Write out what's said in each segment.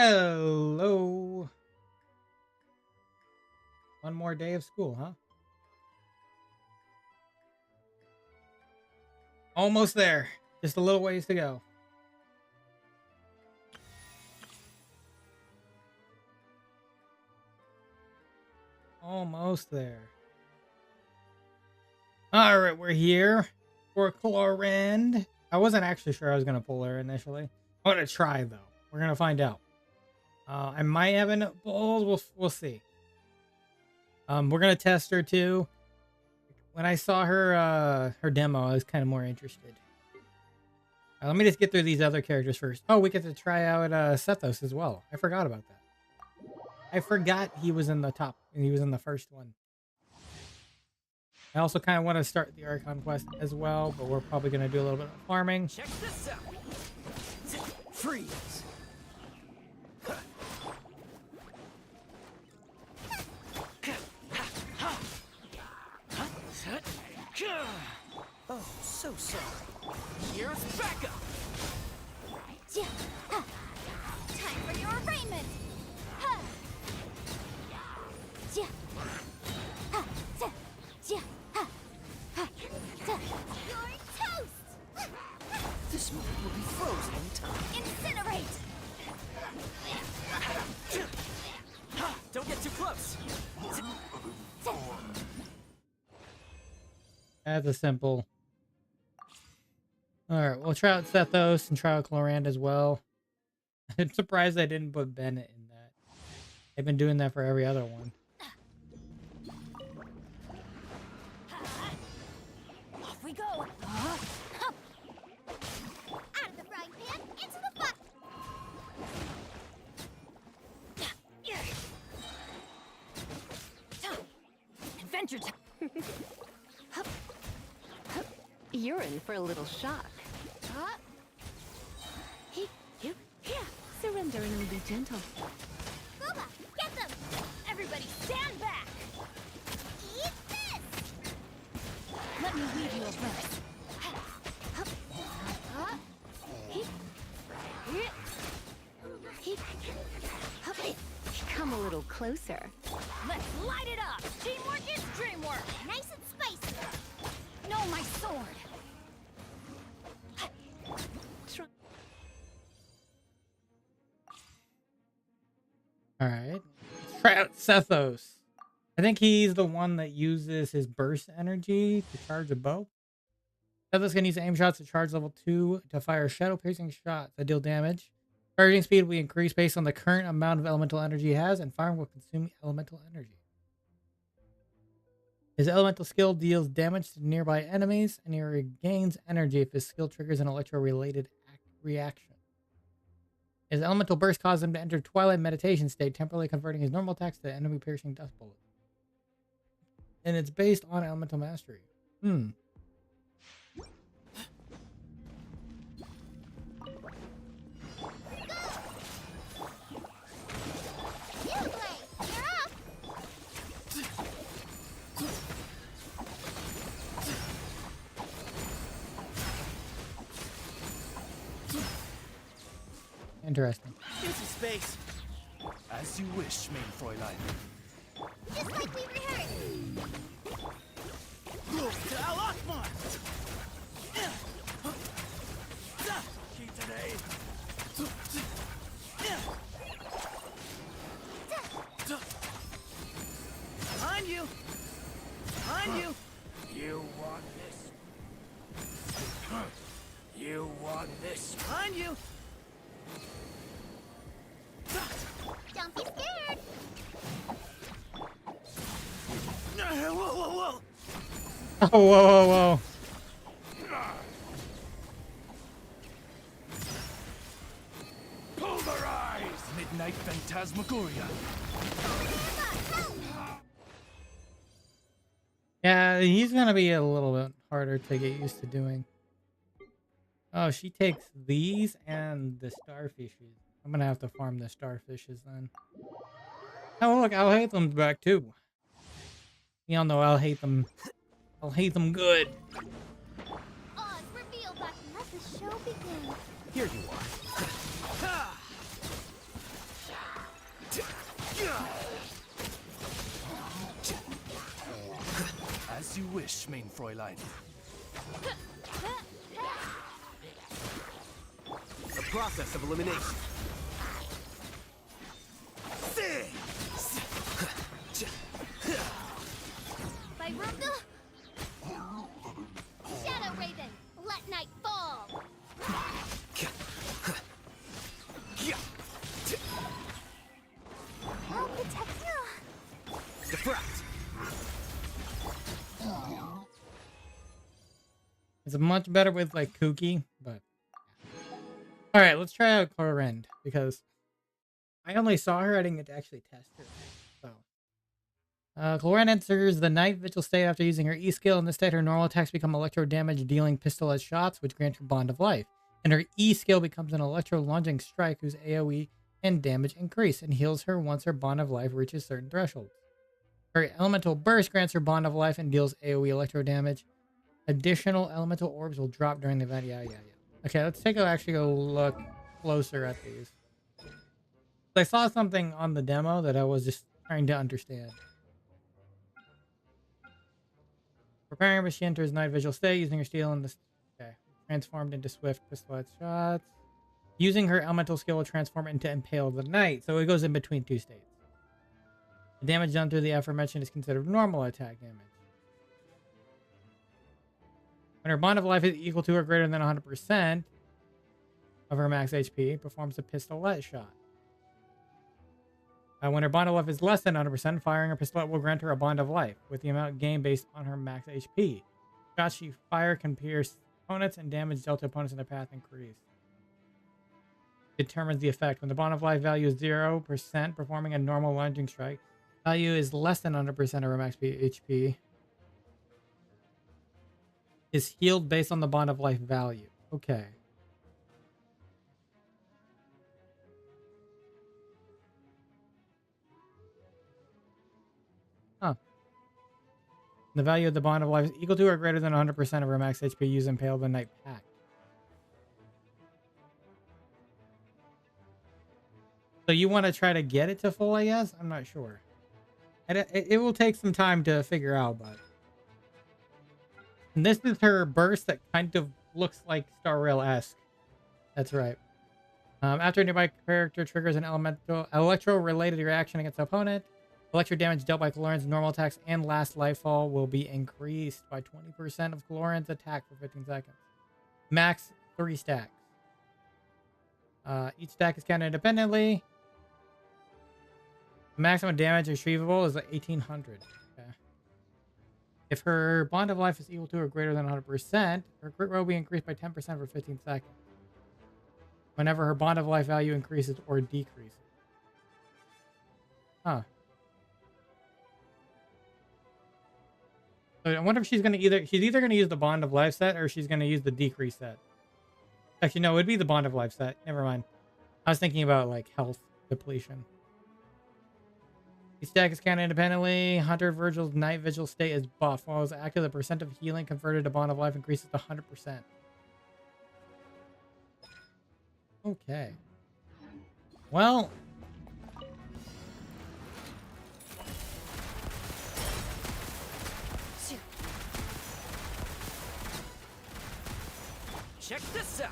Hello. One more day of school, huh? Almost there. Just a little ways to go. Almost there. All right, we're here for Chlorinde. I wasn't actually sure I was going to pull her initially. I'm going to try, though. We're going to find out. I might have enough pulls. We'll see. We're going to test her, too. When I saw her her demo, I was kind of more interested. Let me just get through these other characters first. Oh, we get to try out Sethos as well. I forgot about that. I forgot he was in the top, and he was in the first one. I also kind of want to start the Archon Quest as well, but we're probably going to do a little bit of farming. Check this out. Freeze. Oh, so sorry. Here's backup. Time for your arraignment. You're toast. This moment will be frozen in time. Incinerate. Don't get too close. That's a simple. All right, we'll try out Sethos and try out Chlorinde as well. I'm surprised I didn't put Bennett in that. They've been doing that for every other one. Off we go. Out of the frying pan, into the pot. Adventure time. You're in for a little shock. Surrender and be gentle. Booba, get them! Everybody stand back! Eat this! Let me weave you a verse. Come a little closer. Let's light it up! Teamwork is dreamwork! Nice and spicy! No, my sword! All right, let's try out Sethos. I think he's the one that uses his burst energy to charge a bow. Sethos can use aim shots to charge level 2 to fire shadow piercing shots that deal damage. Charging speed will be increased based on the current amount of elemental energy he has, and firing will consume elemental energy. His elemental skill deals damage to nearby enemies, and he regains energy if his skill triggers an electro-related reaction. His elemental burst causes him to enter Twilight meditation state, temporarily converting his normal attacks to enemy piercing dust bullets. And it's based on elemental mastery. Interesting. Into space. As you wish, main Fräulein. Just like we rehearsed! Glory to Al Akbar! Key today. Behind you! Behind you! You want this? You want this? Behind you! Don't be scared! Whoa, whoa, whoa! Oh, whoa, whoa, whoa. Pulverize! Midnight Phantasmagoria. Yeah, he's gonna be a little bit harder to get used to doing. Oh, she takes these and the starfishes. I'm gonna have to farm the starfishes then. Oh look, I'll hate them back too. Y'all know I'll hate them. I'll hate them good. Oz, reveal button. Let the show begin. Here you are. As you wish, main Fräulein. The process of elimination. By Rumble? Shadow Raven, let night fall! I'll protect you! Defract. It's much better with like Kuki, but all right, let's try out Chlorinde because I only saw her. I didn't get to actually test her. So, Chlorinde enters the night vigil state after using her E skill. In this state, her normal attacks become electro damage, dealing pistolet shots, which grant her bond of life. And her E skill becomes an electro lunging strike, whose AOE and damage increase, and heals her once her bond of life reaches certain thresholds. Her elemental burst grants her bond of life and deals AOE electro damage. Additional elemental orbs will drop during the event. Yeah. Okay, let's actually go look closer at these. I saw something on the demo that I was just trying to understand. Preparing her, she enters night vigil state using her steel and transformed into swift pistolet shots. Using her elemental skill will transform into impale the night, so it goes in between two states. The damage done through the aforementioned is considered normal attack damage. When her bond of life is equal to or greater than 100% of her max HP, performs a pistolet shot. When her bond of life is less than 100%, firing a pistolet will grant her a bond of life, with the amount gained based on her max HP. Shots she fire can pierce opponents and damage dealt to opponents in their path increase. Determines the effect. When the bond of life value is 0%, performing a normal lunging strike, value is less than 100% of her max HP, is healed based on the bond of life value. Okay. Huh. The value of the bond of life is equal to or greater than 100% of her max HP. Use Impale the Night Pact. So you want to try to get it to full, I guess? I'm not sure. It will take some time to figure out, but... And this is her burst that kind of looks like Star Rail-esque. That's right. After a nearby character triggers an electro-related reaction against the opponent, electro damage dealt by Chlorinde's normal attacks and last lifefall will be increased by 20% of Chlorinde's attack for 15 seconds. Max 3 stacks. Each stack is counted independently. The maximum damage achievable is like 1800. Okay. If her bond of life is equal to or greater than 100%, her crit rate will be increased by 10% for 15 seconds. Whenever her bond of life value increases or decreases. Huh. So I wonder if she's gonna she's either gonna use the bond of life set or she's gonna use the decrease set. Actually, no, it'd be the bond of life set. Never mind. I was thinking about like health depletion. Each stack is counted independently. Hunter Virgil's night vigil state is buff. While it's active, the percent of healing converted to bond of life increases to 100%. Okay. Well. Check this out.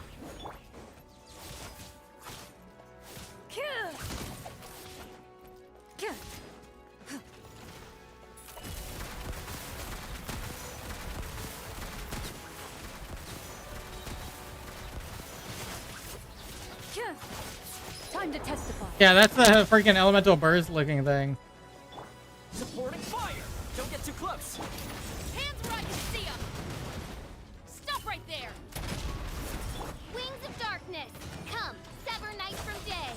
Time to testify. Yeah, that's the freaking elemental burst looking thing. Supporting fire. Don't get too close. Hands where I can see 'em! Stop right there! Wings of darkness! Come, sever night from day!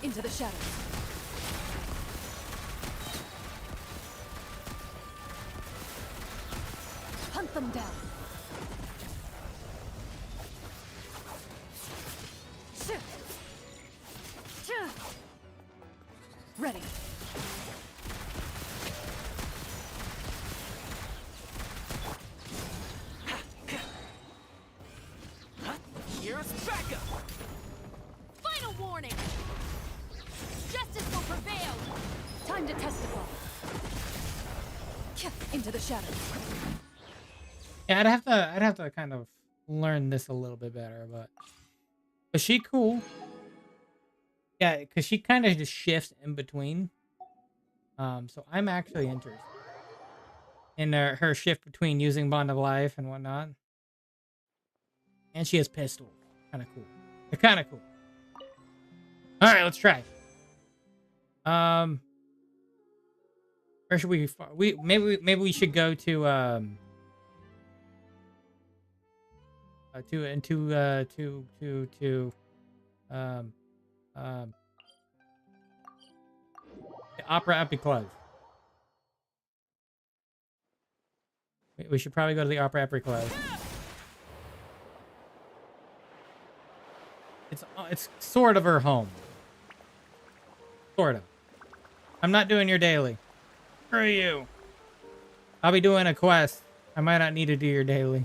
Into the shadows. Hunt them down. Ready. Here's backup. Final warning! Into the shadows. Yeah, I'd have to kind of learn this a little bit better, but is she cool? Yeah, because she kind of just shifts in between. So I'm actually interested in her shift between using Bond of Life and whatnot. And she has pistol. Kind of cool. They're kind of cool. All right, let's try. Where should we? Maybe we should go to um the opera epiclub. We should probably go to the opera epiclub. It's sort of her home. Sort of. I'm not doing your daily. Screw you. I'll be doing a quest. I might not need to do your daily.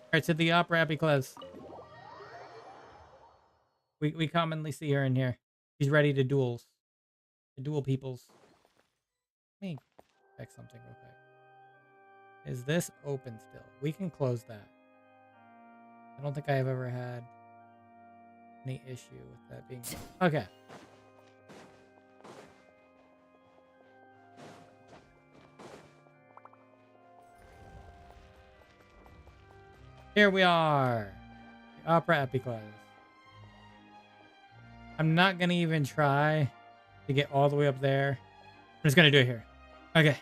Alright, to the opera epiclub. We commonly see her in here. She's ready to duels. To duel peoples. Let me check something real quick. Is this open still? We can close that. I don't think I have ever had any issue with that being... Okay. Here we are. The opera epiclub. I'm not gonna even try to get all the way up there. I'm just gonna do it here. Okay.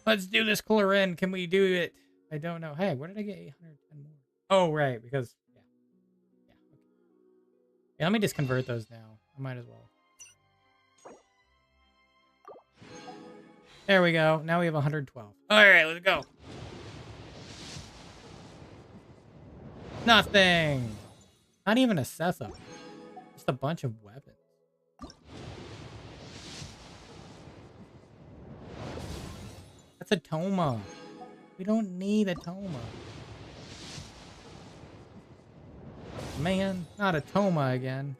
Let's do this, Chlorinde. Can we do it? I don't know. Hey, where did I get 810 more? Oh, right, because yeah. Yeah, okay. Yeah, let me just convert those now. I might as well. There we go. Now we have 112. All right, let's go. Nothing. Not even a Setho. Just a bunch of weapons. That's a Toma. We don't need a Toma. Man, not a Toma again.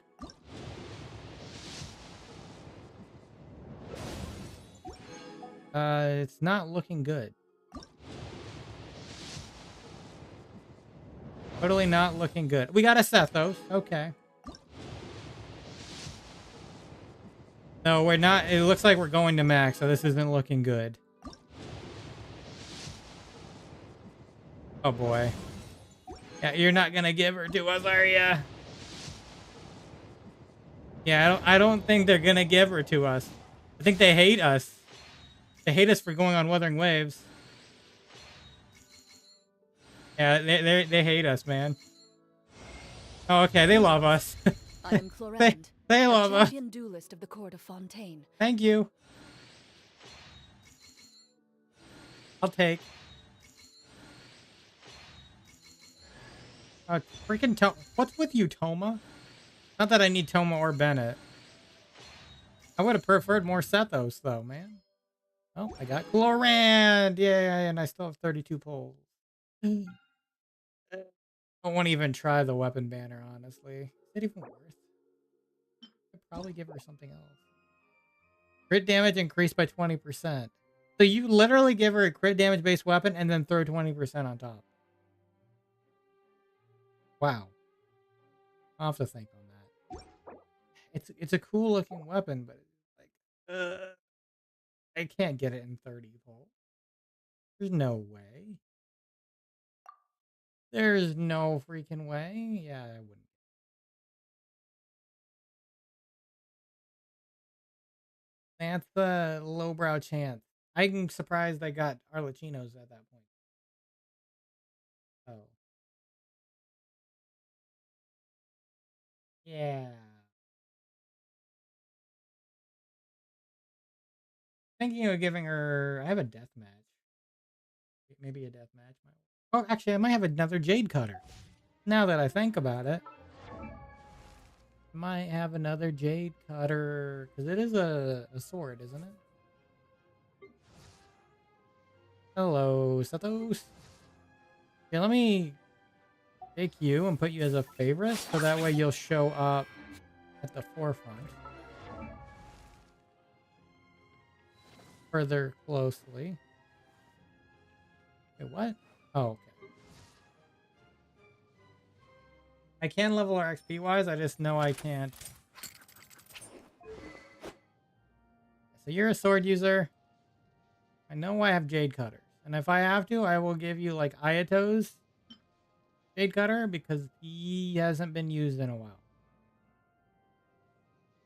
It's not looking good. Totally not looking good. We got a Sethos. Okay. No, we're not. It looks like we're going to max, so this isn't looking good. Oh, boy. Yeah, you're not going to give her to us, are ya? Yeah, I don't think they're going to give her to us. I think they hate us. They hate us for going on Wuthering Waves. Yeah, they hate us, man. Oh, okay, they love us. I am Chlorinde, they love us. champion duelist of the court of Fontaine. Thank you. I'll take. Freaking Toma. What's with you, Toma? Not that I need Toma or Bennett. I would have preferred more Sethos, though, man. Oh, I got Chlorinde. Yay, and I still have 32 pulls. I won't even try the weapon banner, honestly. Is it even worth? I'd probably give her something else. Crit damage increased by 20%. So you literally give her a crit damage based weapon and then throw 20% on top. Wow. I'll have to think on that. It's a cool looking weapon, but it's like, I can't get it in 30 pulls. There's no way. There's no freaking way. Yeah, I wouldn't. That's the lowbrow chance. I'm surprised I got Arlecchinos at that point. Oh. Yeah. Thinking of giving her... I have a death match. Maybe a death match. Oh, actually, I might have another Jade Cutter. Now that I think about it. Might have another Jade Cutter. Because it is a sword, isn't it? Hello, Sethos. Yeah, let me take you and put you as a favorite. So that way you'll show up at the forefront. further closely. Wait, what? Oh, okay. I can level her XP wise, I just know I can't. So you're a sword user. I know I have Jade Cutters. And if I have to, I will give you like Ayato's Jade Cutter because he hasn't been used in a while.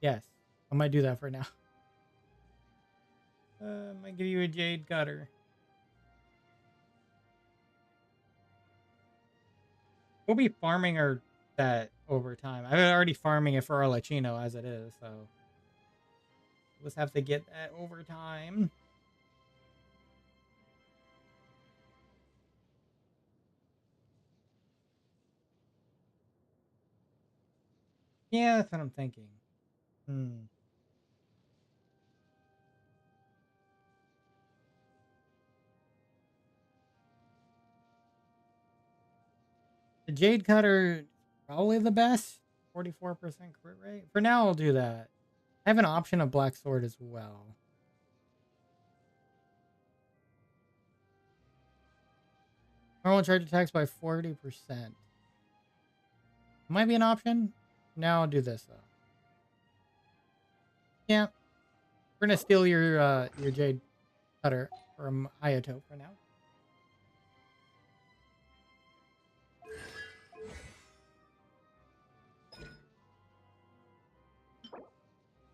Yes, I might do that for now. I might give you a Jade Cutter. We'll be farming her that over time. I'm already farming it for Arlecchino as it is, so we'll just have to get that over time. Yeah, that's what I'm thinking. The Jade Cutter, probably the best. 44% crit rate. For now, I'll do that. I have an option of Black Sword as well. Normal charge attacks by 40%. Might be an option. Now I'll do this though. Yeah. We're gonna steal your Jade Cutter from Ayato for now.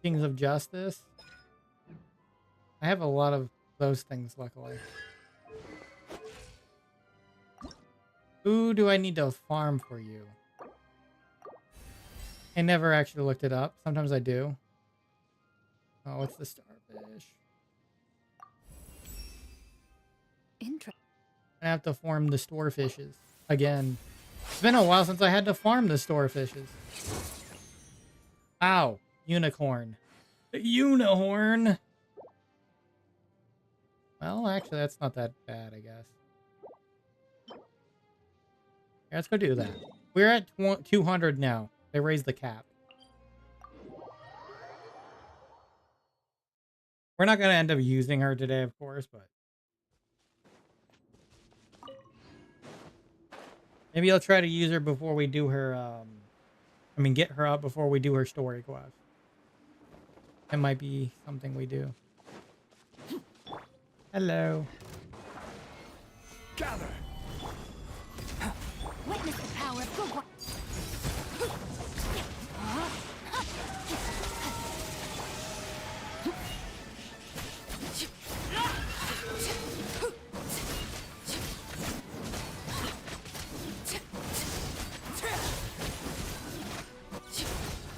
Kings of Justice. I have a lot of those things, luckily. Who do I need to farm for you? I never actually looked it up. Sometimes I do. Oh, what's the starfish? Interesting. I have to farm the storefishes again. It's been a while since I had to farm the storefishes. Ow. Unicorn. The Unihorn. Well, actually, that's not that bad, I guess. Yeah, let's go do that. We're at 200 now. They raised the cap. We're not going to end up using her today, of course, but maybe I'll try to use her before we do her, get her up before we do her story quest. That might be something we do. Hello. Gather. Witness the power of good.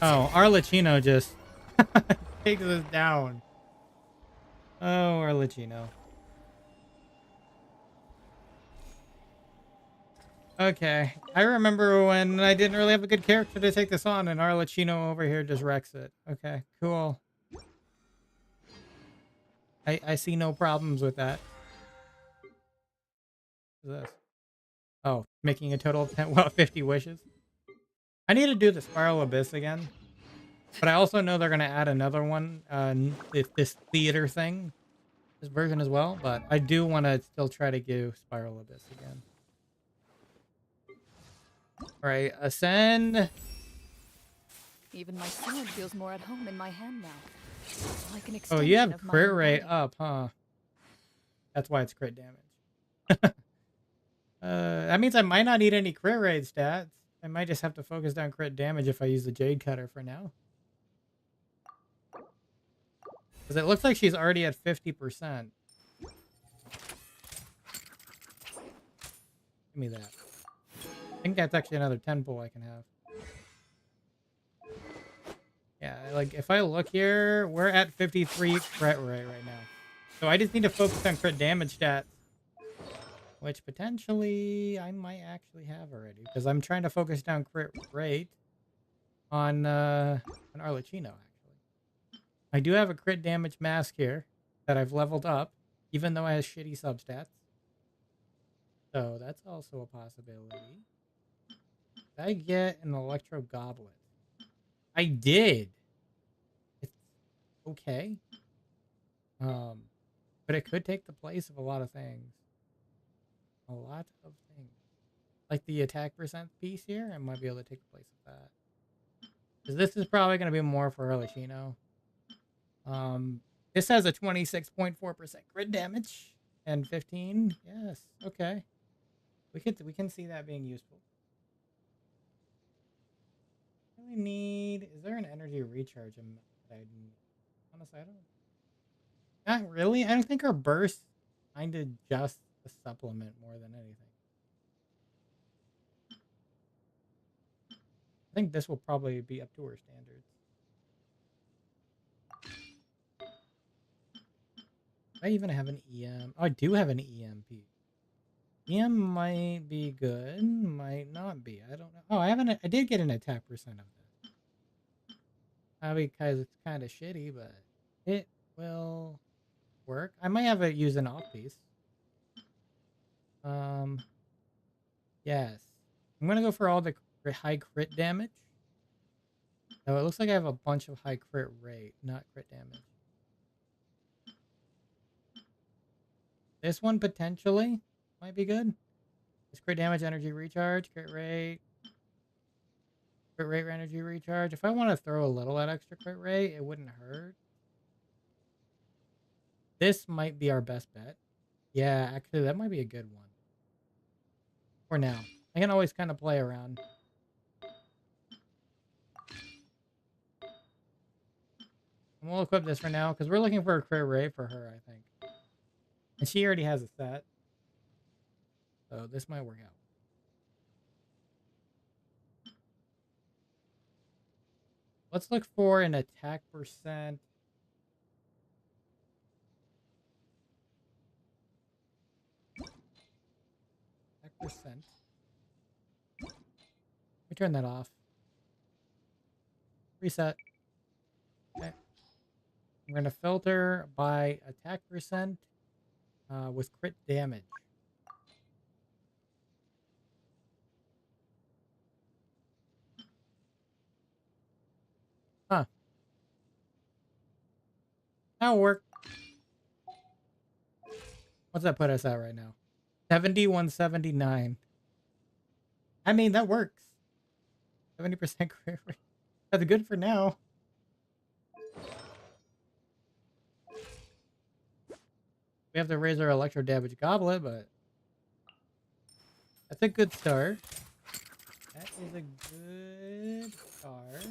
Oh, Arlecchino just takes us down. Oh, Arlecchino. Okay, I remember when I didn't really have a good character to take this on, and Arlecchino over here just wrecks it. Okay, cool. I see no problems with that. What's this? Oh, making a total of 10, well, 50 wishes. I need to do the Spiral Abyss again. But I also know they're going to add another one, this theater thing, this version as well. But I do want to still try to do Spiral Abyss again. All right, ascend. Even my sword feels more at home in my hand now. Like an Oh, you have extension of my crit own rate body. up, huh? That's why it's crit damage. That means I might not need any crit rate stats. I might just have to focus down crit damage if I use the Jade Cutter for now. Because it looks like she's already at 50%. Give me that. I think that's actually another 10 pull I can have. Yeah, like if I look here, we're at 53 crit rate right now. So I just need to focus on crit damage stats. Which potentially I might actually have already. Because I'm trying to focus down crit rate on Arlecchino, actually. I do have a crit damage mask here that I've leveled up, even though it has shitty substats. So that's also a possibility. Did I get an Electro Goblet? I did. It's okay. But it could take the place of a lot of things. A lot of things. Like the attack percent piece here, I might be able to take the place of that. Because this is probably going to be more for Elicino. This has a 26.4% crit damage and 15. Yes, okay. We can see that being useful. Really need. Is there an energy recharge that I need? Honestly, I don't. Not really. I don't think our burst kind of just a supplement more than anything. I think this will probably be up to our standards. I even have an EM. Oh, I do have an EMP. EM might be good, might not be. I don't know. Oh, I did get an attack percent of this. Because it's kind of shitty, but it will work. I might have it use an off piece. Yes. I'm gonna go for all the high crit damage. So it looks like I have a bunch of high crit rate, not crit damage. This one potentially might be good. This crit damage, energy recharge, crit rate, energy recharge. If I want to throw a little at extra crit rate, it wouldn't hurt. This might be our best bet. Yeah, actually, that might be a good one. For now. I can always kind of play around. And we'll equip this for now, because we're looking for a crit rate for her, I think. And she already has a set. So this might work out. Let's look for an attack percent. Attack percent. Let me turn that off. Reset. Okay. I'm going to filter by attack percent with crit damage. Huh. That'll work. What's that put us at right now? 7179. I mean, that works. 70% crit rate. That's good for now. We have to raise our electro damage goblet, but that's a good start. That is a good start.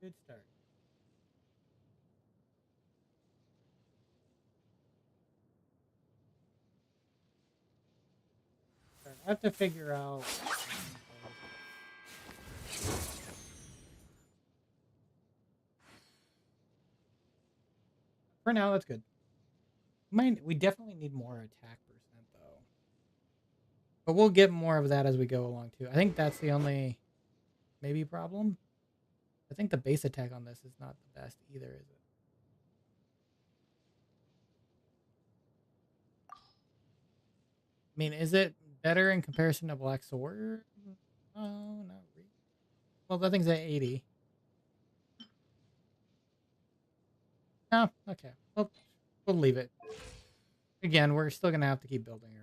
Good start. I have to figure out. For now, that's good. We definitely need more attack percent, though. But we'll get more of that as we go along, too. I think that's the only maybe problem. I think the base attack on this is not the best either, is it? I mean, is it better in comparison to Black Sword? Oh, not really. Well, that thing's at 80. Oh, okay. Well, we'll leave it. Again, we're still gonna have to keep building her.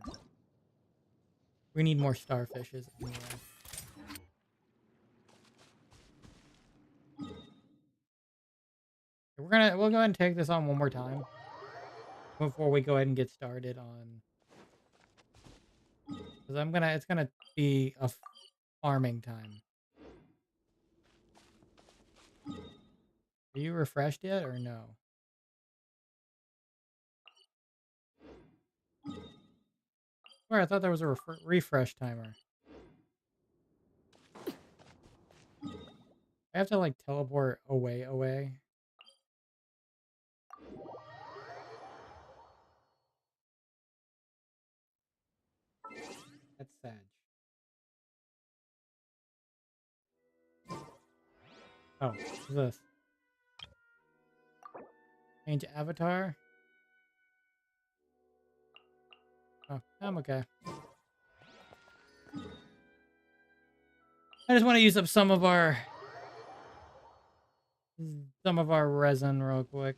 We need more starfishes anyway. We'll go ahead and take this on one more time before we go ahead and get started on. Because it's gonna be a farming time. Are you refreshed yet or no? Where I thought there was a refresh timer. I have to like teleport away. That's sad. Oh, what's this? Change avatar? Oh, I'm okay. I just want to use up some of our some of our resin real quick.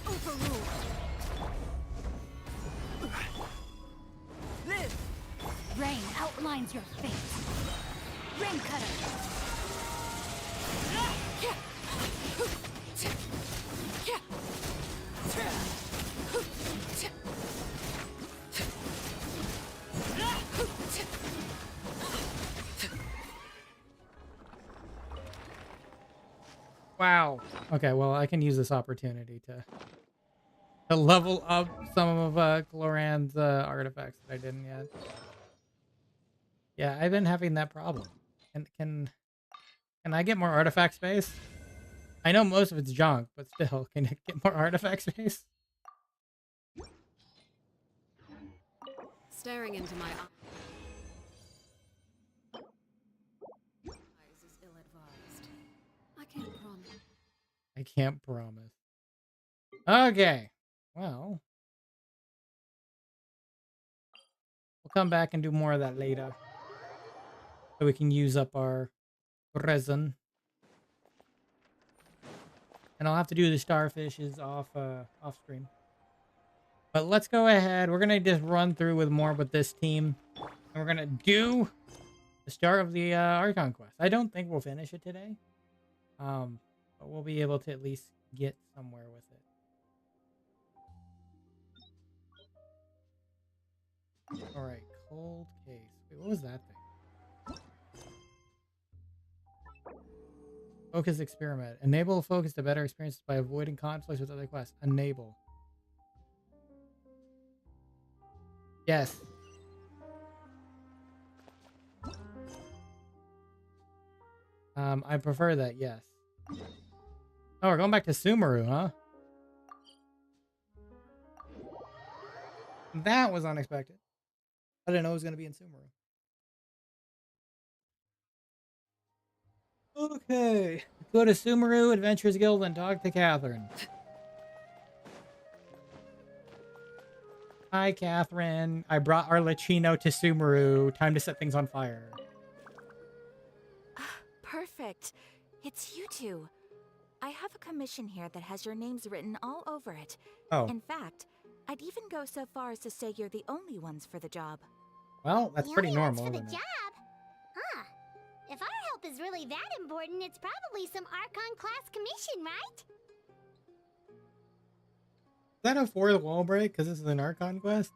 Overruled. Live! Rain outlines your fate. Rain cutter. Wow. Okay, well, I can use this opportunity to level up some of Chlorande's artifacts that I didn't yet. Yeah, I've been having that problem. Can I get more artifact space? I know most of it's junk, but still, can I get more artifact space? Staring into my eyes is ill-advised. I can't promise. I can't promise. Okay. Well, we'll come back and do more of that later. So we can use up our resin. And I'll have to do the starfishes off stream. But let's go ahead. We're gonna just run through with more with this team. And we're gonna do the start of the Archon Quest. I don't think we'll finish it today. But we'll be able to at least get somewhere with it. Alright, cold case. Wait, what was that thing? Focus experiment. Enable focus to better experiences by avoiding conflicts with other quests. Enable. Yes. I prefer that, yes. Oh, we're going back to Sumeru, huh? That was unexpected. I didn't know it was going to be in Sumeru. Okay. Go to Sumeru Adventures Guild and talk to Catherine. Hi, Catherine. I brought our Lachino to Sumeru. Time to set things on fire. Perfect. It's you two. I have a commission here that has your names written all over it. Oh. In fact, I'd even go so far as to say you're the only ones for the job. Well, that's The pretty only ones normal, for the isn't it? job? Huh. If our help is really that important, it's probably some Archon class commission, right? Is that a fourth wall break? Because this is an Archon quest?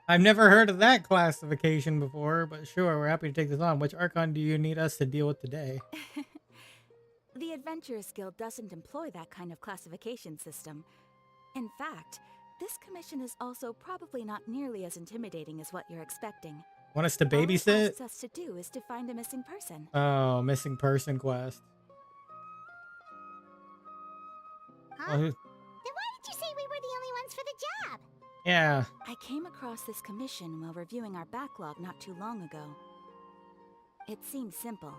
I've never heard of that classification before, but sure, we're happy to take this on. Which Archon do you need us to deal with today? The Adventurers Guild doesn't employ that kind of classification system. In fact, this commission is also probably not nearly as intimidating as what you're expecting. Want us to All it babysit? asks us to do is to find a missing person. Oh, missing person quest. Huh? Oh, Then why did you say we were the only ones for the job? yeah. I came across this commission while reviewing our backlog not too long ago. It seems simple,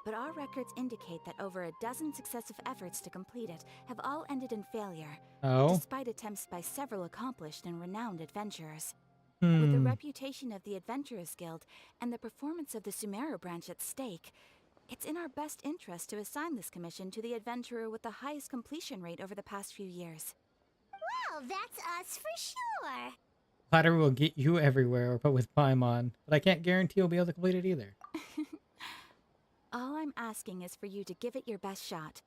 but our records indicate that over a dozen successive efforts to complete it have all ended in failure, Oh. despite attempts by several accomplished and renowned adventurers. With the reputation of the Adventurers Guild and the performance of the Sumeru branch at stake, it's in our best interest to assign this commission to the adventurer with the highest completion rate over the past few years. Well, that's us for sure. Platter will get you everywhere, but with Paimon. But I can't guarantee you'll be able to complete it either. All I'm asking is for you to give it your best shot.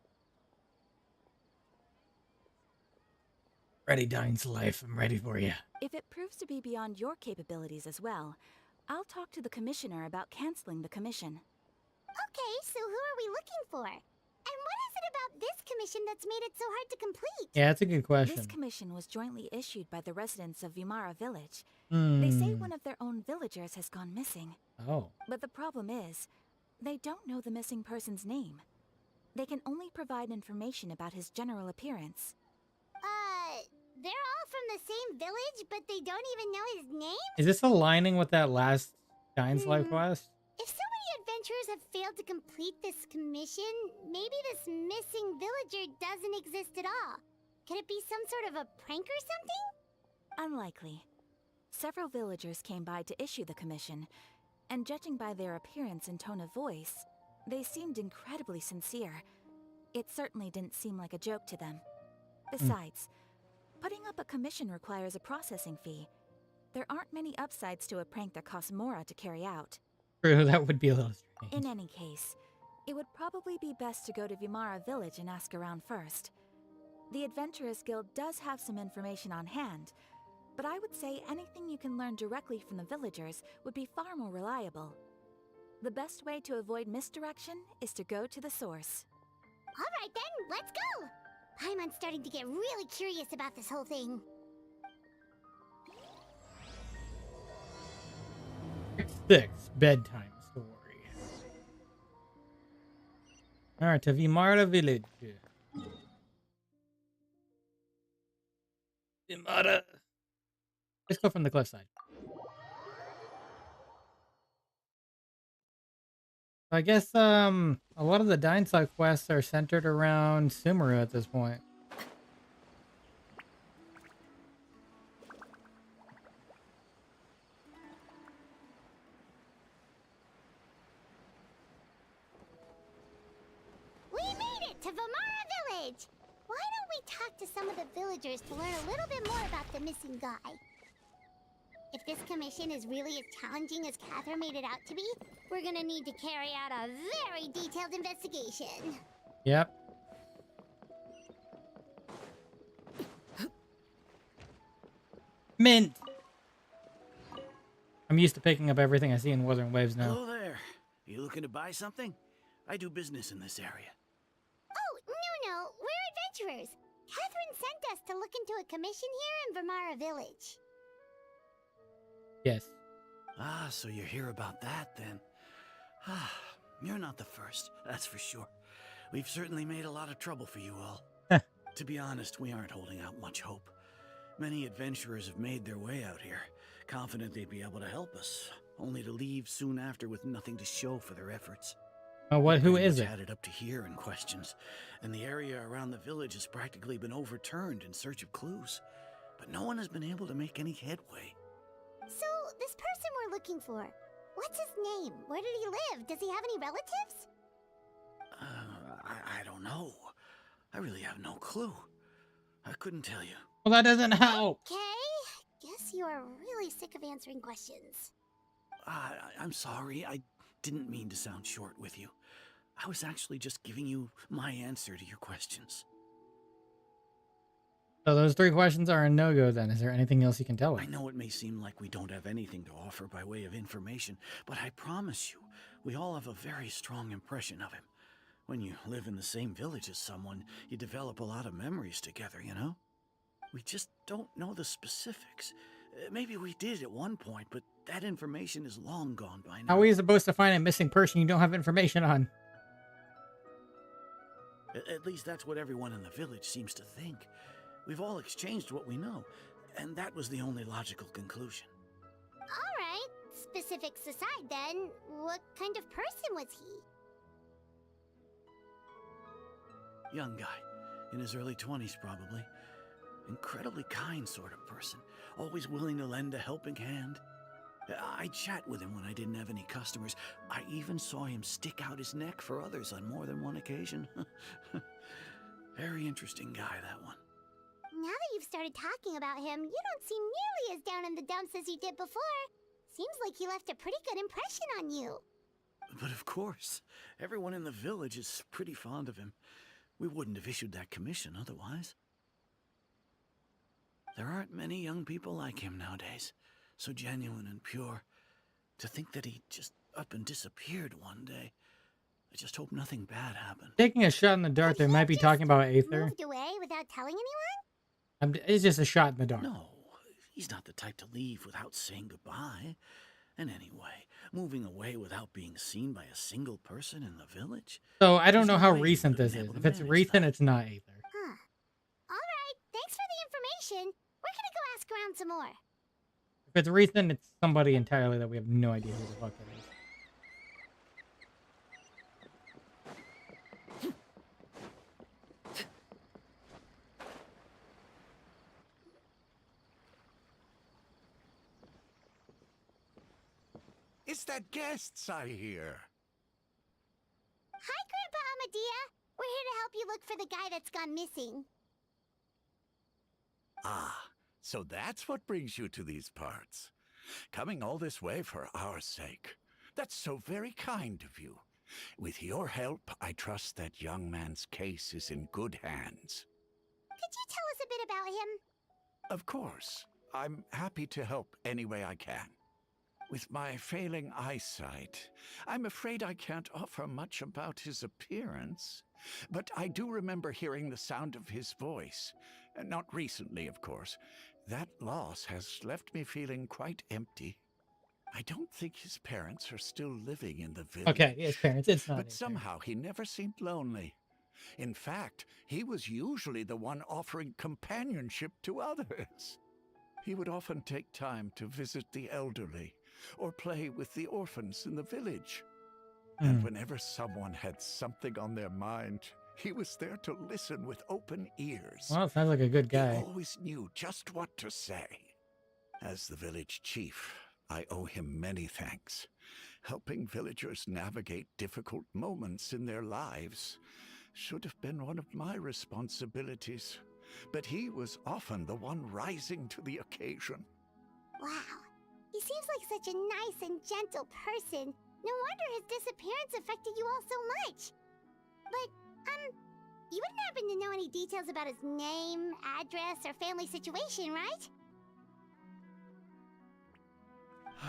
Ready, Dainsleif. I'm ready for you. If it proves to be beyond your capabilities as well, I'll talk to the commissioner about canceling the commission. Okay, so who are we looking for? And what is it about this commission that's made it so hard to complete? Yeah, that's a good question. This commission was jointly issued by the residents of Vimara village. They say one of their own villagers has gone missing. Oh. But the problem is, they don't know the missing person's name. They can only provide information about his general appearance. They're all from the same village, but they don't even know his name? Is this aligning with that last Dainsleif quest? If so many adventurers have failed to complete this commission, maybe this missing villager doesn't exist at all. Could it be some sort of a prank or something? Unlikely. Several villagers came by to issue the commission, and judging by their appearance and tone of voice, they seemed incredibly sincere. It certainly didn't seem like a joke to them. Besides, putting up a commission requires a processing fee. There aren't many upsides to a prank that costs Mora to carry out. True, that would be a little strange. In any case, it would probably be best to go to Vimara village and ask around first. The Adventurers Guild does have some information on hand, but I would say anything you can learn directly from the villagers would be far more reliable. The best way to avoid misdirection is to go to the source. Alright then, let's go! Paimon's starting to get really curious about this whole thing. Six, bedtime story. Alright, to Vimara village. Vimara. Let's go from the cliffside. I guess a lot of the Dainsleif quests are centered around Sumeru at this point. We made it to Vimara village! Why don't we talk to some of the villagers to learn a little bit more about the missing guy? If this commission is really as challenging as Catherine made it out to be, we're gonna need to carry out a very detailed investigation. Yep. Mint! I'm used to picking up everything I see in Wuthering Waves now. Hello there. You looking to buy something? I do business in this area. Oh, no, we're adventurers. Catherine sent us to look into a commission here in Vimara village. Yes. Ah, so you're here about that then. Ah, you're not the first, that's for sure. We've certainly made a lot of trouble for you all. To be honest, we aren't holding out much hope. Many adventurers have made their way out here, confident they'd be able to help us, only to leave soon after with nothing to show for their efforts. Who Pretty is much it? had it up to here in questions, and the area around the village has practically been overturned in search of clues. But no one has been able to make any headway. So, this person we're looking for, what's his name? Where did he live? Does he have any relatives? I don't know. I really have no clue. I couldn't tell you. Well, that doesn't help. Okay, guess you are really sick of answering questions. I'm sorry. I didn't mean to sound short with you. I was actually just giving you my answer to your questions. So those three questions are a no-go then. Is there anything else you can tell us? I know it may seem like we don't have anything to offer by way of information, but I promise you, we all have a very strong impression of him. When you live in the same village as someone, you develop a lot of memories together, you know? We just don't know the specifics. Maybe we did at one point, but that information is long gone by now. How are you supposed to find a missing person you don't have information on? At least that's what everyone in the village seems to think. We've all exchanged what we know, and that was the only logical conclusion. Alright, specifics aside then, what kind of person was he? Young guy, in his early 20s probably. Incredibly kind sort of person, always willing to lend a helping hand. I chat with him when I didn't have any customers. I even saw him stick out his neck for others on more than one occasion. Very interesting guy, that one. Now that you've started talking about him, you don't seem nearly as down in the dumps as you did before. Seems like he left a pretty good impression on you. But of course, everyone in the village is pretty fond of him. We wouldn't have issued that commission otherwise. There aren't many young people like him nowadays, so genuine and pure. To think that he just up and disappeared one day. I just hope nothing bad happened. Taking a shot in the dark, they might be talking about Aether. Moved away without telling anyone? It's just a shot in the dark. No, he's not the type to leave without saying goodbye. And anyway, moving away without being seen by a single person in the village? So I don't There's know no how way he recent would have this been is. able If to it's manage recent, that. it's not Aether. Huh. Alright, thanks for the information. We're gonna go ask around some more. If it's recent, it's somebody entirely that we have no idea who the fuck it is. that guests, I hear. Hi, Grandpa Amadea. We're here to help you look for the guy that's gone missing. Ah, so that's what brings you to these parts. Coming all this way for our sake. That's so very kind of you. With your help, I trust that young man's case is in good hands. Could you tell us a bit about him? Of course. I'm happy to help any way I can. With my failing eyesight, I'm afraid I can't offer much about his appearance. But I do remember hearing the sound of his voice. Not recently, of course. That loss has left me feeling quite empty. I don't think his parents are still living in the village. Okay, his parents. It's not. But somehow he never seemed lonely. In fact, he was usually the one offering companionship to others. He would often take time to visit the elderly or play with the orphans in the village. And whenever someone had something on their mind, he was there to listen with open ears. Well, sounds like a good guy. He always knew just what to say. As the village chief, I owe him many thanks. Helping villagers navigate difficult moments in their lives should have been one of my responsibilities. But he was often the one rising to the occasion. Wow. He seems like such a nice and gentle person. No wonder his disappearance affected you all so much. But, you wouldn't happen to know any details about his name, address, or family situation, right?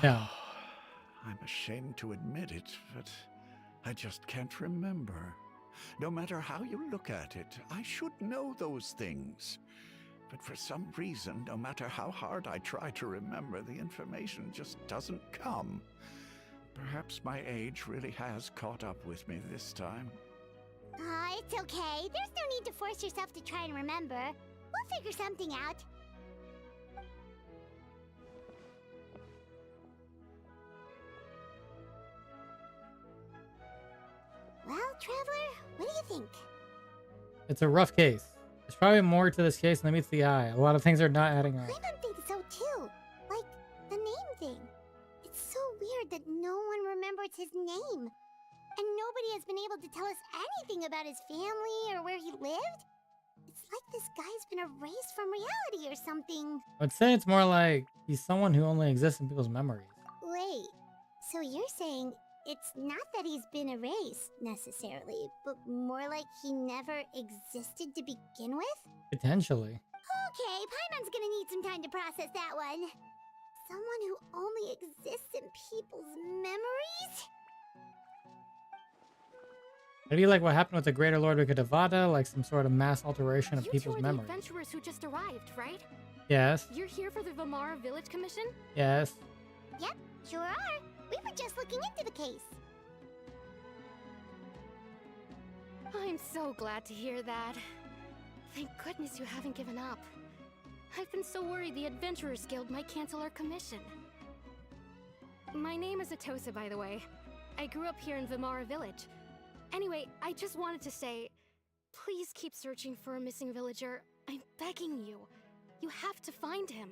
Yeah. I'm ashamed to admit it, but I just can't remember. No matter how you look at it, I should know those things. But for some reason, no matter how hard I try to remember, the information just doesn't come. Perhaps my age really has caught up with me this time. It's okay. There's no need to force yourself to try and remember. We'll figure something out. Well, Traveler, what do you think? It's a rough case. There's probably more to this case than meets the eye. A lot of things are not adding up. I don't think so, too. Like, the name thing. It's so weird that no one remembers his name. And nobody has been able to tell us anything about his family or where he lived. It's like this guy's been erased from reality or something. I would say it's more like he's someone who only exists in people's memories. Wait, so you're saying it's not that he's been erased, necessarily, but more like he never existed to begin with? Potentially. Okay, Paimon's gonna need some time to process that one. Someone who only exists in people's memories? Maybe like what happened with the Greater Lord of Teyvat, like some sort of mass alteration of people's memories. You two are the adventurers who just arrived, right? Yes. You're here for the Vamara Village Commission? Yes. Yep, sure are. We were just looking into the case. I'm so glad to hear that. Thank goodness you haven't given up. I've been so worried the Adventurers Guild might cancel our commission. My name is Atosa, by the way. I grew up here in Vamara Village. Anyway, I just wanted to say, please keep searching for a missing villager. I'm begging you. You have to find him.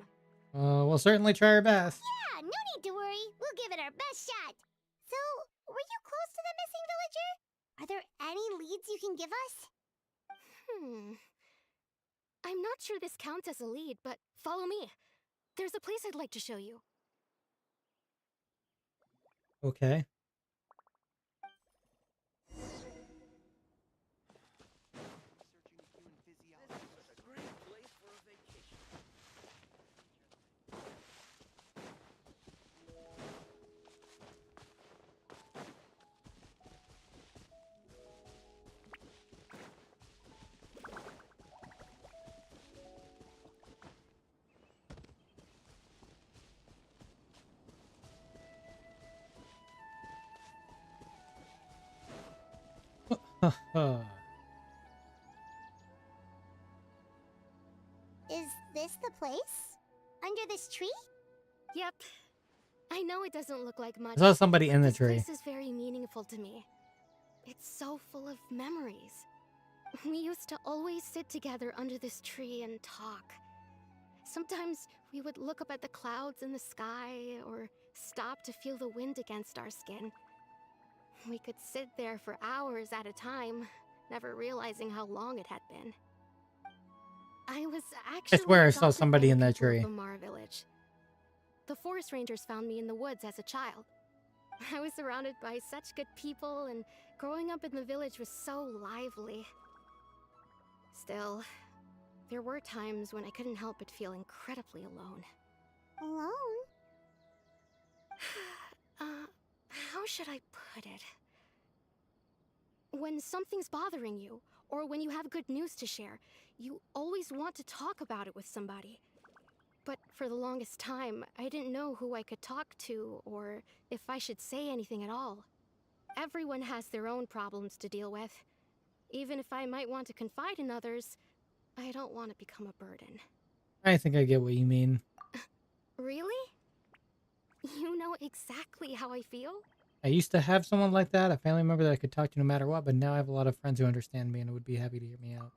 We'll certainly try our best. Yeah, no need to worry. We'll give it our best shot. So, were you close to the missing villager? Are there any leads you can give us? I'm not sure this counts as a lead, but follow me. There's a place I'd like to show you. Okay. Is this the place? Under this tree? Yep. I know it doesn't look like much. I saw somebody in the this tree. This place is very meaningful to me. It's so full of memories. We used to always sit together under this tree and talk. Sometimes we would look up at the clouds in the sky or stop to feel the wind against our skin. We could sit there for hours at a time, never realizing how long it had been. I was actually I swear I saw adopted by somebody the in that people of tree. Vamara village. The forest rangers found me in the woods as a child. I was surrounded by such good people, and growing up in the village was so lively. Still, there were times when I couldn't help but feel incredibly alone. Alone? How should I put it? When something's bothering you, or when you have good news to share, you always want to talk about it with somebody. But for the longest time, I didn't know who I could talk to, or if I should say anything at all. Everyone has their own problems to deal with. Even if I might want to confide in others, I don't want to become a burden. I think I get what you mean. Really? You know exactly how I feel? I used to have someone like that, a family member that I could talk to no matter what, but now I have a lot of friends who understand me and would be happy to hear me out.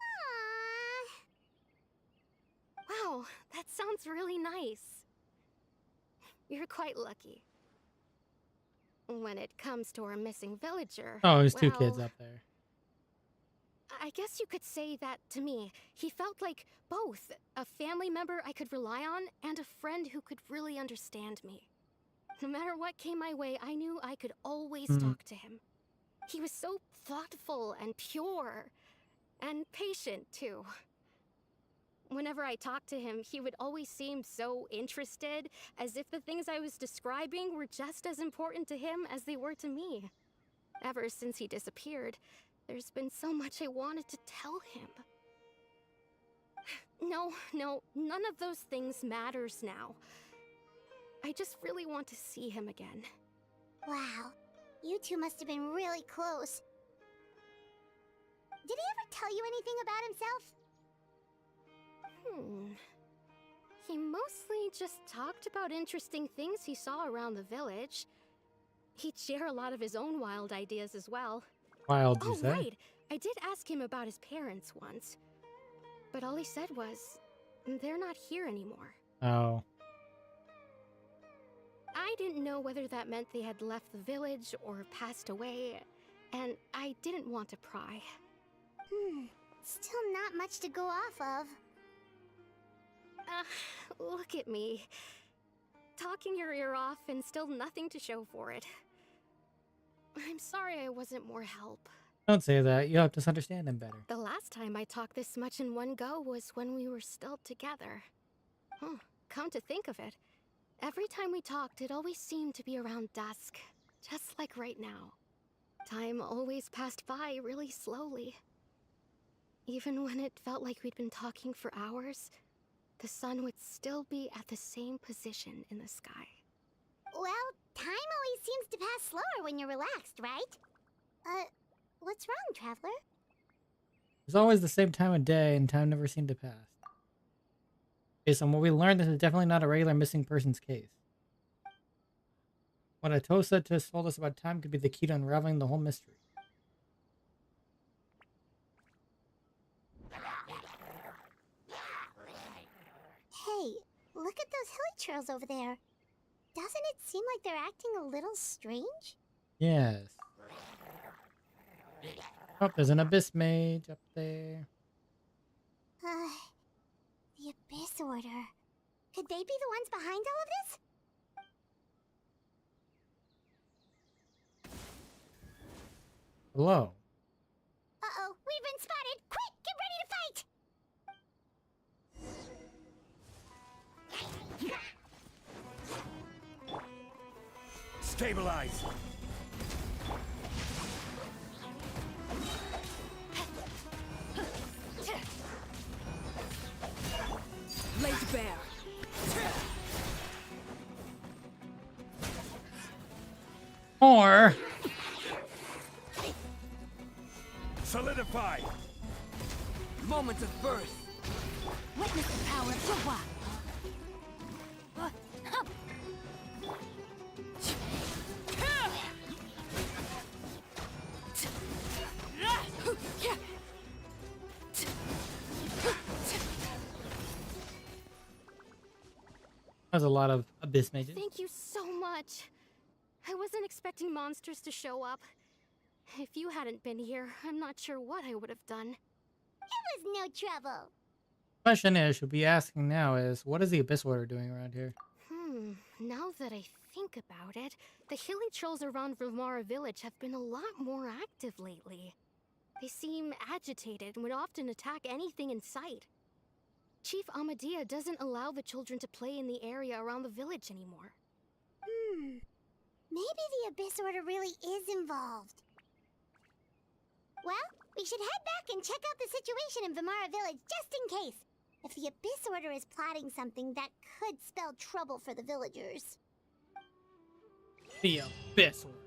Wow, that sounds really nice. You're quite lucky. When it comes to our missing villager... Oh, there's two kids well, up there. I guess you could say that to me. He felt like both a family member I could rely on and a friend who could really understand me. No matter what came my way, I knew I could always talk to him. He was so thoughtful and pure, and patient too. Whenever I talked to him, he would always seem so interested, as if the things I was describing were just as important to him as they were to me. Ever since he disappeared, there's been so much I wanted to tell him. No, none of those things matters now. I just really want to see him again. Wow, you two must have been really close. Did he ever tell you anything about himself? He mostly just talked about interesting things he saw around the village. He'd share a lot of his own wild ideas as well. Wild, you say? Right. I did ask him about his parents once. But all he said was, they're not here anymore. Oh. I didn't know whether that meant they had left the village or passed away, and I didn't want to pry. Still not much to go off of. Look at me. Talking your ear off and still nothing to show for it. I'm sorry I wasn't more help. Don't say that. You helped us understand him better. The last time I talked this much in one go was when we were still together. Come to think of it, every time we talked, it always seemed to be around dusk, just like right now. Time always passed by really slowly. Even when it felt like we'd been talking for hours, the sun would still be at the same position in the sky. Well, time always seems to pass slower when you're relaxed, right? What's wrong, Traveler? It's always the same time of day, and time never seemed to pass. Based on what we learned, this is definitely not a regular missing persons case. What Atosa told us about time could be the key to unraveling the whole mystery. Hey, look at those hilly trails over there. Doesn't it seem like they're acting a little strange? Yes. Oh, there's an Abyss Mage up there. The Abyss Order. Could they be the ones behind all of this? Hello. Uh-oh, we've been spotted! Quick, get ready to fight! Stabilize! Laid bare. Or Solidify! Moment of birth. Witness the power of Teyvat. There's a lot of abyss mages. Thank you so much. I wasn't expecting monsters to show up. If you hadn't been here, I'm not sure what I would have done. It was no trouble. Question is, should be asking now is, what is the Abyss Order doing around here? Now that I think about it, the hilly trolls around Vimara village have been a lot more active lately. They seem agitated and would often attack anything in sight. Chief Amadea doesn't allow the children to play in the area around the village anymore. Maybe the Abyss Order really is involved. Well, we should head back and check out the situation in Vimara village just in case. If the Abyss Order is plotting something that could spell trouble for the villagers. The Abyss Order.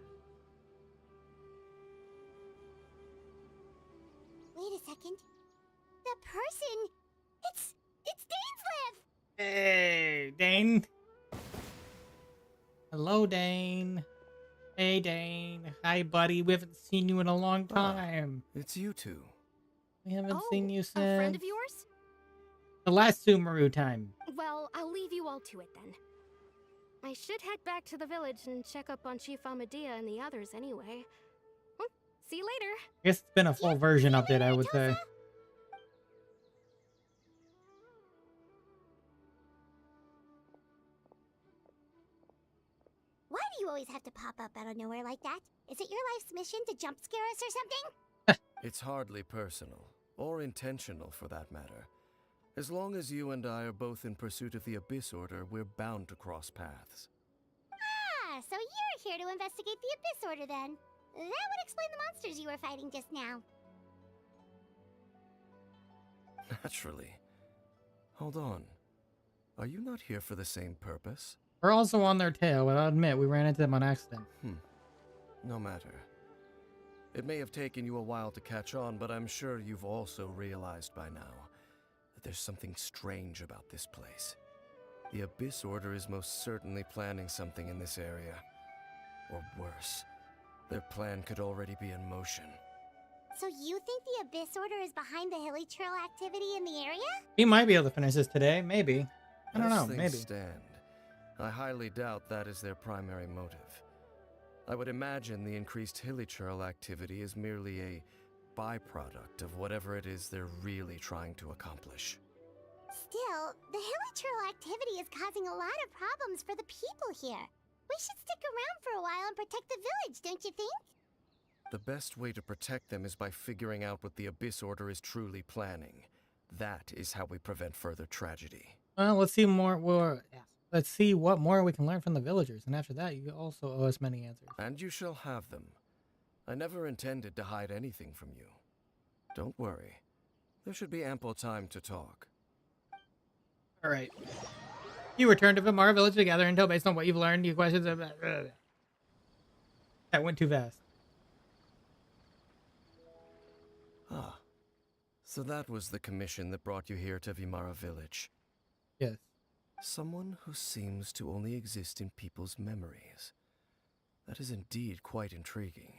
Wait a second. The person... It's Dainsleif! Hey, Dane. Hello, Dane. Hey, Dane. Hi, buddy. We haven't seen you in a long time. It's you two. We haven't seen you since A friend of yours? the last Sumeru time. Well, I'll leave you all to it then. I should head back to the village and check up on Chief Amadea and the others anyway. Well, see you later. I guess it's been a full version update, I would say. Why do you always have to pop up out of nowhere like that? Is it your life's mission to jump scare us or something? It's hardly personal, or intentional for that matter. As long as you and I are both in pursuit of the Abyss Order, we're bound to cross paths. Ah, so you're here to investigate the Abyss Order then. That would explain the monsters you were fighting just now. Naturally. Hold on. Are you not here for the same purpose? We're also on their tail, but I'll admit we ran into them on accident. No matter. It may have taken you a while to catch on, but I'm sure you've also realized by now that there's something strange about this place. The Abyss Order is most certainly planning something in this area. Or worse, their plan could already be in motion. So you think the Abyss Order is behind the hilly trail activity in the area? We might be able to finish this today, maybe. I don't know, As things maybe. stand, I highly doubt that is their primary motive. I would imagine the increased hilichurl activity is merely a byproduct of whatever it is they're really trying to accomplish. Still, the hilichurl activity is causing a lot of problems for the people here. We should stick around for a while and protect the village, don't you think? The best way to protect them is by figuring out what the Abyss Order is truly planning. That is how we prevent further tragedy. Well, let's see more. Let's see what more we can learn from the villagers, and after that, you also owe us many answers. And you shall have them. I never intended to hide anything from you. Don't worry. There should be ample time to talk. All right. You return to Vimara village together until, based on what you've learned, you questions about. That went too fast. Ah. So that was the commission that brought you here to Vimara village. Yes. Someone who seems to only exist in people's memories. That is indeed quite intriguing.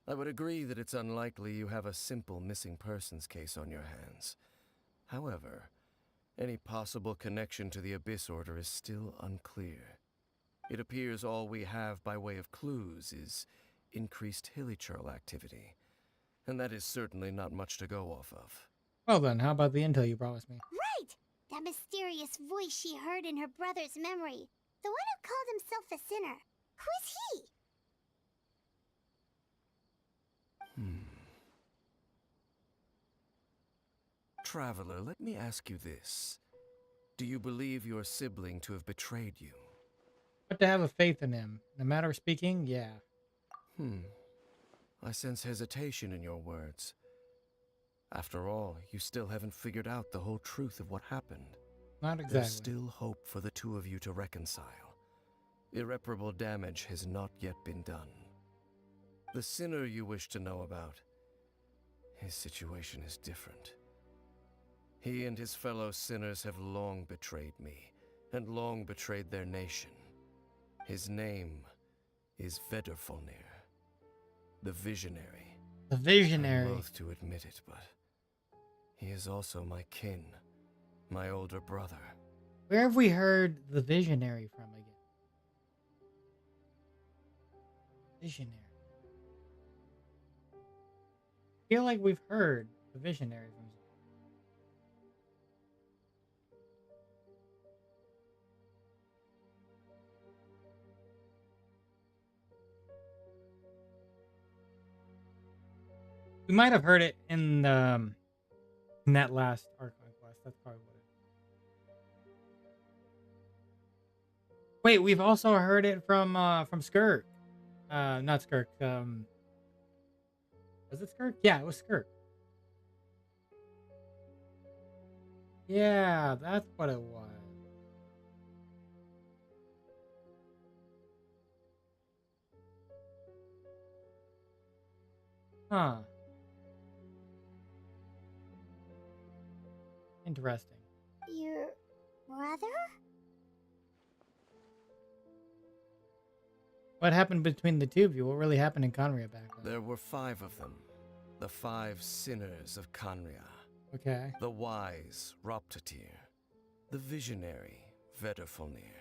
I would agree that it's unlikely you have a simple missing persons case on your hands. However, any possible connection to the Abyss Order is still unclear. It appears all we have by way of clues is increased hilichurl activity, and that is certainly not much to go off of. Well then, how about the intel you promised me? Right! That mysterious voice she heard in her brother's memory. The one who called himself a sinner. Who is he? Traveler, let me ask you this. Do you believe your sibling to have betrayed you? But to have a faith in him. In a matter of speaking, yeah. I sense hesitation in your words. After all, you still haven't figured out the whole truth of what happened. Not exactly. There's still hope for the two of you to reconcile. Irreparable damage has not yet been done. The sinner you wish to know about, his situation is different. He and his fellow sinners have long betrayed me, and long betrayed their nation. His name is Vedrfolnir, the Visionary. The Visionary. I'm loath to admit it, but he is also my kin, my older brother. Where have we heard the visionary from again? Visionary. I feel like we've heard the visionary from. We might have heard it in that last Archon Quest. That's probably what it is. Wait, we've also heard it from Skirk. Not Skirk. Was it Skirk? Yeah, it was Skirk. Yeah, that's what it was. Huh. Interesting. Your brother? What happened between the two of you? What really happened in Conria back then? There were 5 of them. The 5 sinners of Conria. Okay. The wise, Roptatir. The visionary, Vedderfolnir.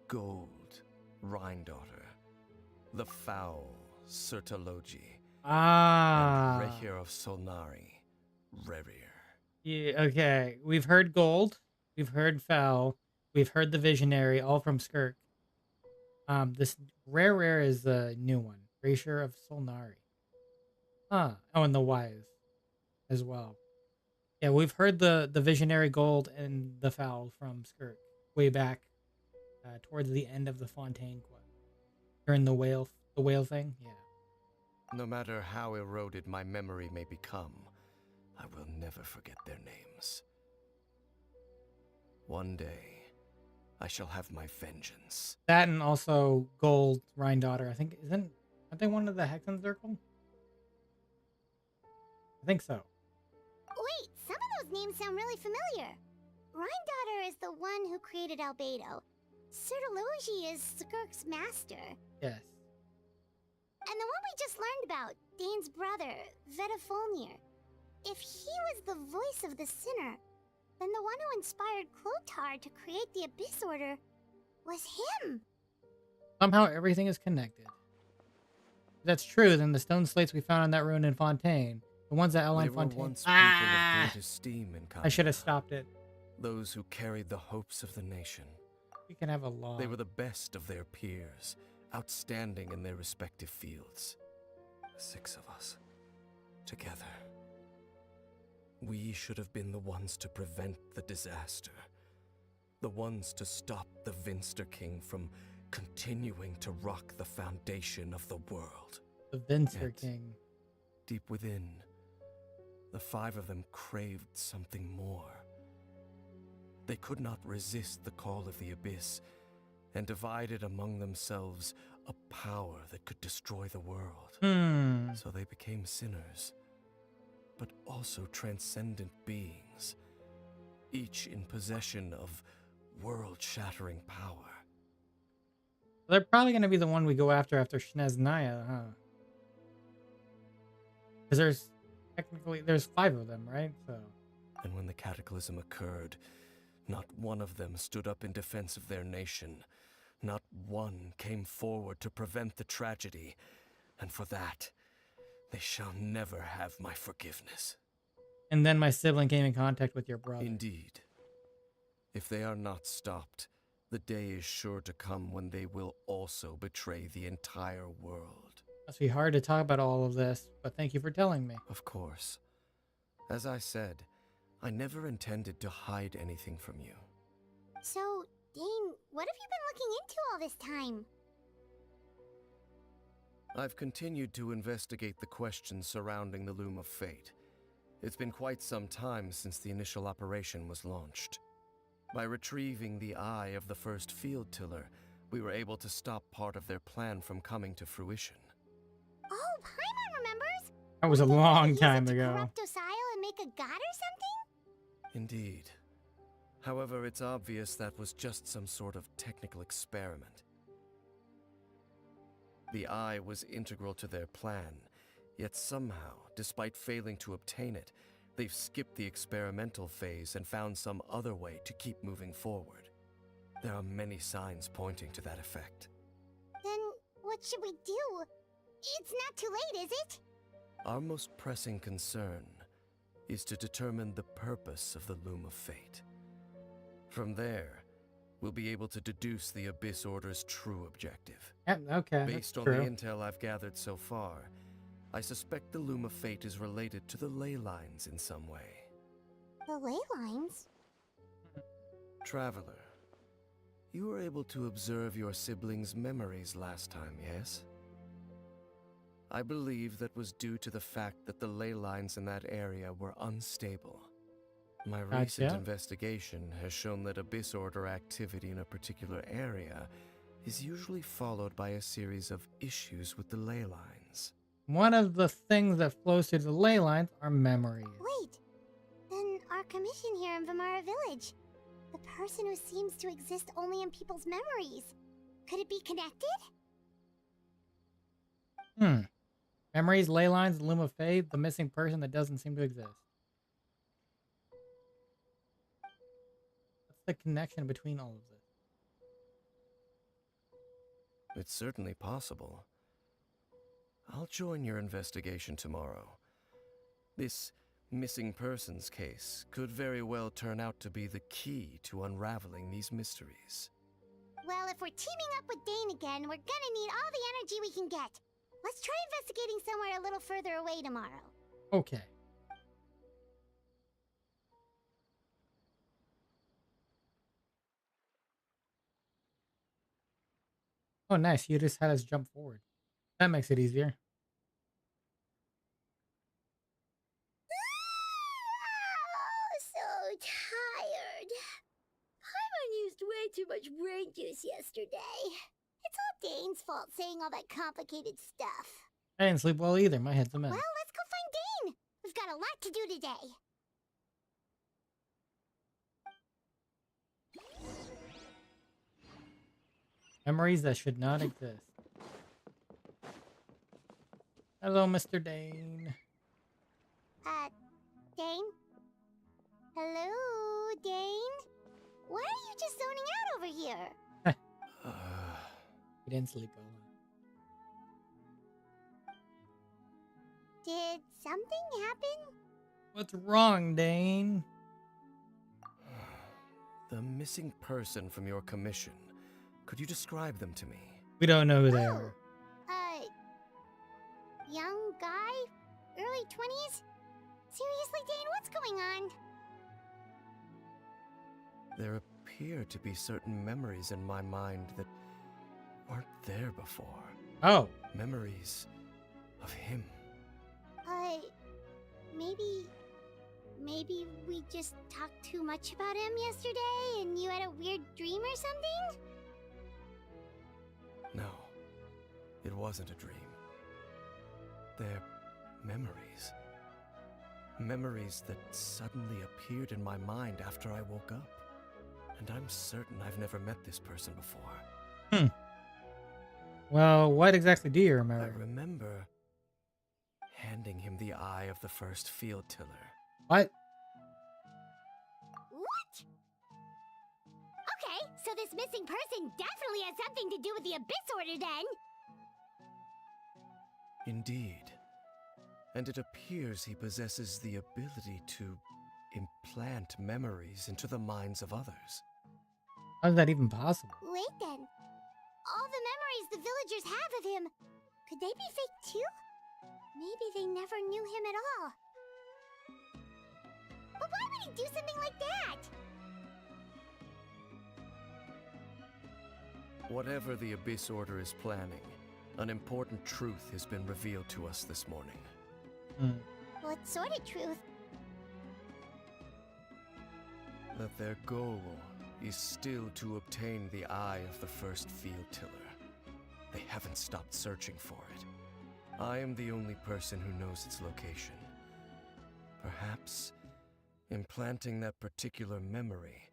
Gold, Rhindaughter. The foul, Sertologi. Ah. And Rehir of Solnari, Rerir. Yeah, okay. We've heard Gold. We've heard Foul. We've heard the Visionary, all from Skirk. This Rare is the new one. Rehir of Solnari. Huh. Oh, and the Wise as well. Yeah, we've heard the Visionary Gold and the Foul from Skirk way back towards the end of the Fontaine quest. During the whale thing. Yeah. No matter how eroded my memory may become, I will never forget their names. One day, I shall have my vengeance. That and also Gold, Rhindaughter. I think aren't they one of the Hexen Circle? I think so. Wait, some of those names sound really familiar. Rhindaughter is the one who created Albedo. Sertologi is Skirk's master. Yes. And the one we just learned about, Dane's brother, Vedderfolnir. If he was the voice of the sinner, then the one who inspired Clotar to create the Abyss Order was him. Somehow everything is connected. If that's true, then the stone slates we found on that ruin in Fontaine, the ones that outlined Fontaine. Once people of great esteem in I should have stopped it. Those who carried the hopes of the nation. We can have a law. They were the best of their peers, outstanding in their respective fields. 6 of us, together. We should have been the ones to prevent the disaster. The ones to stop the Vinster King from continuing to rock the foundation of the world. The Vincer King. Deep within, the 5 of them craved something more. They could not resist the call of the Abyss, and divided among themselves a power that could destroy the world. So they became sinners, but also transcendent beings, each in possession of world-shattering power. They're probably going to be the one we go after Shneznaya, huh? Because there's 5 of them, right? So. And when the cataclysm occurred, not one of them stood up in defense of their nation. Not one came forward to prevent the tragedy, and for that, they shall never have my forgiveness. And then my sibling came in contact with your brother. Indeed. If they are not stopped, the day is sure to come when they will also betray the entire world. Must be hard to talk about all of this, but thank you for telling me. Of course. As I said, I never intended to hide anything from you. So, Dane, what have you been looking into all this time? I've continued to investigate the questions surrounding the Loom of Fate. It's been quite some time since the initial operation was launched. By retrieving the eye of the first field tiller, we were able to stop part of their plan from coming to fruition. Oh, Paimon remembers! That was a long time use it to ago. corrupt Osial and make a god or something? Indeed. However, it's obvious that was just some sort of technical experiment. The eye was integral to their plan, yet somehow, despite failing to obtain it, They've skipped the experimental phase and found some other way to keep moving forward. There are many signs pointing to that effect. Then what should we do? It's not too late, is it? Our most pressing concern is to determine the purpose of the Loom of Fate. From there, we'll be able to deduce the Abyss Order's true objective. Yep, okay. Based on the intel I've gathered so far, I suspect the Loom of Fate is related to the ley lines in some way. The ley lines? Traveler, you were able to observe your siblings' memories last time, yes? I believe that was due to the fact that the ley lines in that area were unstable. My recent investigation has shown that Abyss Order activity in a particular area is usually followed by a series of issues with the ley lines. One of the things that flows through the ley lines are memories. Wait, then our commission here in Vamara Village, the person who seems to exist only in people's memories, could it be connected? Memories, ley lines, the Loom of Fate, the missing person that doesn't seem to exist. What's the connection between all of this? It's certainly possible. I'll join your investigation tomorrow. This missing persons case could very well turn out to be the key to unraveling these mysteries. Well, if we're teaming up with Dane again, we're gonna need all the energy we can get. Let's try investigating somewhere a little further away tomorrow. Okay. Oh, nice. You just had us jump forward. That makes it easier. So tired. Paimon used way too much brain juice yesterday. It's all Dane's fault saying all that complicated stuff. I didn't sleep well either. My head's a mess. Well, let's go find Dane. We've got a lot to do today. Memories that should not exist. Hello, Mr. Dane. Dane? Hello, Dane? Why are you just zoning out over here? He didn't sleep well. Did something happen? What's wrong, Dane? The missing person from your commission. Could you describe them to me? We don't know who they are. Young guy? Early 20s? Seriously, Dane, what's going on? There appear to be certain memories in my mind that weren't there before. Oh. Memories of him. Maybe we just talked too much about him yesterday and you had a weird dream or something? No, it wasn't a dream. They're memories. Memories that suddenly appeared in my mind after I woke up. And I'm certain I've never met this person before. Well, what exactly do you remember? I remember handing him the eye of the first field tiller. What? What? Okay, so this missing person definitely has something to do with the Abyss Order then. Indeed. And it appears he possesses the ability to implant memories into the minds of others. How is that even possible? Wait then. All the memories the villagers have of him, could they be fake too? Maybe they never knew him at all. But why would he do something like that? Whatever the Abyss Order is planning, an important truth has been revealed to us this morning. What sort of truth? That their goal is still to obtain the eye of the first field tiller. They haven't stopped searching for it. I am the only person who knows its location. Perhaps implanting that particular memory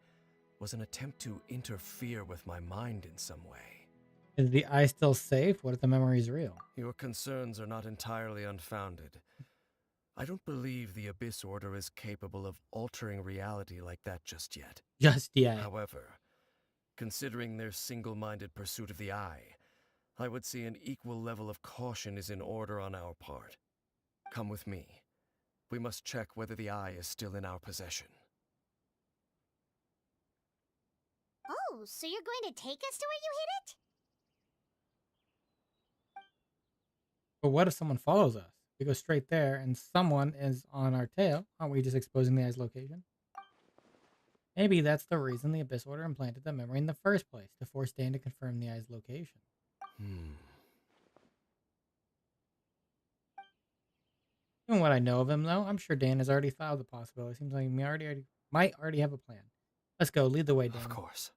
was an attempt to interfere with my mind in some way. Is the eye still safe? What if the memory is real? Your concerns are not entirely unfounded. I don't believe the Abyss Order is capable of altering reality like that just yet. Just yet. However, considering their single-minded pursuit of the Eye, I would say an equal level of caution is in order on our part. Come with me. We must check whether the Eye is still in our possession. Oh, so you're going to take us to where you hid it? But what if someone follows us? We go straight there and someone is on our tail. Aren't we just exposing the Eye's location? Maybe that's the reason the Abyss Order implanted the memory in the first place, to force Dan to confirm the Eye's location. Given what I know of him, though, I'm sure Dan has already thought of the possibility. Seems like he might already have a plan. Let's go. Lead the way, Dan. Of course.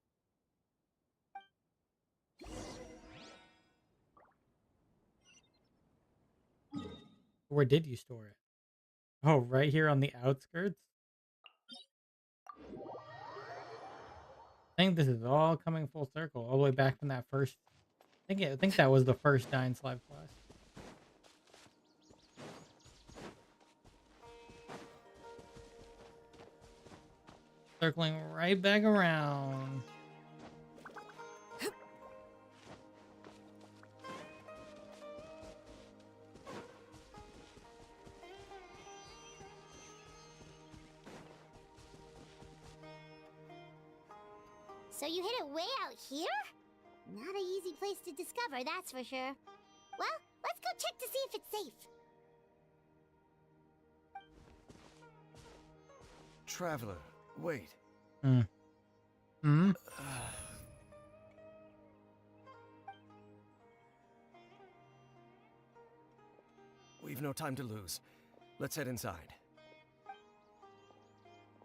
Where did you store it? Oh, right here on the outskirts? I think this is all coming full circle, all the way back from that first... I think that was the first Dainsleif quest. Circling right back around. So you hid it way out here? Not an easy place to discover, that's for sure. Well, let's go check to see if it's safe. Traveler, wait. We've no time to lose. Let's head inside.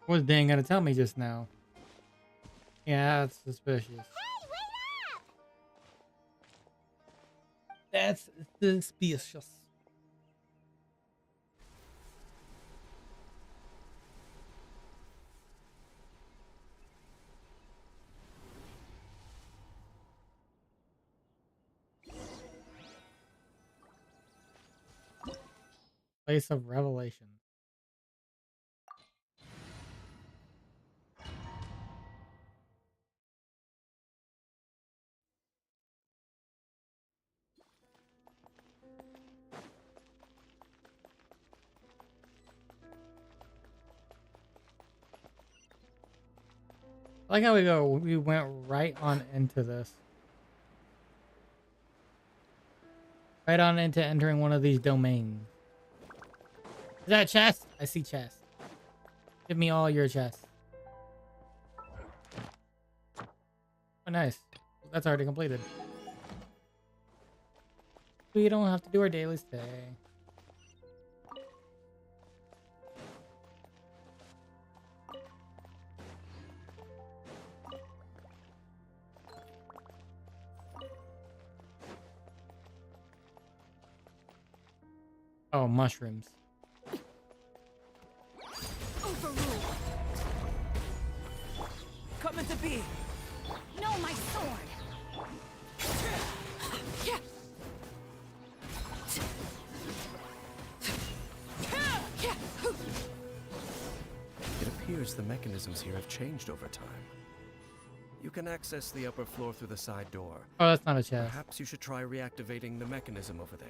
What's Dan gonna tell me just now? Yeah, that's suspicious. Hey, wait up! That's suspicious. Place of revelation. I like how we went right on into this. Right on into entering one of these domains. Is that a chest? I see chest. Give me all your chests. Oh, nice. That's already completed. We don't have to do our daily stay. Oh, mushrooms. Overruled. Coming to be. No, my sword! It appears the mechanisms here have changed over time. You can access the upper floor through the side door. Oh, that's not a chest. Perhaps you should try reactivating the mechanism over there.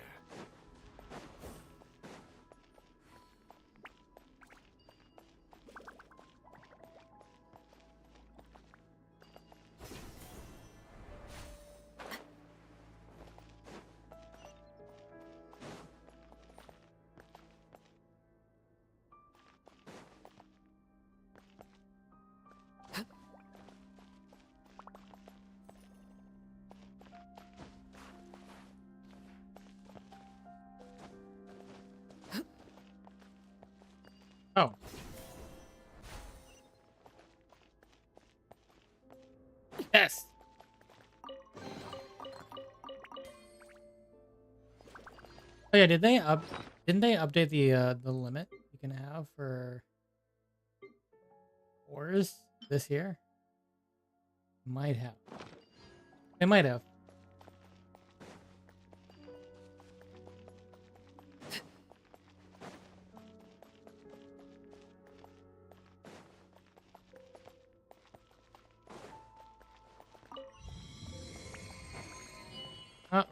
Oh. Yes. Oh yeah, didn't they update the limit you can have for ores this year? Might have. They might have.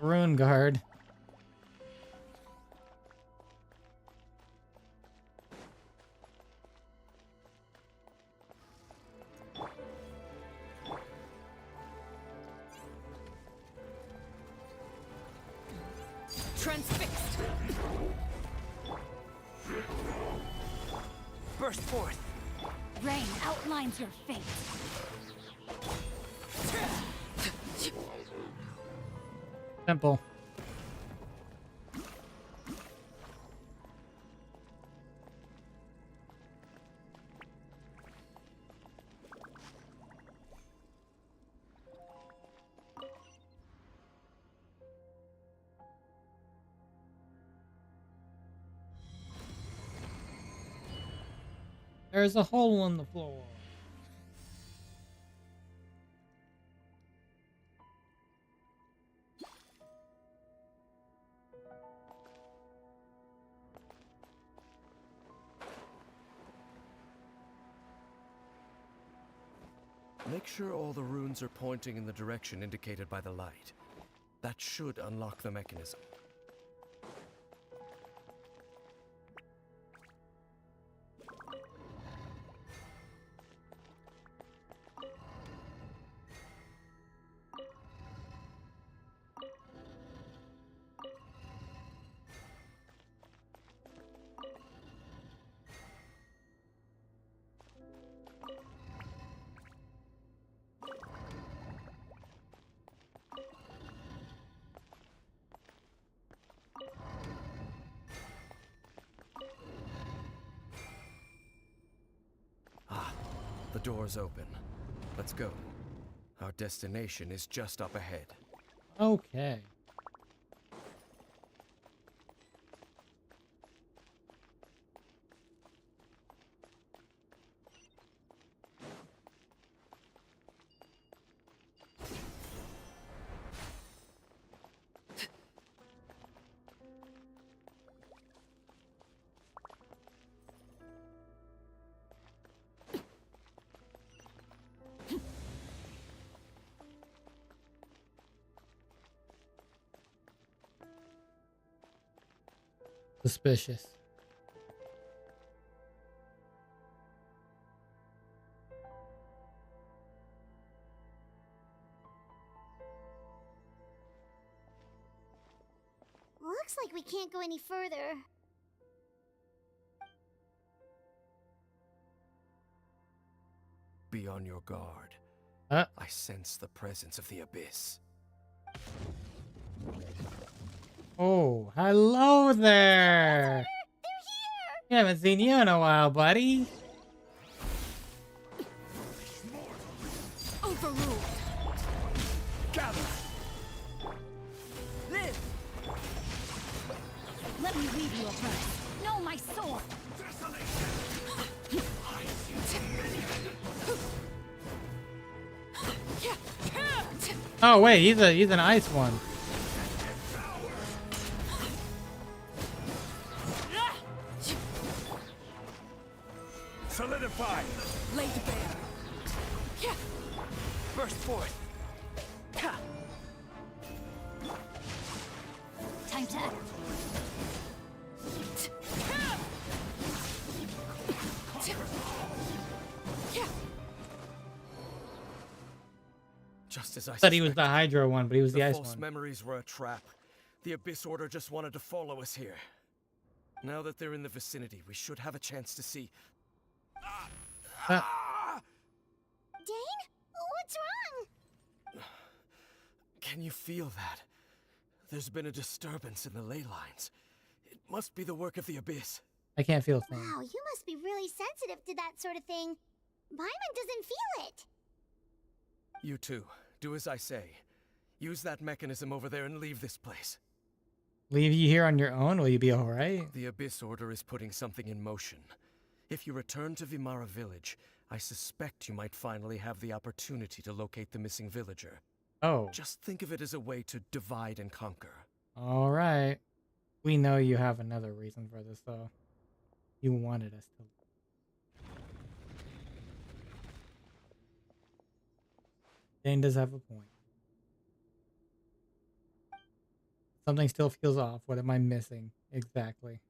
Rune Guard. Transfixed. Burst forth. Rain outlines your fate. Simple. There's a hole in the floor. Make sure all the runes are pointing in the direction indicated by the light. That should unlock the mechanism. The door's open. Let's go. Our destination is just up ahead. Okay. Suspicious. Looks like we can't go any further. Be on your guard. Uh. I sense the presence of the abyss. Oh, hello there. They're here! We haven't seen you in a while, buddy. Overruled. Gather. Live. Let me leave you a prize. No, my sword! Oh wait, he's an ice one. Solidify. Lay to bear. Burst forth. Time to act. Just as I Thought he was the suspected. Hydro one, but he was the ice false one. memories were a trap. The Abyss Order just wanted to follow us here. Now that they're in the vicinity, we should have a chance to see. Uh, Dane? What's wrong? Can you feel that? There's been a disturbance in the ley lines. It must be the work of the Abyss. I can't feel a thing. Wow, you must be really sensitive to that sort of thing. Paimon doesn't feel it. You too. Do as I say. Use that mechanism over there and leave this place. Leave you here on your own? Will you be alright? The Abyss Order is putting something in motion. If you return to Vimara Village, I suspect you might finally have the opportunity to locate the missing villager. Oh. Just think of it as a way to divide and conquer. Alright. We know you have another reason for this, though. You wanted us to. Dane does have a point. Something still feels off. What am I missing? Exactly.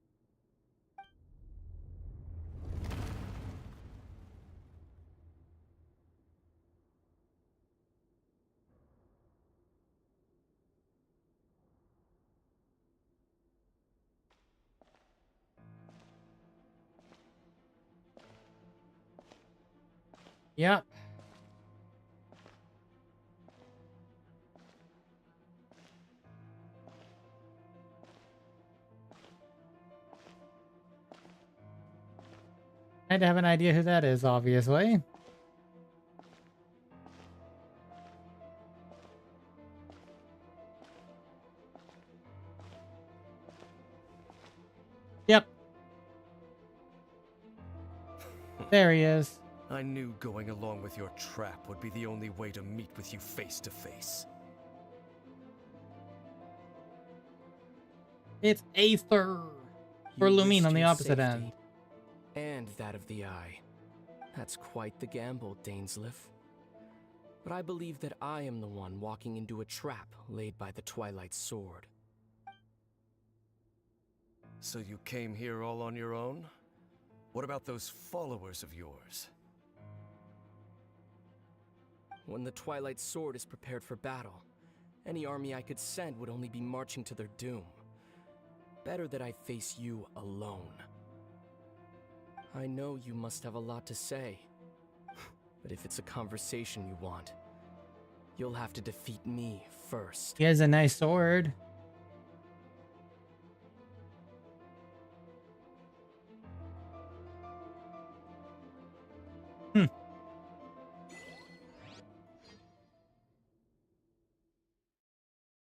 Yep. I had to have an idea who that is, obviously. Yep. There he is. I knew going along with your trap would be the only way to meet with you face to face. It's Aether. For You Lumine risked on the your opposite safety end. and that of the Eye. That's quite the gamble, Dainsleif. But I believe that I am the one walking into a trap laid by the Twilight Sword. So you came here all on your own? What about those followers of yours? When the Twilight Sword is prepared for battle, any army I could send would only be marching to their doom. Better that I face you alone. I know you must have a lot to say, but if it's a conversation you want, you'll have to defeat me first. He has a nice sword.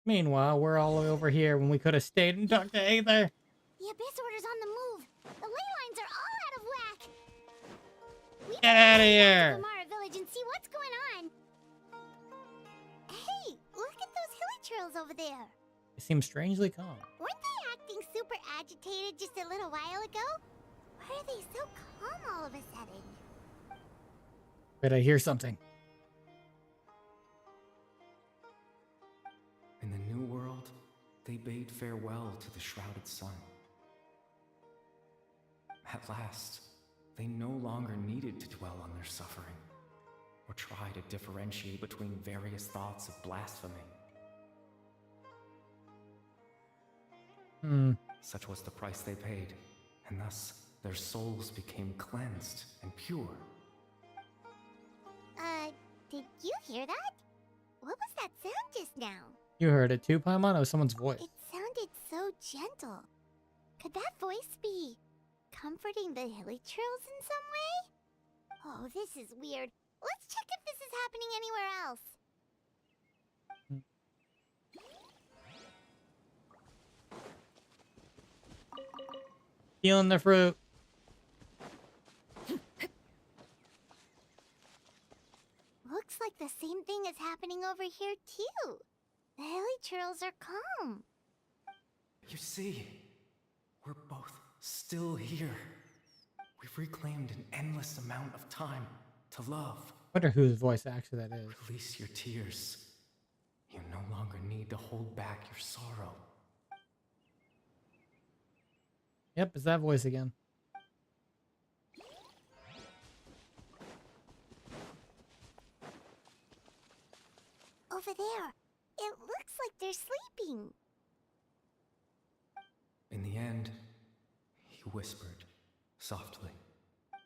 Meanwhile, we're all over here when we could have stayed and talked to Aether. The Abyss Order's on the move. The ley lines are all out of whack. We Get better outta head here. to Vamara Village and see what's going on. Hey, look at those hilly trails over there. It seems strangely calm. Weren't they acting super agitated just a little while ago? Why are they so calm all of a sudden? Wait, I hear something. In the New World, they bade farewell to the shrouded sun. At last, they no longer needed to dwell on their suffering, or try to differentiate between various thoughts of blasphemy. Such was the price they paid, and thus their souls became cleansed and pure. Did you hear that? What was that sound just now? You heard it too, Paimon? It was someone's voice. It sounded so gentle. Could that voice be comforting the hilly trails in some way? Oh, this is weird. Let's check if this is happening anywhere else. Feeling the fruit. Looks like the same thing is happening over here too. The hilly trails are calm. You see, we're both still here. We've reclaimed an endless amount of time to love. Wonder whose voice actually that is. Release your tears. You no longer need to hold back your sorrow. Yep, it's that voice again. Over there. It looks like they're sleeping. In the end, he whispered softly,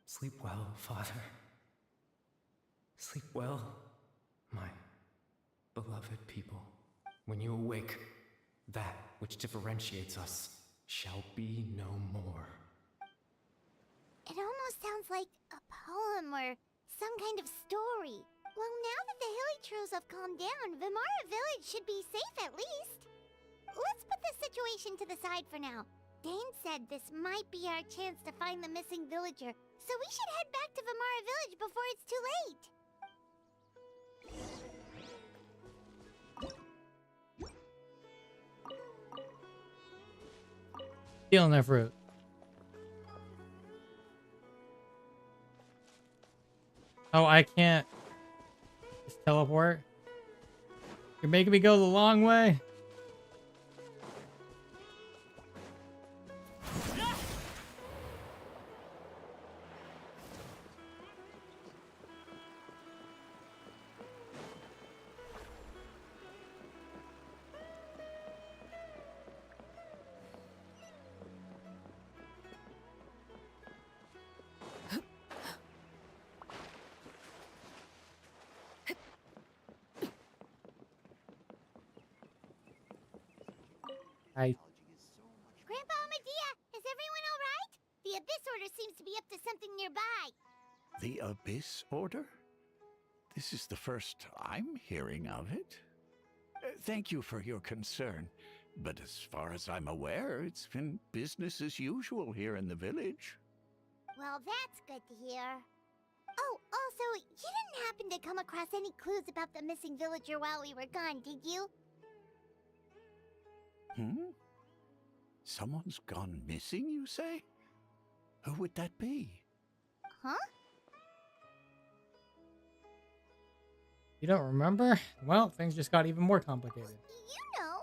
"Sleep well, Father. Sleep well, my beloved people. When you awake, that which differentiates us shall be no more." It almost sounds like a poem or some kind of story. Well, now that the hilly trails have calmed down, Vamara Village should be safe at least. Let's put this situation to the side for now. Dane said this might be our chance to find the missing villager, so we should head back to Vamara Village before it's too late. Feeling that fruit. Oh, I can't just teleport. You're making me go the long way. Hi. Grandpa Medea, is everyone alright? The Abyss Order seems to be up to something nearby. The Abyss Order? This is the first I'm hearing of it. Thank you for your concern, but as far as I'm aware, it's been business as usual here in the village. Well, that's good to hear. Oh, also, you didn't happen to come across any clues about the missing villager while we were gone, did you? Someone's gone missing, you say? Who would that be? Huh? You don't remember? Well, things just got even more complicated. You know,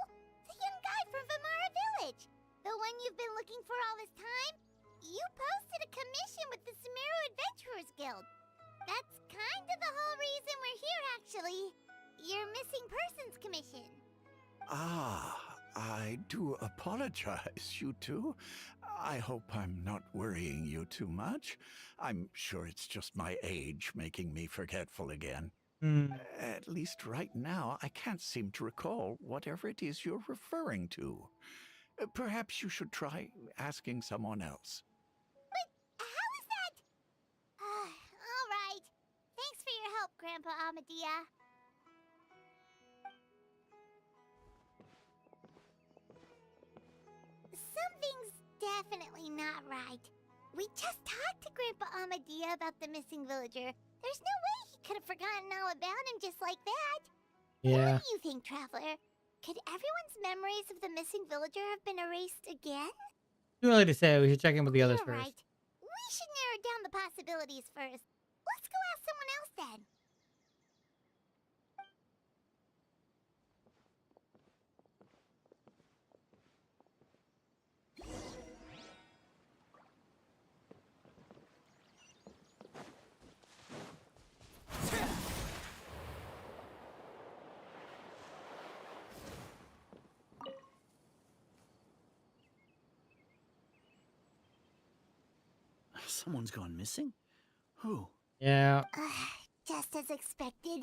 the young guy from Vamara Village. The one you've been looking for all this time. You posted a commission with the Sumeru Adventurers Guild. That's kind of the whole reason we're here, actually. Your missing persons commission. Ah, I do apologize, you two. I hope I'm not worrying you too much. I'm sure it's just my age making me forgetful again. At least right now, I can't seem to recall whatever it is you're referring to. Perhaps you should try asking someone else. But how is that? All right. Thanks for your help, Grandpa Amadea. Something's definitely not right. We just talked to Grandpa Amadea about the missing villager. There's no way he could have forgotten all about him just like that. Yeah. What do you think, Traveler? Could everyone's memories of the missing villager have been erased again? Too early to say. We should check in with the others You're first. right. We should narrow down the possibilities first. Let's go ask someone else then. Someone's gone missing? Who? Yeah. Just as expected.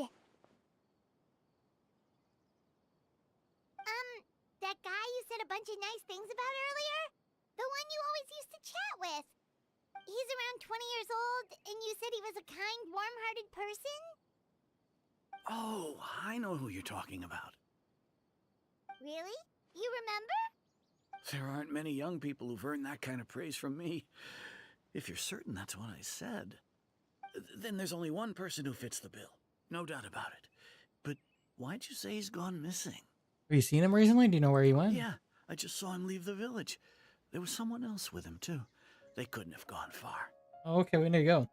That guy you said a bunch of nice things about earlier? The one you always used to chat with. He's around 20 years old, and you said he was a kind, warm-hearted person? Oh, I know who you're talking about. Really? You remember? There aren't many young people who've earned that kind of praise from me. If you're certain that's what I said, then there's only one person who fits the bill. No doubt about it. But why'd you say he's gone missing? Have you seen him recently? Do you know where he went? Yeah, I just saw him leave the village. There was someone else with him, too. They couldn't have gone far. Oh, okay. We need to go.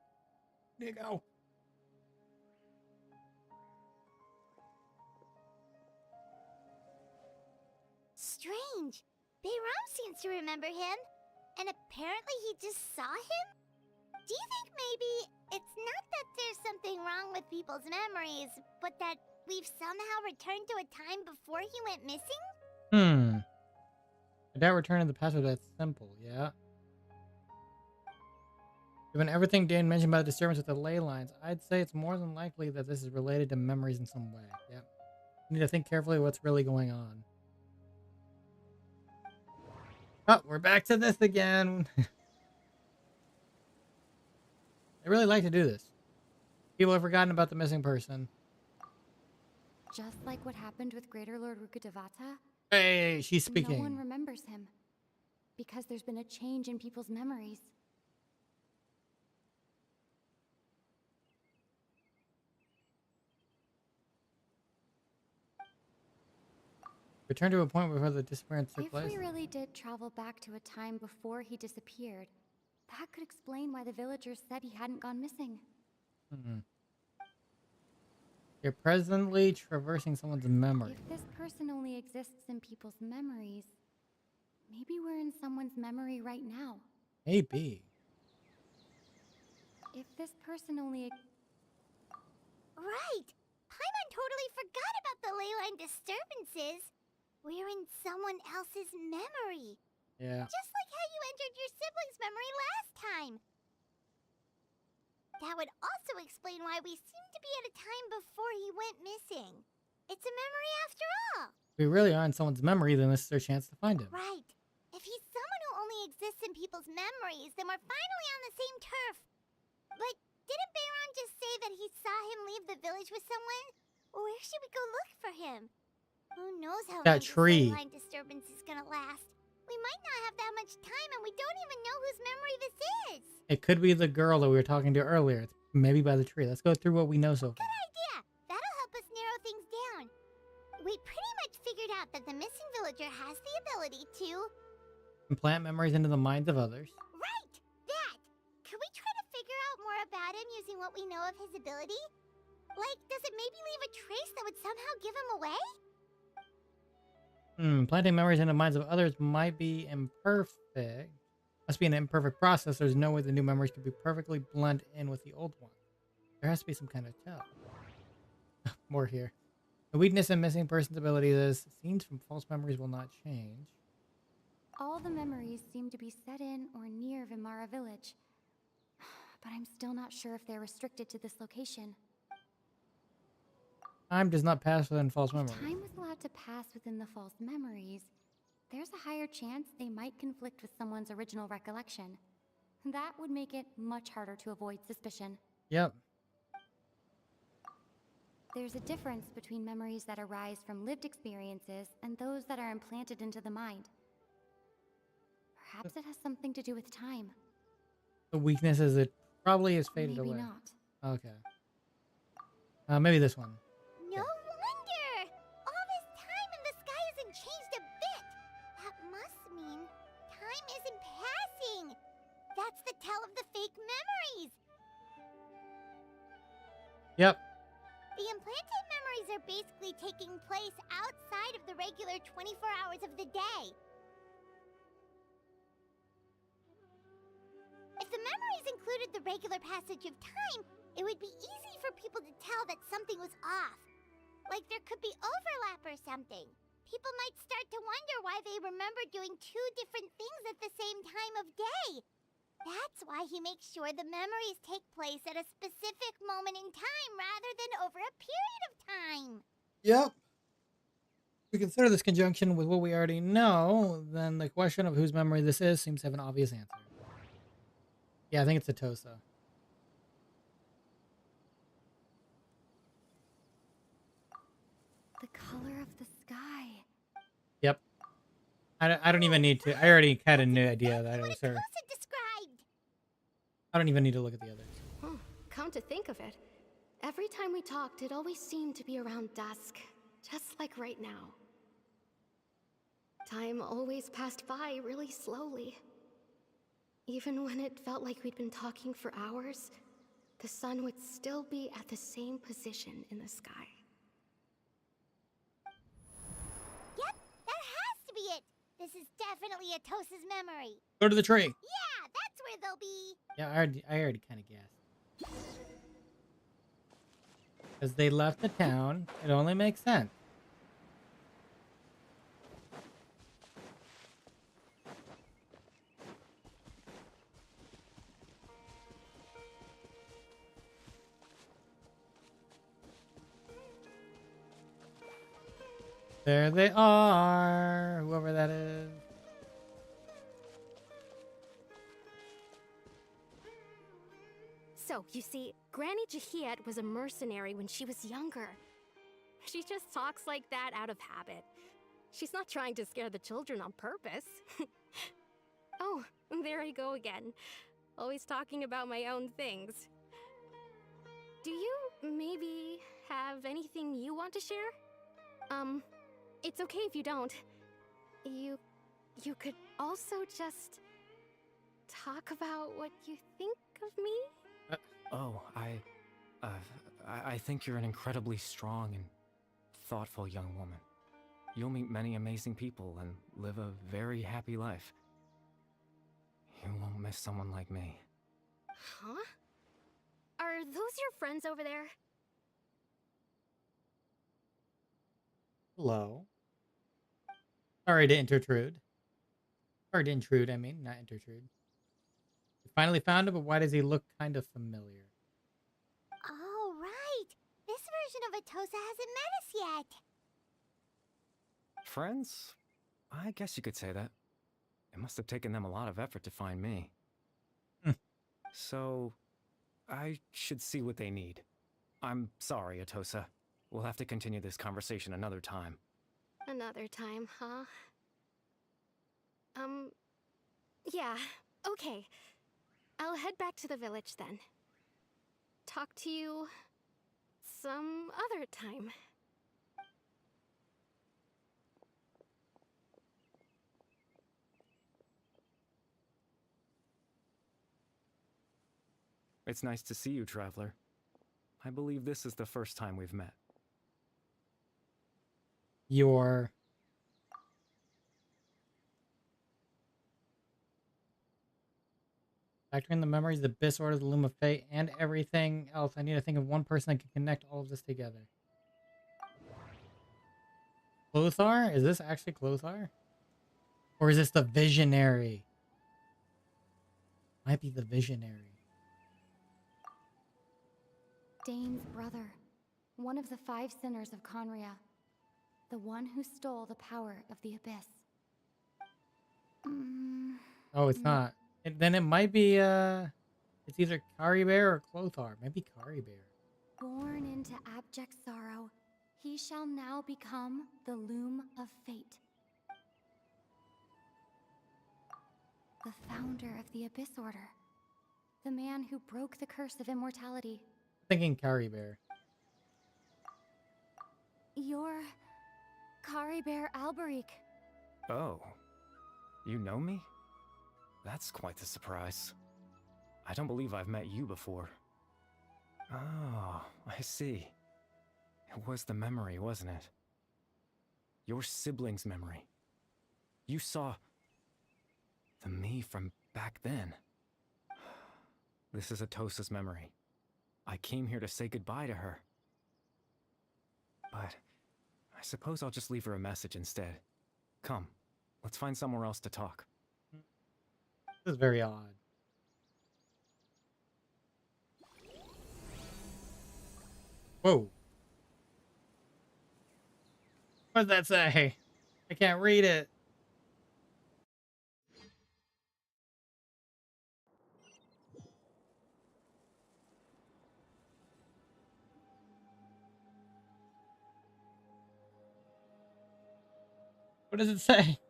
Need to go. Strange. Bayram seems to remember him. And apparently he just saw him? Do you think maybe it's not that there's something wrong with people's memories, but that we've somehow returned to a time before he went missing? I doubt returning the password that's simple, yeah. Given everything Dan mentioned about disturbance with the ley lines, I'd say it's more than likely that this is related to memories in some way. Yep. You need to think carefully what's really going on. Oh, we're back to this again. I really like to do this. People have forgotten about the missing person. Just like what happened with Greater Lord Rukkhadevata. Hey, she's speaking. No one remembers him. Because there's been a change in people's memories. Return to a point before the disappearance took If place. we really did travel back to a time before he disappeared, that could explain why the villagers said he hadn't gone missing. You're presently traversing someone's memory. If this person only exists in people's memories, maybe we're in someone's memory right now. Maybe. If this person only... Right! Paimon totally forgot about the leyline disturbances. We're in someone else's memory. Yeah. Just like how you entered your sibling's memory last time. That would also explain why we seem to be at a time before he went missing. It's a memory after all. we really are in someone's memory, then this is our chance to find him. Right. If he's someone who only exists in people's memories, then we're finally on the same turf. But didn't Bayron just say that he saw him leave the village with someone? Where should we go look for him? Who knows how That long tree. this line disturbance is gonna last? We might not have that much time, and we don't even know whose memory this is. It could be the girl that we were talking to earlier. It's maybe by the tree. Let's go through what we know so far. Good idea. That'll help us narrow things down. We pretty much figured out that the missing villager has the ability to... Implant memories into the minds of others. Right! That! Could we try to figure out more about him using what we know of his ability? Like, does it maybe leave a trace that would somehow give him away? Planting memories into the minds of others might be imperfect. Must be an imperfect process. There's no way the new memories could be perfectly blend in with the old one. There has to be some kind of tell. More here. The weakness in missing person's abilities is scenes from false memories will not change. All the memories seem to be set in or near Vimara village. But I'm still not sure if they're restricted to this location. Time does not pass within false memories. If time was allowed to pass within the false memories, there's a higher chance they might conflict with someone's original recollection. That would make it much harder to avoid suspicion. Yep. There's a difference between memories that arise from lived experiences and those that are implanted into the mind. Perhaps it has something to do with time. The weakness is it probably is faded Maybe away. not. Okay. Maybe this one. No wonder! All this time and the sky hasn't changed a bit! That must mean time isn't passing! That's the tell of the fake memories! Yep. The implanted memories are basically taking place outside of the regular 24 hours of the day. If the memories included the regular passage of time, it would be easy for people to tell that something was off. Like there could be overlap or something. People might start to wonder why they remember doing two different things at the same time of day. That's why he makes sure the memories take place at a specific moment in time rather than over a period of time. Yep. If we consider this conjunction with what we already know, then the question of whose memory this is seems to have an obvious answer. Yeah, I think it's a Tosa. The color of the sky. Yep. I don't even need to. I already had an idea that it was her. I don't even need to look at the others. Oh, come to think of it, every time we talked, it always seemed to be around dusk, just like right now. Time always passed by really slowly. Even when it felt like we'd been talking for hours, the sun would still be at the same position in the sky. Yep, that has to be it. This is definitely a Tosa's memory. Go to the tree. Yeah, that's where they'll be. Yeah, I already kind of guessed. Because they left the town, it only makes sense. There they are, whoever that is. So, you see, Granny Jahiet was a mercenary when she was younger. She just talks like that out of habit. She's not trying to scare the children on purpose. Oh, there I go again. Always talking about my own things. Do you maybe have anything you want to share? It's okay if you don't. You could also just talk about what you think of me? I think you're an incredibly strong and thoughtful young woman. You'll meet many amazing people and live a very happy life. You won't miss someone like me. Huh? Are those your friends over there? Hello. Sorry to intrude. Sorry to intrude, I mean, not intrude. We finally found him, but why does he look kind of familiar? Oh, right. This version of a Tosa hasn't met us yet. Friends? I guess you could say that. It must have taken them a lot of effort to find me. So, I should see what they need. I'm sorry, Atosa. We'll have to continue this conversation another time. Another time, huh? Yeah, okay. I'll head back to the village then. Talk to you some other time. It's nice to see you, Traveler. I believe this is the first time we've met. Your factoring the memories, the Abyss Order, the Loom of Fate, and everything else. I need to think of one person that can connect all of this together. Clothar? Is this actually Clothar? Or is this the Visionary? Might be the Visionary. Dane's brother, one of the 5 sinners of Conria, the one who stole the power of the Abyss. Oh, it's not. Then it might be, it's either Kari Bear or Clothar. Maybe Kari Bear. Born into abject sorrow, he shall now become the Loom of Fate. The founder of the Abyss Order. The man who broke the curse of immortality. Thinking Kari Bear. You're Kari Bear Alberic. Oh. You know me? That's quite the surprise. I don't believe I've met you before. Oh, I see. It was the memory, wasn't it? Your sibling's memory. You saw the me from back then. This is Atosa's memory. I came here to say goodbye to her. But I suppose I'll just leave her a message instead. Come, let's find somewhere else to talk. This is very odd. Whoa. What does that say? I can't read it. What does it say?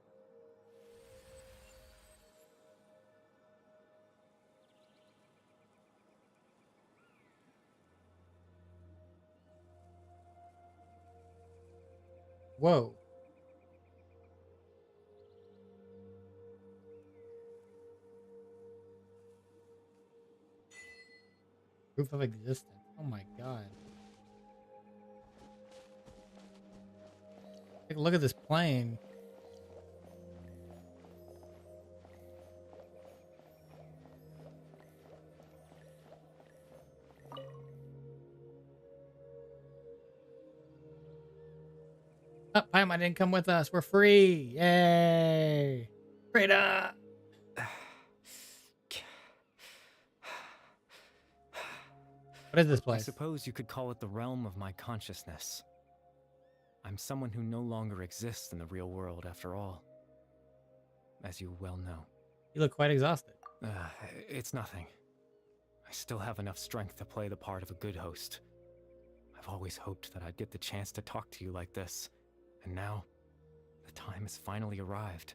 Whoa. Proof of existence. Oh my god. Take a look at this plane. Oh, Paimon didn't come with us. We're free. Yay. Freedom. What is this place? I suppose you could call it the realm of my consciousness. I'm someone who no longer exists in the real world after all. As you well know. You look quite exhausted. It's nothing. I still have enough strength to play the part of a good host. I've always hoped that I'd get the chance to talk to you like this. And now, the time has finally arrived.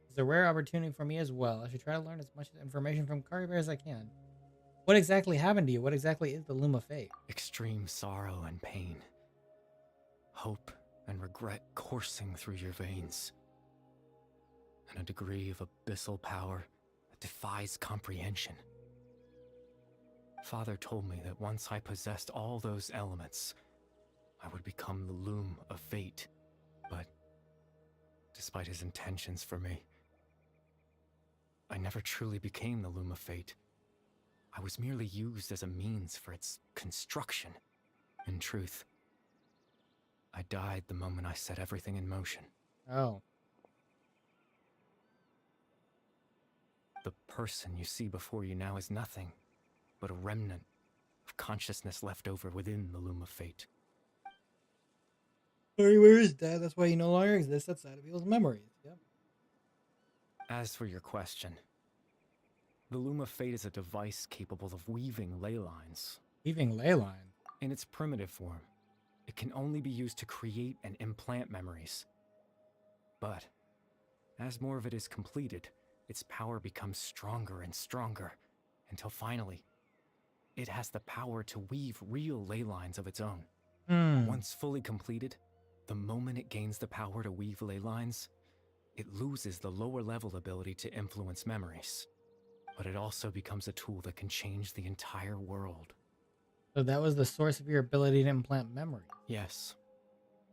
It's a rare opportunity for me as well. I should try to learn as much information from Kari Bear as I can. What exactly happened to you? What exactly is the Loom of Fate? Extreme sorrow and pain. Hope and regret coursing through your veins. And a degree of abyssal power that defies comprehension. Father told me that once I possessed all those elements, I would become the Loom of Fate. But despite his intentions for me, I never truly became the Loom of Fate. I was merely used as a means for its construction. In truth, I died the moment I set everything in motion. Oh. The person you see before you now is nothing but a remnant of consciousness left over within the Loom of Fate. Where is that? That's why he no longer exists outside of people's memories. Yep. As for your question, the Loom of Fate is a device capable of weaving ley lines. Weaving ley lines? In its primitive form, it can only be used to create and implant memories. But, as more of it is completed, its power becomes stronger and stronger, until finally, it has the power to weave real ley lines of its own. Once fully completed, the moment it gains the power to weave ley lines, it loses the lower level ability to influence memories. But it also becomes a tool that can change the entire world. So that was the source of your ability to implant memory? Yes.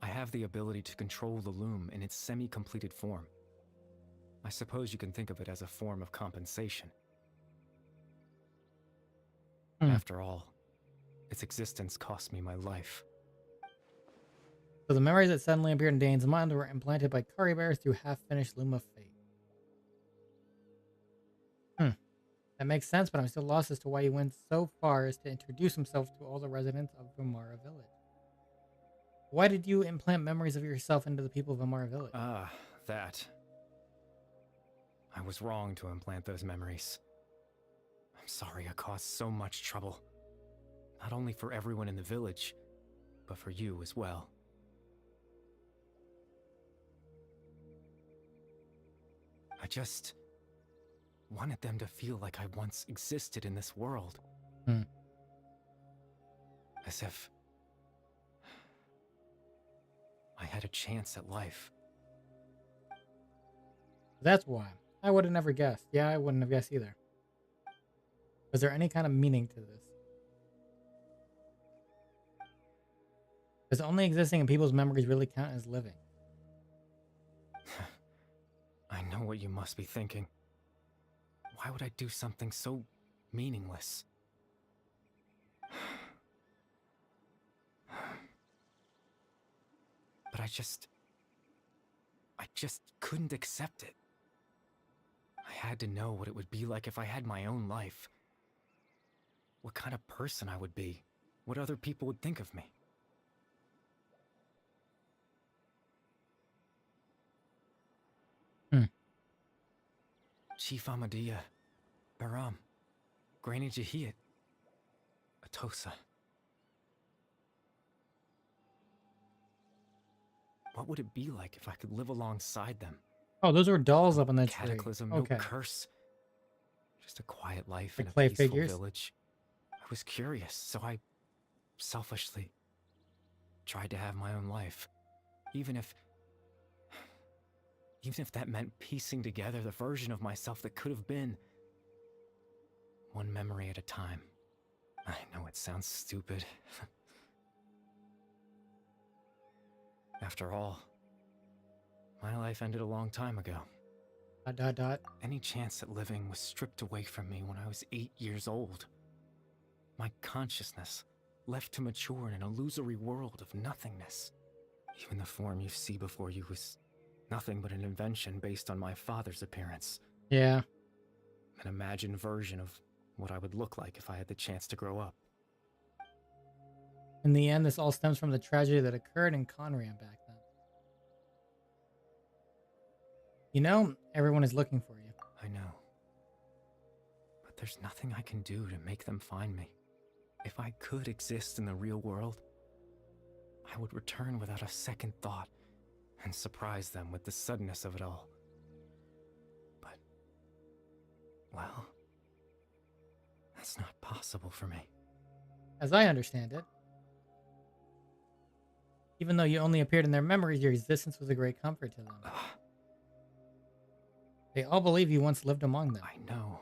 I have the ability to control the loom in its semi-completed form. I suppose you can think of it as a form of compensation. After all, its existence cost me my life. So the memories that suddenly appeared in Dane's mind were implanted by Curry Bear through half-finished Loom of Fate. That makes sense, but I'm still lost as to why he went so far as to introduce himself to all the residents of Vimara Village. Why did you implant memories of yourself into the people of Vimara Village? That. I was wrong to implant those memories. I'm sorry I caused so much trouble. Not only for everyone in the village, but for you as well. I just wanted them to feel like I once existed in this world. As if I had a chance at life. That's why. I would have never guessed. Yeah, I wouldn't have guessed either. Was there any kind of meaning to this? Does only existing in people's memories really count as living? I know what you must be thinking. Why would I do something so meaningless? But I just couldn't accept it. I had to know what it would be like if I had my own life. What kind of person I would be. What other people would think of me. Chief Ahmadiyya, Baram, Granny Jahiyat, Atosa. What would it be like if I could live alongside them? Oh, those were dolls up on that tree. Cataclysm, Okay. no curse. Just a quiet life Like in a clay peaceful figures? village. I was curious, so I selfishly tried to have my own life. Even if that meant piecing together the version of myself that could have been. One memory at a time. I know it sounds stupid. After all, my life ended a long time ago. ... Any chance at living was stripped away from me when I was 8 years old. My consciousness left to mature in an illusory world of nothingness. Even the form you see before you was nothing but an invention based on my father's appearance. Yeah. An imagined version of what I would look like if I had the chance to grow up. In the end, this all stems from the tragedy that occurred in Conran back then. You know, everyone is looking for you. I know. But there's nothing I can do to make them find me. If I could exist in the real world, I would return without a second thought and surprise them with the suddenness of it all. But, well, that's not possible for me. As I understand it, even though you only appeared in their memories, your existence was a great comfort to them. They all believe you once lived among them. I know.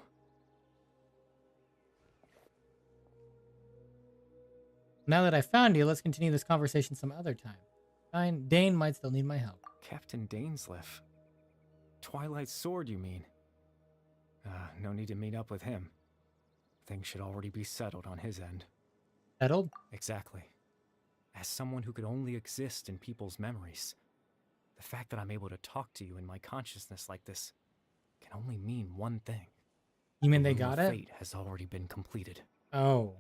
Now that I found you, let's continue this conversation some other time. Dane might still need my help. Captain Dainsleif. Twilight Sword, you mean? No need to meet up with him. Things should already be settled on his end. Settled? Exactly. As someone who could only exist in people's memories, the fact that I'm able to talk to you in my consciousness like this can only mean one thing. You mean they The Loom got of it? Fate has already been completed. Oh.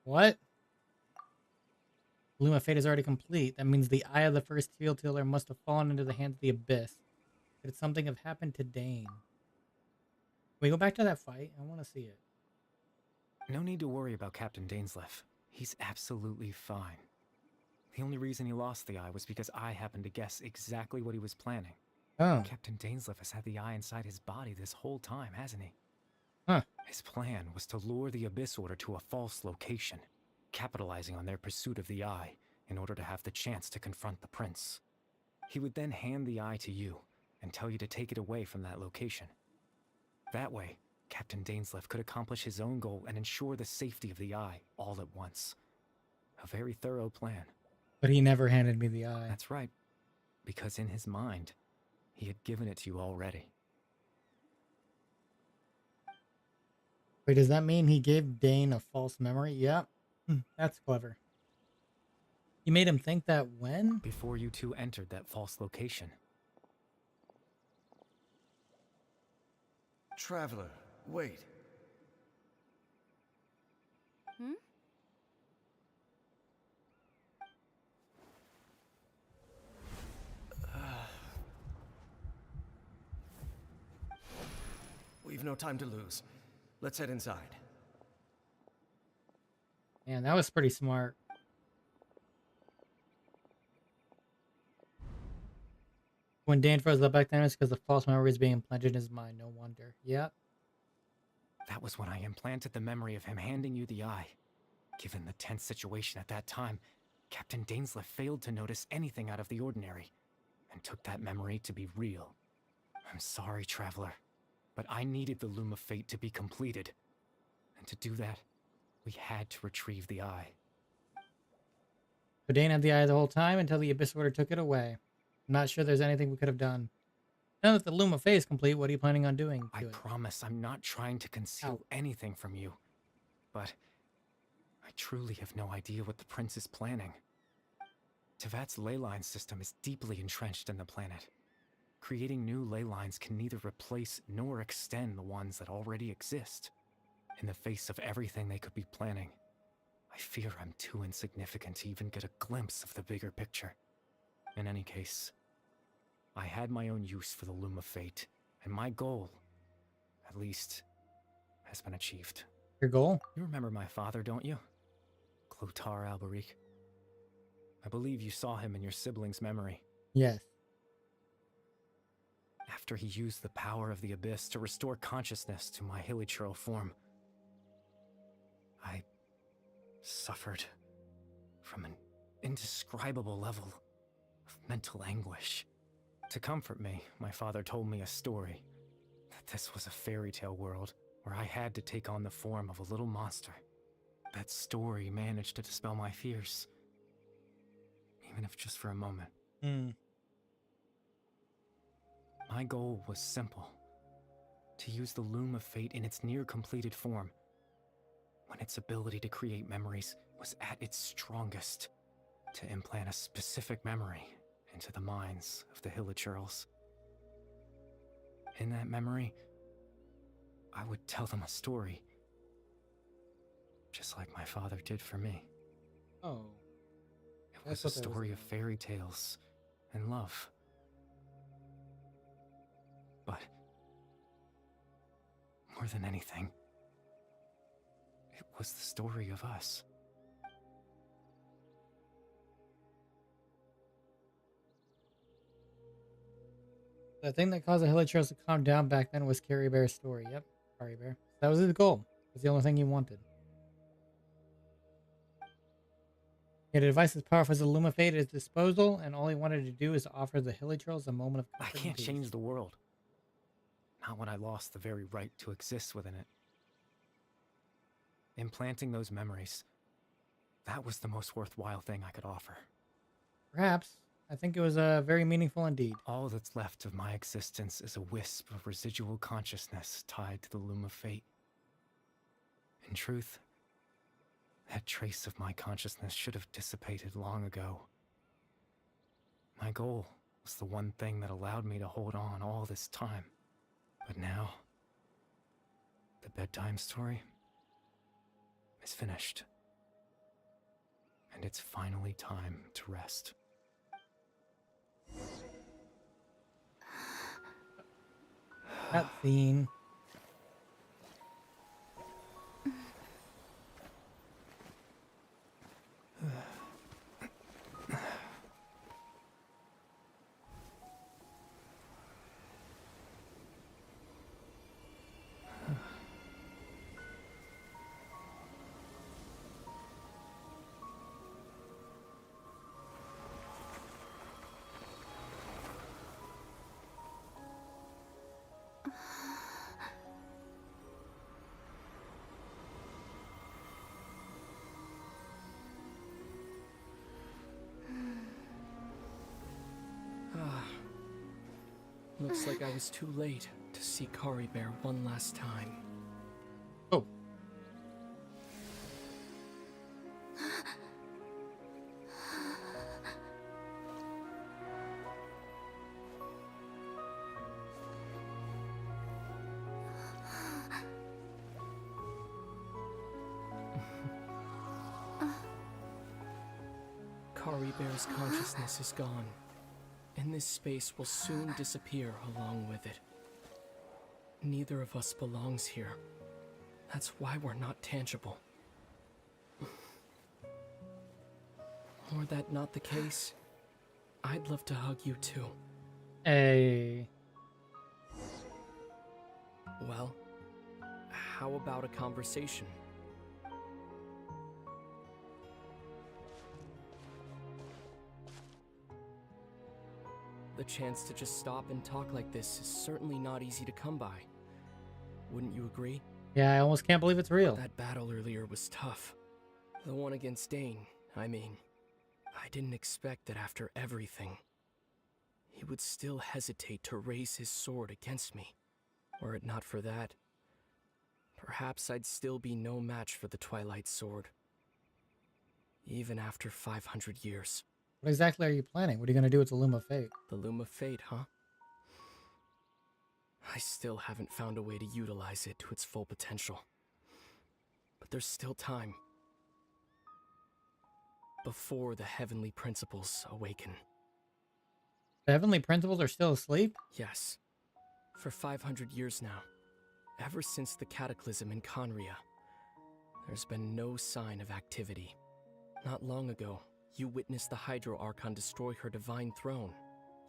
What? Loom of Fate is already complete. That means the eye of the first field tiller must have fallen into the hands of the Abyss. Could something have happened to Dane? Can we go back to that fight? I want to see it. No need to worry about Captain Dainsleif. He's absolutely fine. The only reason he lost the eye was because I happened to guess exactly what he was planning. Oh. Captain Dainsleif has had the eye inside his body this whole time, hasn't he? Huh. His plan was to lure the Abyss Order to a false location, capitalizing on their pursuit of the eye in order to have the chance to confront the prince. He would then hand the eye to you and tell you to take it away from that location. That way, Captain Dainsleif could accomplish his own goal and ensure the safety of the eye all at once. A very thorough plan. But he never handed me the eye. That's right, because in his mind, he had given it to you already. Wait, does that mean he gave Dane a false memory? Yeah, that's clever. He made him think that when? Before you two entered that false location. Traveler, wait. Hmm? We've no time to lose. Let's head inside. Man, that was pretty smart. When Dan froze up back then, it's because the false memory is being implanted in his mind. No wonder. Yep. That was when I implanted the memory of him handing you the eye. Given the tense situation at that time, Captain Dainsleif failed to notice anything out of the ordinary, and took that memory to be real. I'm sorry, Traveler, but I needed the Loom of Fate to be completed. And to do that, we had to retrieve the eye. But Dane had the eye the whole time until the Abyss Order took it away. I'm not sure there's anything we could have done. Now that the Loom of Fate is complete, what are you planning on doing to I it? promise I'm not trying to conceal anything from you, but I truly have no idea what the prince is planning. Teyvat's ley line system is deeply entrenched in the planet. Creating new ley lines can neither replace nor extend the ones that already exist. In the face of everything they could be planning, I fear I'm too insignificant to even get a glimpse of the bigger picture. In any case, I had my own use for the Loom of Fate, and my goal, at least, has been achieved. Your goal? You remember my father, don't you? Clotar Alberic. I believe you saw him in your sibling's memory. Yes. After he used the power of the Abyss to restore consciousness to my hilichurl form, I suffered from an indescribable level of mental anguish. To comfort me, my father told me a story, that this was a fairy tale world where I had to take on the form of a little monster. That story managed to dispel my fears, even if just for a moment. My goal was simple, to use the Loom of Fate in its near-completed form, when its ability to create memories was at its strongest, to implant a specific memory into the minds of the hilichurls. In that memory, I would tell them a story, just like my father did for me. Oh. It was a story of fairy tales and love. But more than anything, it was the story of us. The thing that caused the hilichurls to calm down back then was Carrie Bear's story. Yep, Carrie Bear. That was his goal. That's the only thing he wanted. He had a device as powerful as the Loom of Fate at his disposal, and all he wanted to do is to offer the hilichurls a moment of I comfort and can't peace. change the world. Not when I lost the very right to exist within it. Implanting those memories, that was the most worthwhile thing I could offer. Perhaps. I think it was very meaningful indeed. All that's left of my existence is a wisp of residual consciousness tied to the Loom of Fate. In truth, that trace of my consciousness should have dissipated long ago. My goal was the one thing that allowed me to hold on all this time. But now, the bedtime story is finished. and it's finally time to rest. That scene. Looks like I was too late to see Kari Bear one last time. Oh. Kari Bear's consciousness is gone, and this space will soon disappear along with it. Neither of us belongs here. That's why we're not tangible. Were that not the case, I'd love to hug you too. Hey. Well, how about a conversation? The chance to just stop and talk like this is certainly not easy to come by. Wouldn't you agree? Yeah, I almost can't believe it's real. That battle earlier was tough. The one against Dane, I mean. I didn't expect that after everything, he would still hesitate to raise his sword against me. Were it not for that, perhaps I'd still be no match for the Twilight Sword. Even after 500 years. What exactly are you planning? What are you going to do with the Loom of Fate? The Loom of Fate, huh? I still haven't found a way to utilize it to its full potential. But there's still time. Before the heavenly principles awaken. The heavenly principles are still asleep? Yes. For 500 years now. Ever since the cataclysm in Conria, there's been no sign of activity. Not long ago, you witnessed the Hydro Archon destroy her divine throne,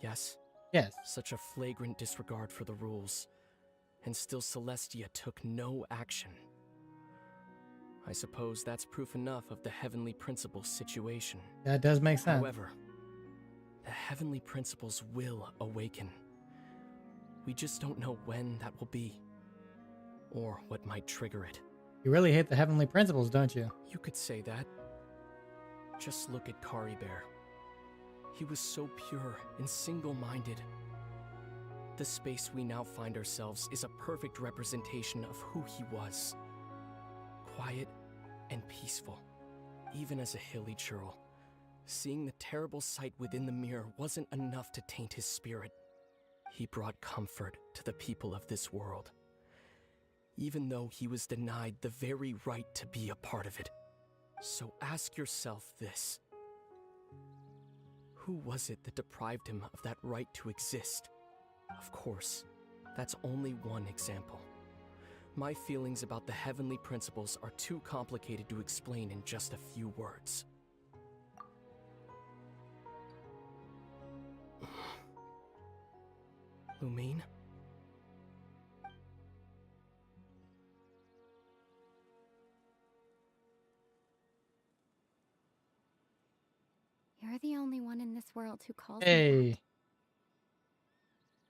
yes? Yes. Such a flagrant disregard for the rules, and still Celestia took no action. I suppose that's proof enough of the Heavenly Principles situation. That does make sense. However, the Heavenly Principles will awaken. We just don't know when that will be, or what might trigger it. You really hate the heavenly principles, don't you? You could say that. Just look at Kari Bear. He was so pure and single-minded. The space we now find ourselves is a perfect representation of who he was. Quiet and peaceful, even as a hilly churl. Seeing the terrible sight within the mirror wasn't enough to taint his spirit. He brought comfort to the people of this world, even though he was denied the very right to be a part of it. So ask yourself this. Who was it that deprived him of that right to exist? Of course, that's only one example. My feelings about the heavenly principles are too complicated to explain in just a few words. Lumine? You're the only one in this world who calls me Hey. that.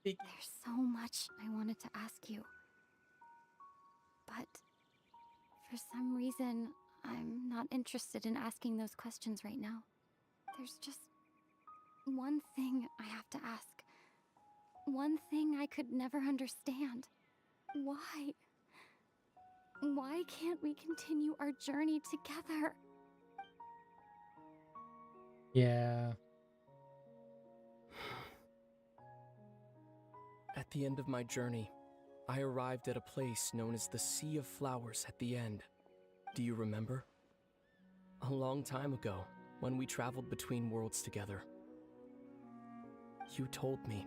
There's so much I wanted to ask you. But for some reason, I'm not interested in asking those questions right now. There's just one thing I have to ask. One thing I could never understand. Why? Why can't we continue our journey together? Yeah. At the end of my journey, I arrived at a place known as the Sea of Flowers at the end. Do you remember? A long time ago, when we traveled between worlds together. You told me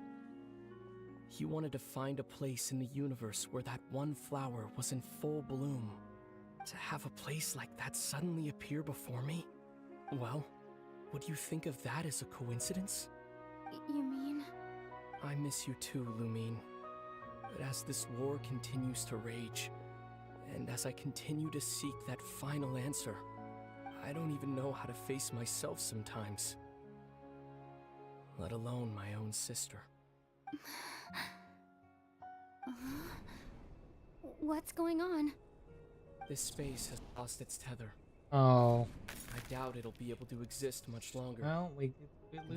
you wanted to find a place in the universe where that one flower was in full bloom. To have a place like that suddenly appear before me? Well, would you think of that as a coincidence? You mean? I miss you too, Lumine. But as this war continues to rage, and as I continue to seek that final answer, I don't even know how to face myself sometimes. Let alone my own sister. What's going on? This space has lost its tether. Oh. I doubt it'll be able to exist much longer. Well, we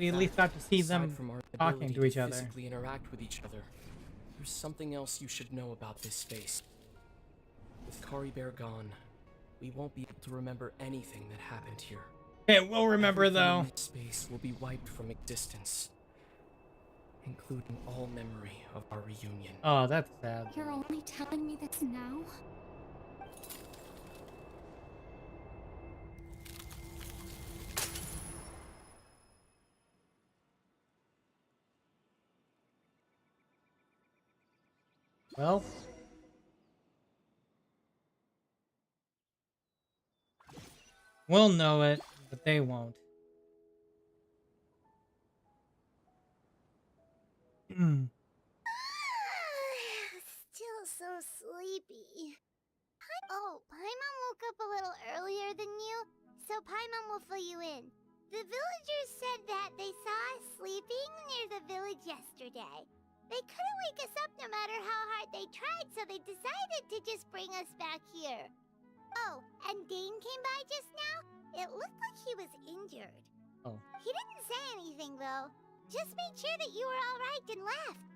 at least got to see them talking to each other. Physically interact with each other. There's something else you should know about this space. With Kari Bear gone, we won't be able to remember anything that happened here. It will remember Everything though. in this space will be wiped from existence, including all memory of our reunion. Oh, that's sad. You're only telling me this now? Well. We'll know it, but they won't. Still so sleepy. Oh, Paimon woke up a little earlier than you, so Paimon will fill you in. The villagers said that they saw us sleeping near the village yesterday. They couldn't wake us up no matter how hard they tried, so they decided to just bring us back here. Oh, and Dane came by just now. It looked like he was injured. Oh. He didn't say anything, though. Just made sure that you were all right and left.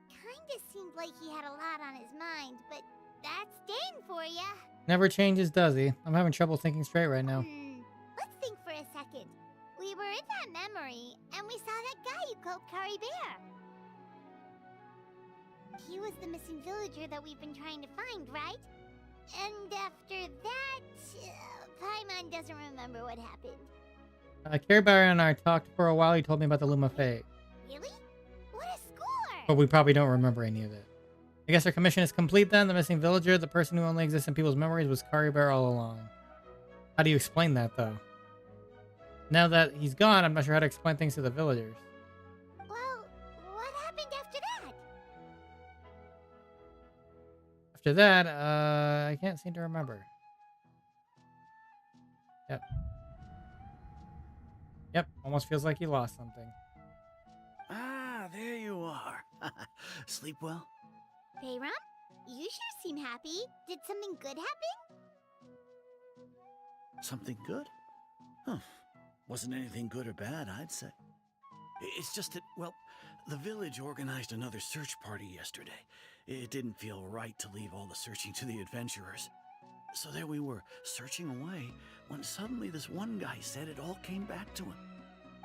Kinda seemed like he had a lot on his mind, but that's Dane for ya. Never changes, does he? I'm having trouble thinking straight right now. Let's think for a second. We were in that memory, and we saw that guy you called Kari Bear. He was the missing villager that we've been trying to find, right? And after that, Paimon doesn't remember what happened. Care Bear and I talked for a while. He told me about the Luma Fate. Really? What a score! But we probably don't remember any of it. I guess our commission is complete then. The missing villager, the person who only exists in people's memories, was Kari Bear all along. How do you explain that, though? Now that he's gone, I'm not sure how to explain things to the villagers. Well, what happened after that? After that, I can't seem to remember. Yep. Yep, almost feels like you lost something. Ah, there you are. Sleep well? Bayram, you sure seem happy. Did something good happen? Something good? Huh. Wasn't anything good or bad, I'd say. It's just that, well, the village organized another search party yesterday. It didn't feel right to leave all the searching to the adventurers. So there we were, searching away, when suddenly this one guy said it all came back to him.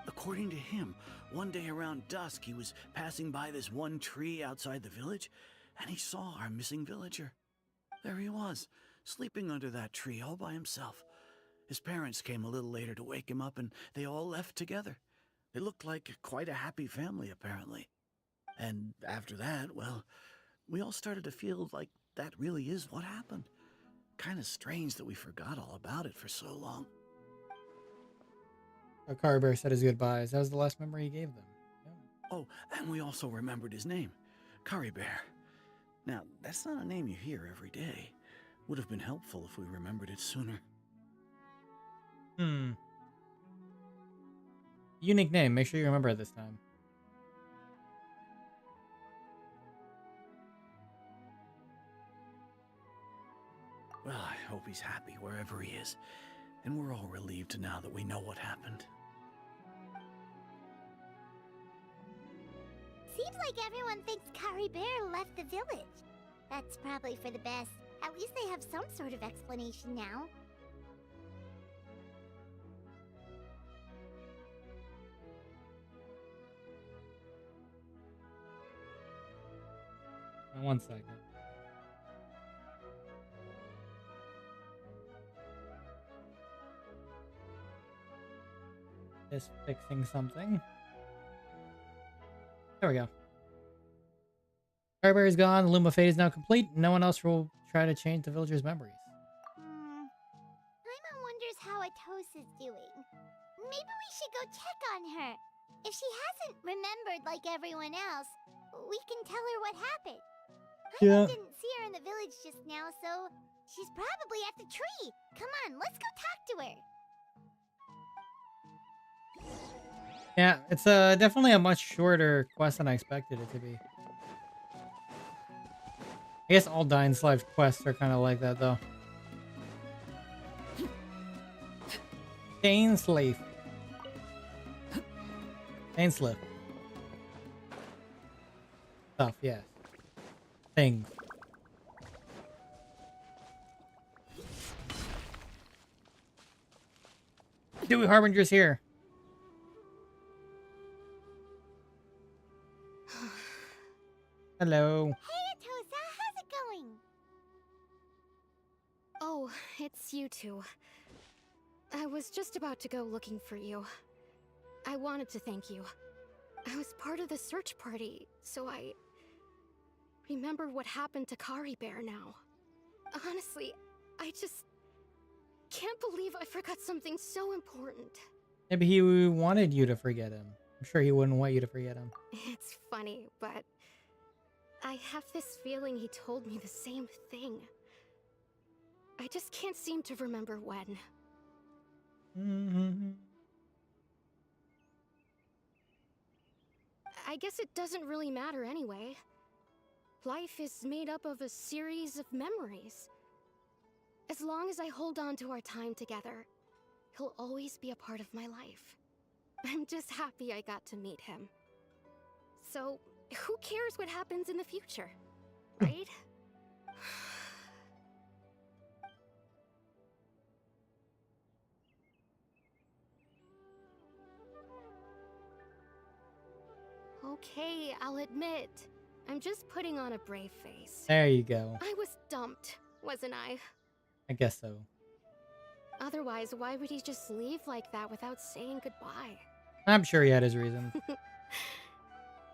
According to him, one day around dusk, he was passing by this one tree outside the village, and he saw our missing villager. There he was, sleeping under that tree all by himself. His parents came a little later to wake him up, and they all left together. They looked like quite a happy family, apparently. And after that, well, we all started to feel like that really is what happened. Kind of strange that we forgot all about it for so long. Kari Bear said his goodbyes. That was the last memory he gave them. Yeah. Oh, and we also remembered his name, Kari Bear. Now, that's not a name you hear every day. Would have been helpful if we remembered it sooner. Unique name. Make sure you remember it this time. Well, I hope he's happy wherever he is. And we're all relieved now that we know what happened. Seems like everyone thinks Kari Bear left the village. That's probably for the best. At least they have some sort of explanation now. One second. Just fixing something. There we go. Fireberry's gone. The Loom of Fate is now complete. No one else will try to change the villagers' memories. Paimon wonders how Atosa's doing. Maybe we should go check on her. If she hasn't remembered like everyone else, we can tell her what happened. I didn't see her in the village just now, so she's probably at the tree. Come on, let's go talk to her. Yeah, it's definitely a much shorter quest than I expected it to be. I guess all Dainsleif quests are kind of like that, though. Dainsleif. Dainsleif. Stuff, yes. Things. Dewy Harbinger's here. Hello. Hey, Atosa, how's it going? Oh, it's you two. I was just about to go looking for you. I wanted to thank you. I was part of the search party, so I remembered what happened to Kari Bear now. Honestly, I just can't believe I forgot something so important. Maybe he wanted you to forget him. I'm sure he wouldn't want you to forget him. It's funny, but I have this feeling he told me the same thing. I just can't seem to remember when. I guess it doesn't really matter anyway. Life is made up of a series of memories. As long as I hold on to our time together, he'll always be a part of my life. I'm just happy I got to meet him. So, who cares what happens in the future, right? Okay, I'll admit. I'm just putting on a brave face. There you go. I was dumped, wasn't I? I guess so. Otherwise, why would he just leave like that without saying goodbye? I'm sure he had his reasons.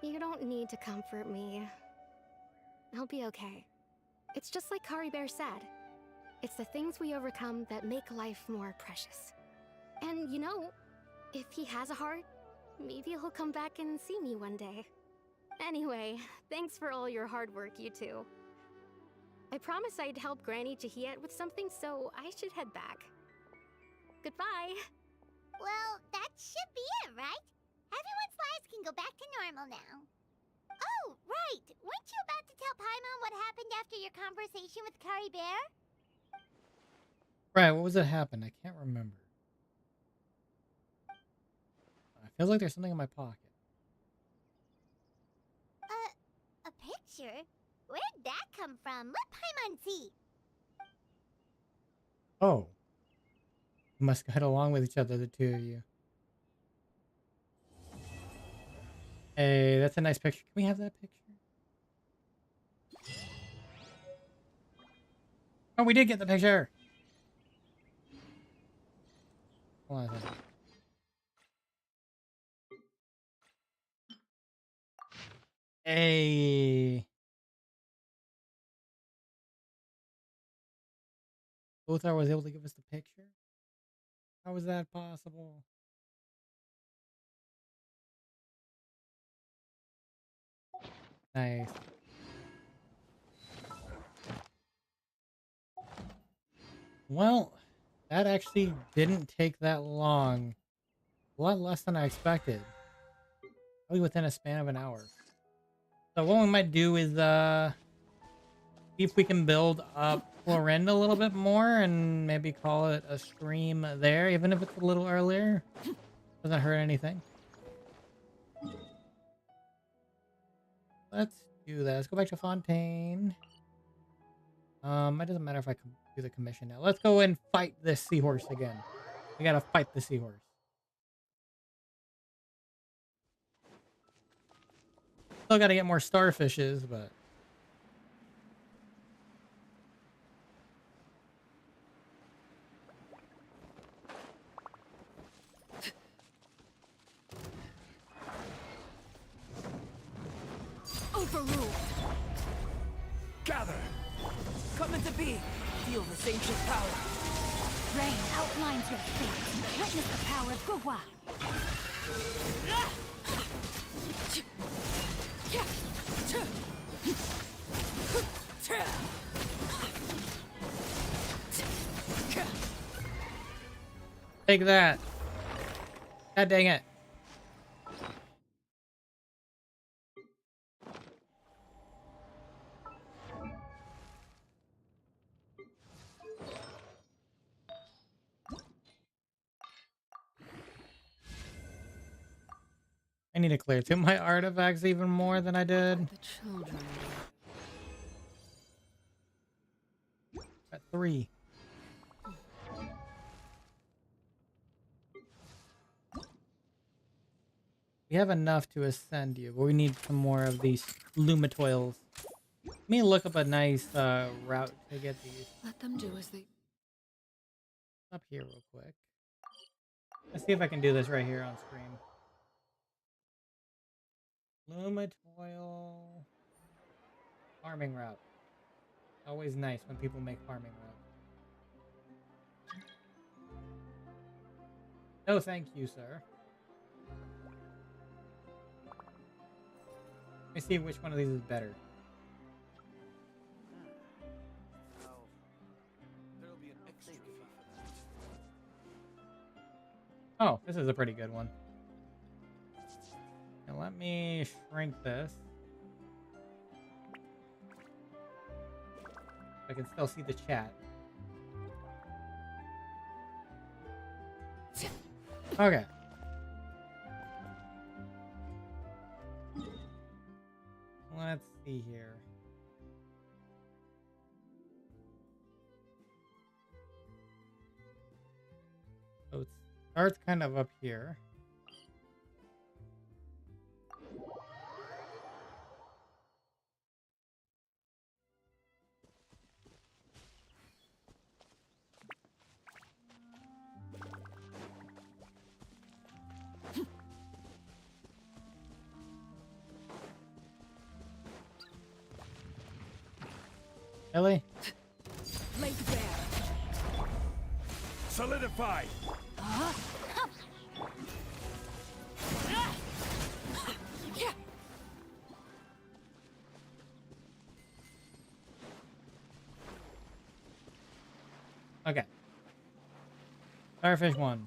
You don't need to comfort me. I'll be okay. It's just like Kari Bear said. It's the things we overcome that make life more precious. And you know, if he has a heart, maybe he'll come back and see me one day. Anyway, thanks for all your hard work, you two. I promised I'd help Granny Jahiet with something, so I should head back. Goodbye. Well, that should be it, right? Everyone's lives can go back to normal now. Oh, right! Weren't you about to tell Paimon what happened after your conversation with Kari Bear? Right, what was that happened? I can't remember. I feel like there's something in my pocket. A picture? Where'd that come from? Let Paimon see. Oh. You must get along with each other, the two of you. Hey, that's a nice picture. Can we have that picture? Oh, we did get the picture! Hold on a second. Hey. Lothar was able to give us the picture? How was that possible? Nice. Well, that actually didn't take that long. A lot less than I expected. Probably within a span of an hour. So what we might do is see if we can build up Chlorinde a little bit more and maybe call it a stream there, even if it's a little earlier. Doesn't hurt anything. Let's do that. Let's go back to Fontaine. It doesn't matter if I can do the commission now. Let's go and fight this seahorse again. We gotta fight the seahorse. Still gotta get more starfishes, but Feel this ancient power. Rain outlines your fate. Witness the power of Guhua. Take that. God dang it. I need to clear through my artifacts even more than I did. The children. At 3. We have enough to ascend you, but we need some more of these lumatoils. Let me look up a nice route to get these. Let them do as they. Up here real quick. Let's see if I can do this right here on screen. Lumatoil farming route. Always nice when people make farming route. No, thank you, sir. Let me see which one of these is better. Oh, this is a pretty good one. Now let me shrink this. I can still see the chat. Okay. Let's see here. So it starts kind of up here. Really? Lay bare. Solidify. Okay. Starfish 1.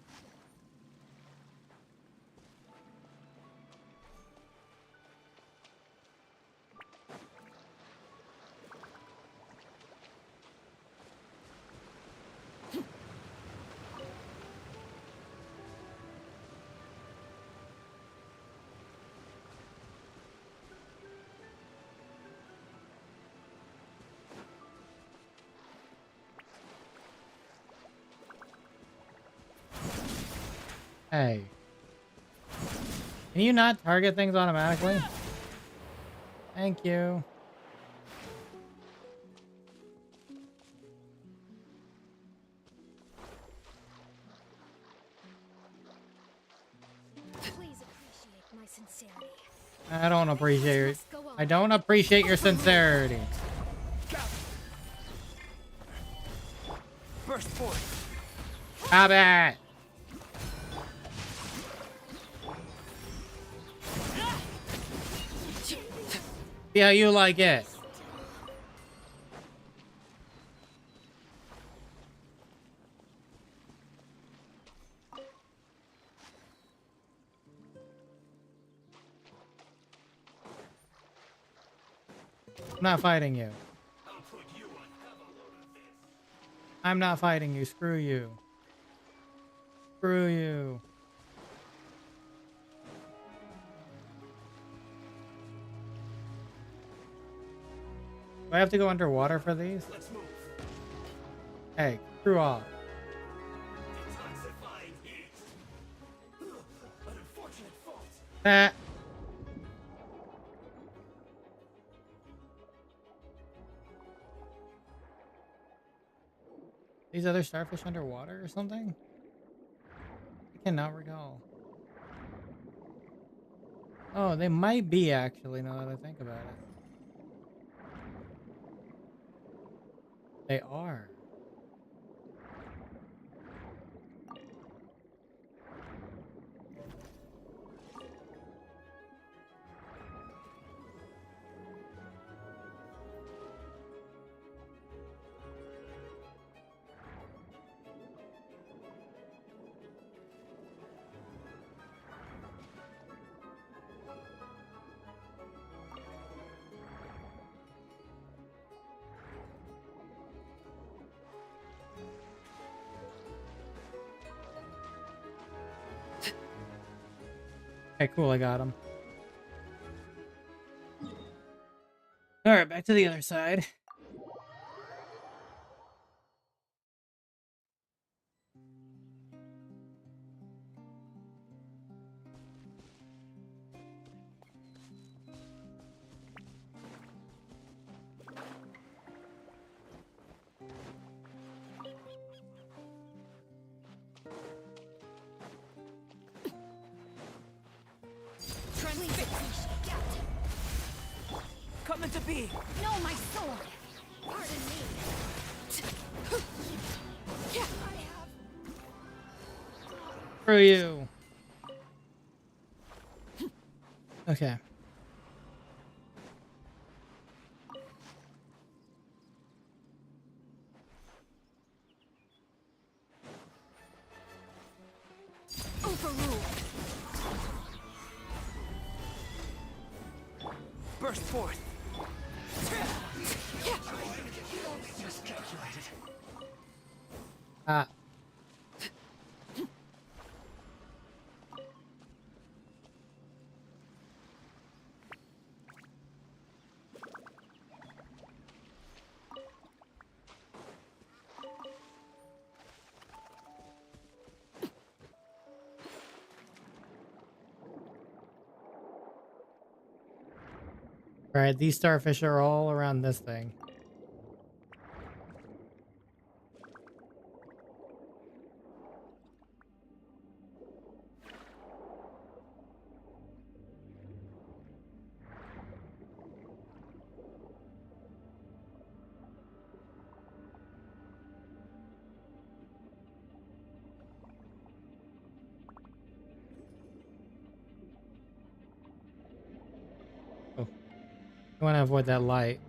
Hey. Can you not target things automatically? Thank you. Please appreciate my sincerity. I don't appreciate your sincerity. Burst forth. Stop it. See how you like it. I'm not fighting you. I'm not fighting you. Screw you. Screw you. Do I have to go underwater for these? Hey, screw off. Ah. These other starfish underwater or something? I cannot recall. Oh, they might be actually, now that I think about it. They are. Okay, cool. I got him. All right, back to the other side. Coming to be. No, my sword. Pardon me. Screw you. Okay. Overruled. Burst forth. Ah. All right, these starfish are all around this thing. Oh, I want to avoid that light.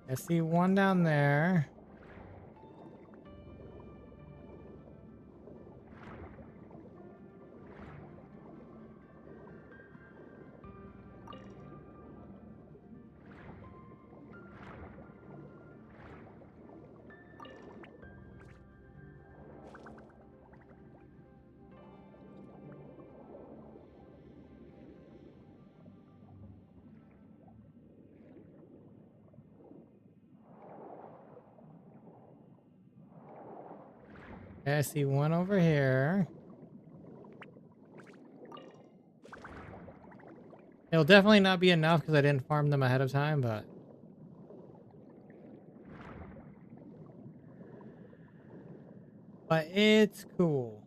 I see one down there. Okay, I see one over here. It'll definitely not be enough because I didn't farm them ahead of time, but... it's cool.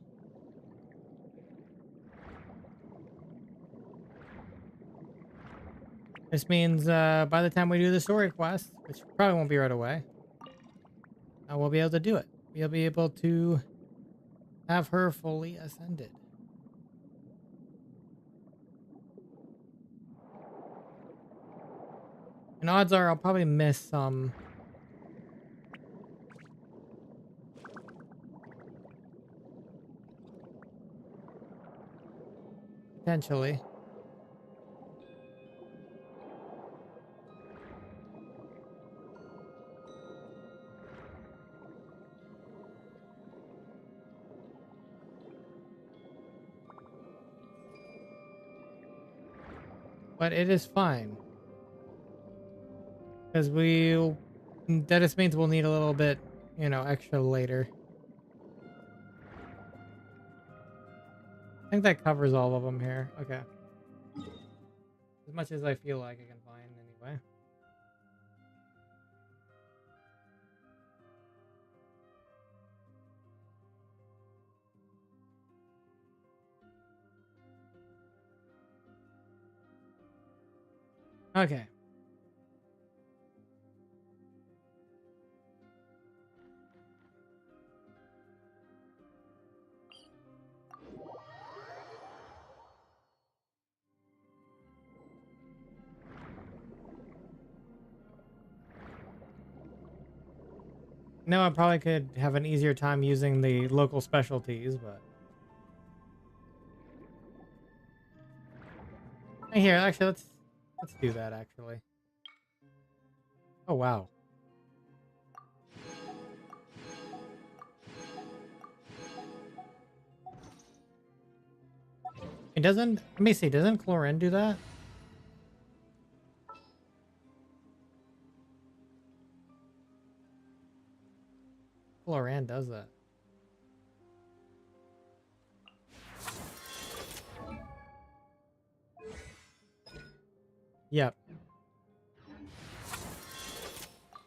This means by the time we do the story quest, which probably won't be right away, we'll be able to do it. We'll be able to have her fully ascended. And odds are I'll probably miss some. Potentially. But it is fine. Because we'll That just means we'll need a little bit, you know, extra later. I think that covers all of them here. Okay. As much as I feel like I can find anyway. Okay. No, I probably could have an easier time using the local specialties, but here, actually, let's do that actually. Oh wow. It doesn't, let me see, doesn't Chlorinde do that? Chlorinde does that. Yep.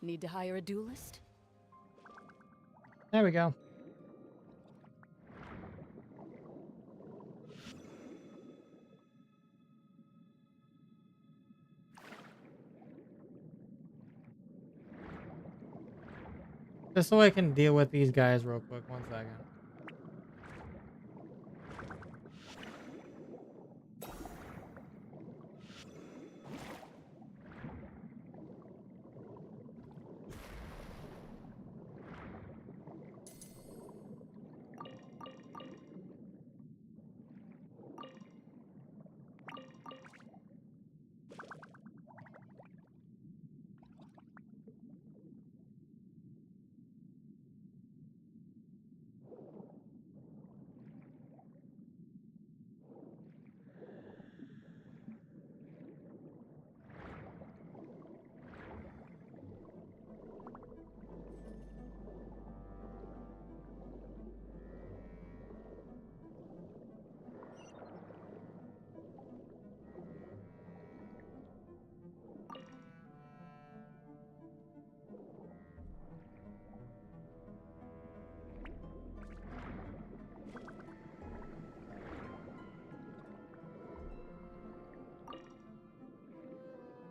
Need to hire a duelist? There we go. Just so I can deal with these guys real quick. 1 second.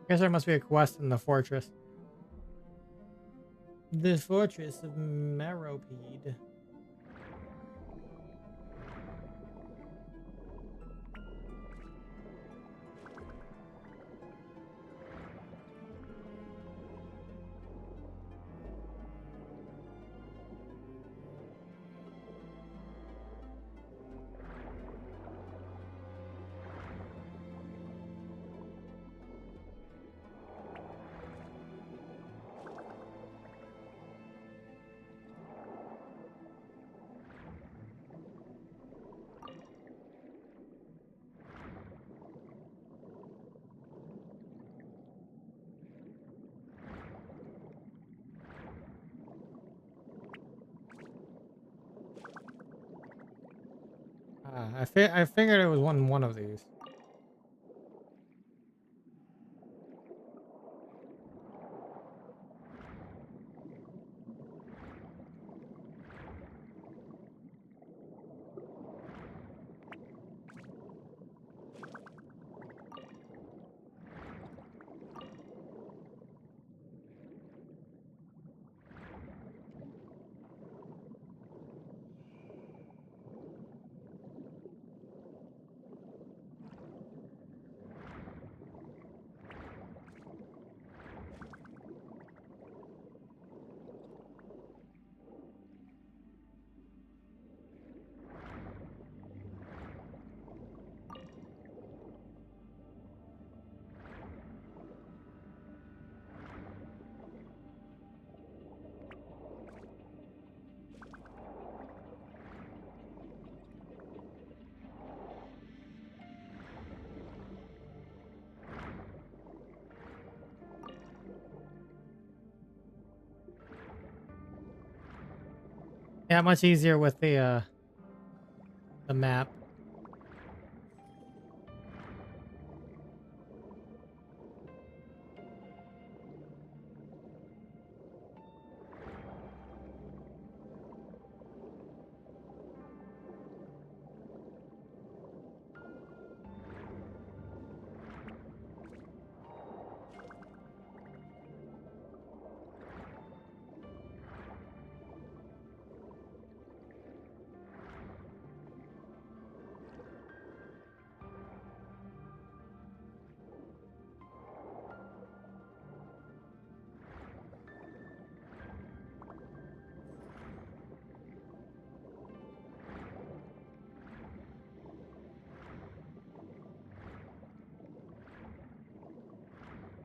Guess there must be a quest in the fortress. The fortress of Meropede. I figured it was one of these. Yeah, much easier with the map.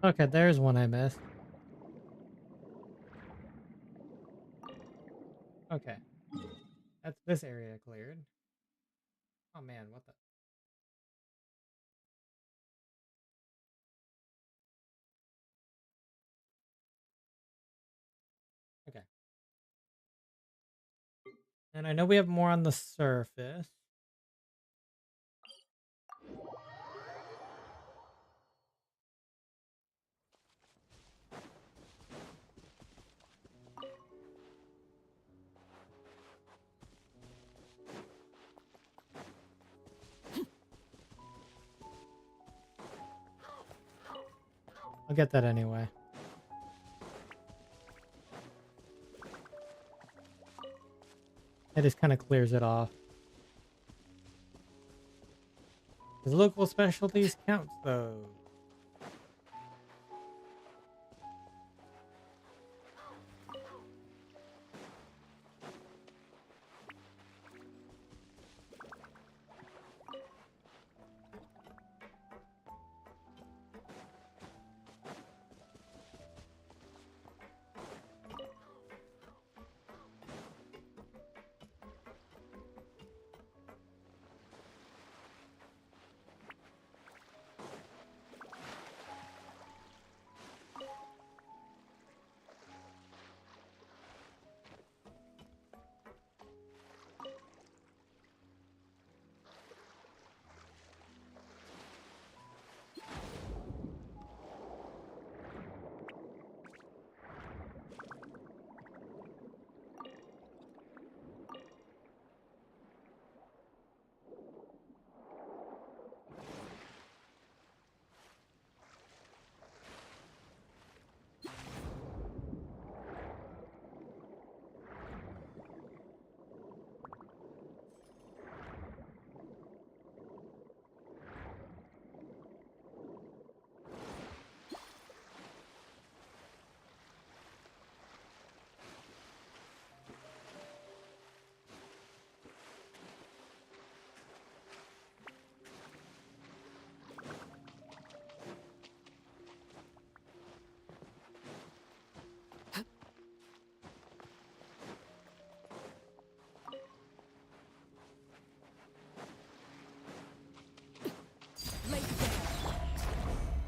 Okay, there's one I missed. Okay. That's this area cleared. Oh man, what the? Okay. And I know we have more on the surface. I'll get that anyway. It just kind of clears it off. His local specialties counts though.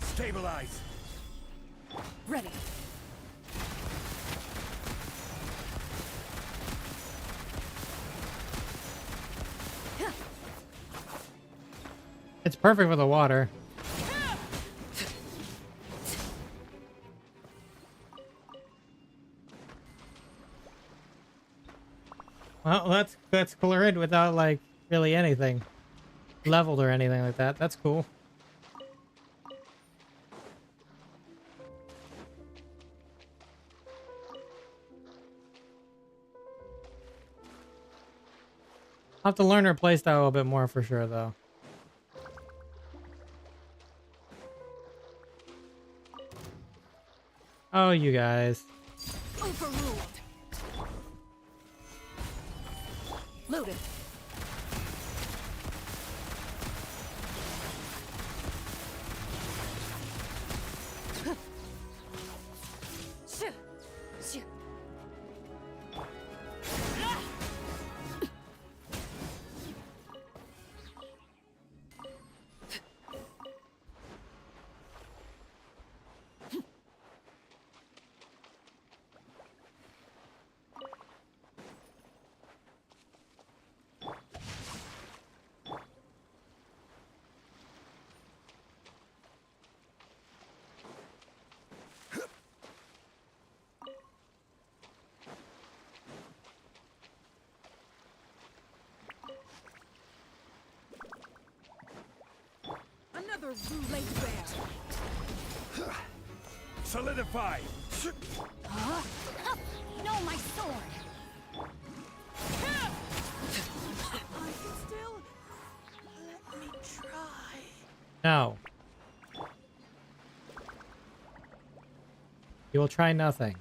Stabilize. Ready. It's perfect for the water. Well, that's Chlorinde without like really anything leveled or anything like that. That's cool. I'll have to learn her playstyle a little bit more for sure, though. Oh, you guys. Overruled. Loaded. powers you laid bare. Solidify! Huh? No, my sword! I can still... Let me try. No. You will try nothing.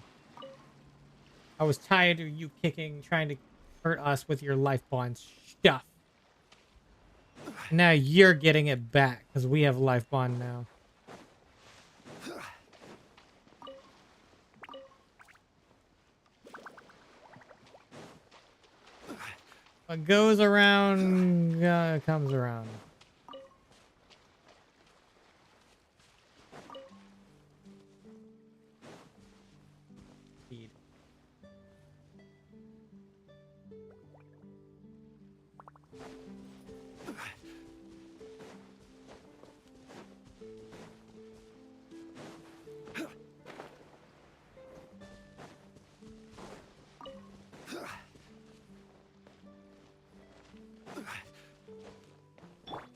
I was tired of you trying to hurt us with your life bond stuff. Now you're getting it back because we have life bond now. What goes around comes around. Speed.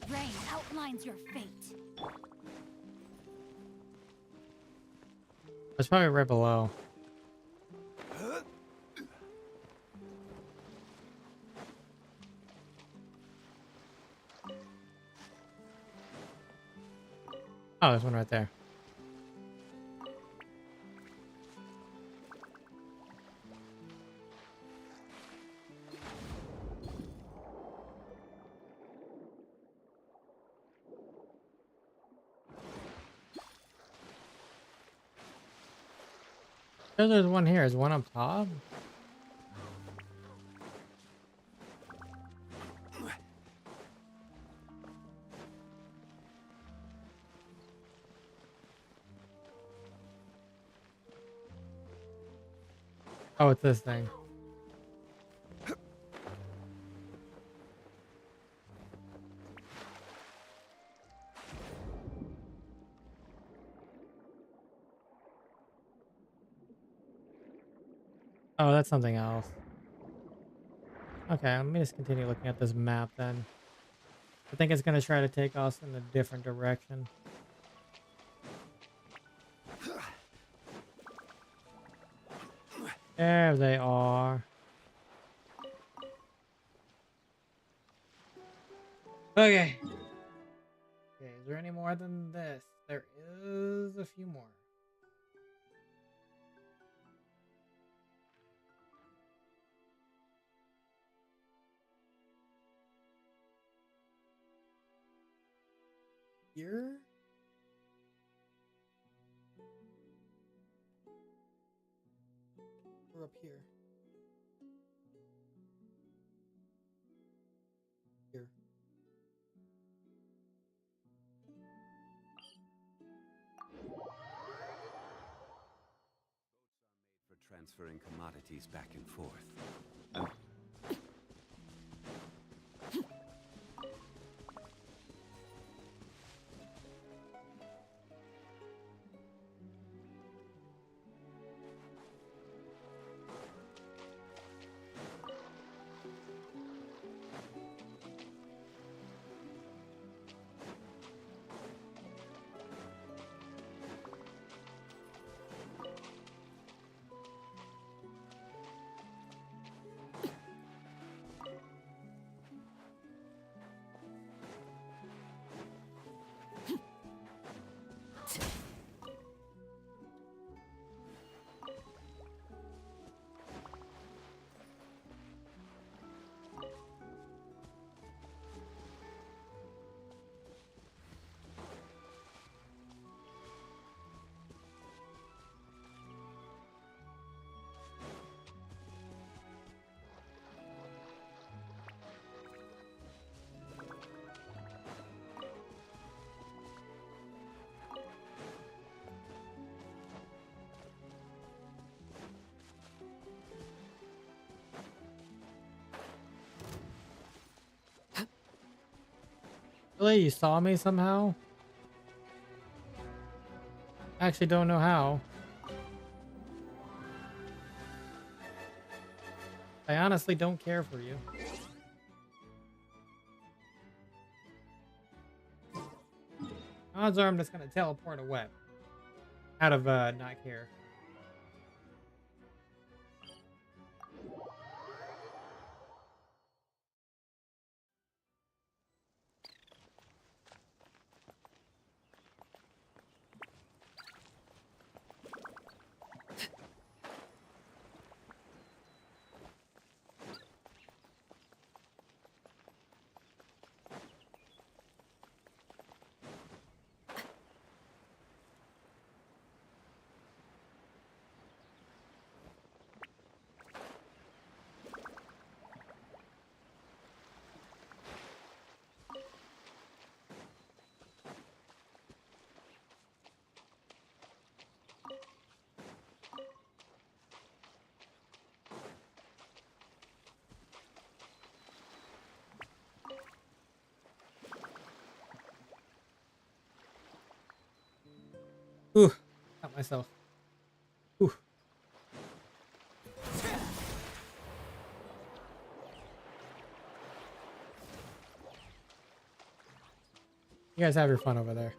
Rain outlines your fate. It's probably right below. Oh, there's one right there. There's one here. Is one up top? Oh, it's this thing. Oh, that's something else. Okay, let me just continue looking at this map then. I think it's going to try to take us in a different direction. There they are. Okay. Okay, is there any more than this? There is a few more. Here? Or up here? Here. For transferring commodities back and forth. Really? You saw me somehow? I actually don't know how. I honestly don't care for you. Odds are I'm just gonna teleport away. Out of not here. Ooh, got myself. Ooh. You guys have your fun over there.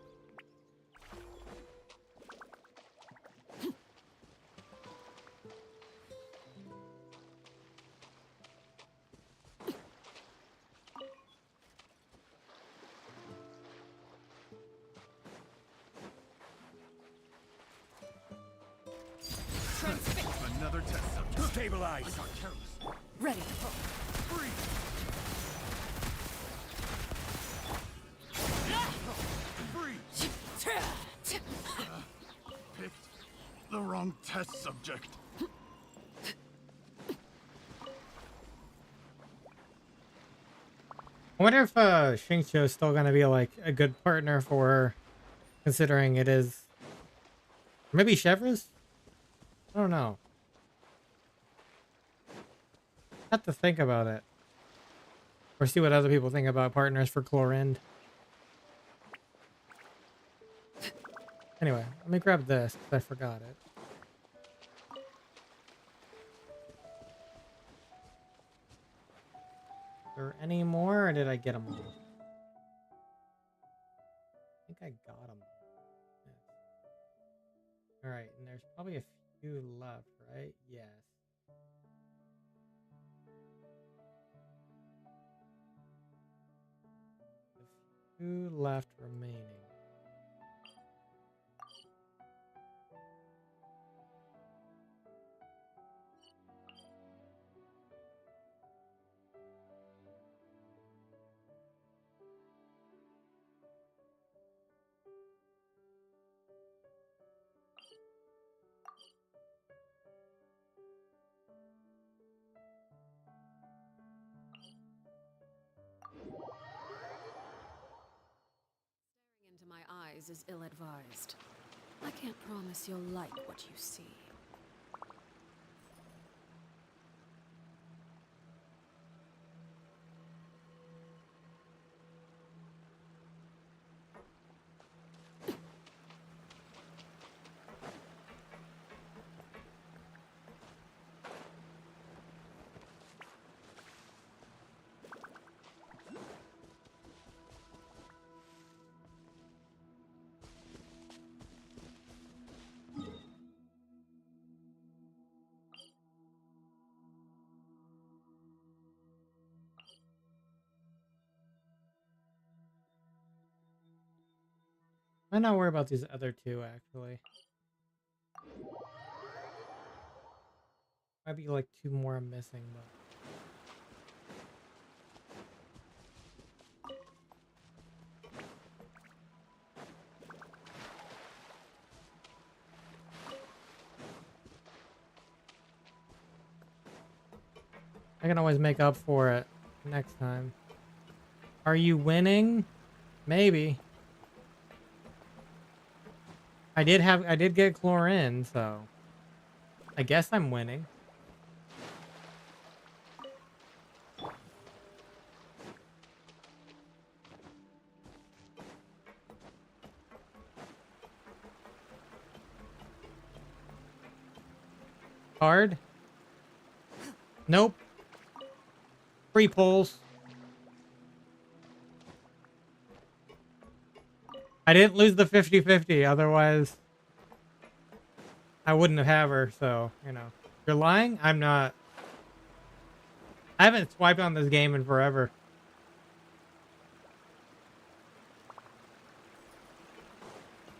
Another test subject. Stabilize. I got careless. Ready. Freeze. Freeze. Picked the wrong test subject. I wonder if Xingqiu is still gonna be like a good partner for her, considering it is maybe Chevreuse? I don't know. Have to think about it. Or see what other people think about partners for Chlorinde. Anyway, let me grab this because I forgot it. Are there any more, or did I get them all? I think I got them. Yeah. All right, and there's probably a few left, right? Yes. A few left remaining. Into my eyes is ill-advised. I can't promise you'll like what you see. Might not worry about these other two, actually. Might be like two more I'm missing, but... I can always make up for it next time. Are you winning? Maybe. I did get Chlorinde, so I guess I'm winning. Card? Nope. Free pulls. I didn't lose the 50-50, otherwise I wouldn't have her, so, you know. You're lying? I'm not. I haven't swiped on this game in forever.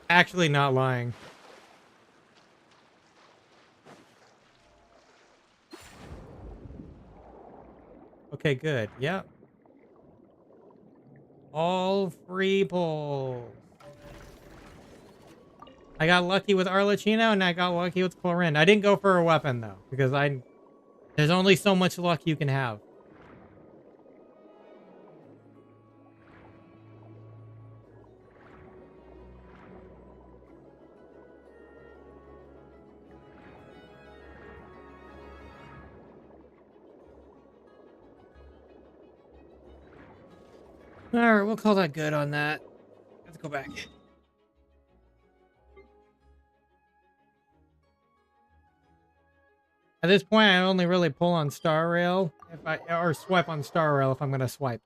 Actually not lying. Okay, good. Yep. All free pulls. I got lucky with Arlecchino and I got lucky with Chlorinde. I didn't go for a weapon though, because there's only so much luck you can have. Alright, we'll call that good on that. Let's go back. At this point, I only really pull on Star Rail or swipe on Star Rail if I'm gonna swipe.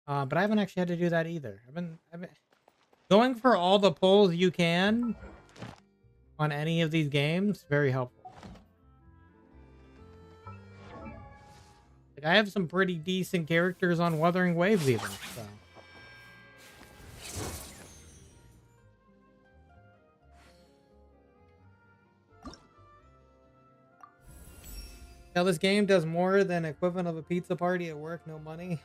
But I haven't actually had to do that either. I've been going for all the pulls you can on any of these games. Very helpful. Like, I have some pretty decent characters on Wuthering Waves even. So. Now this game does more than equivalent of a pizza party at work, no money.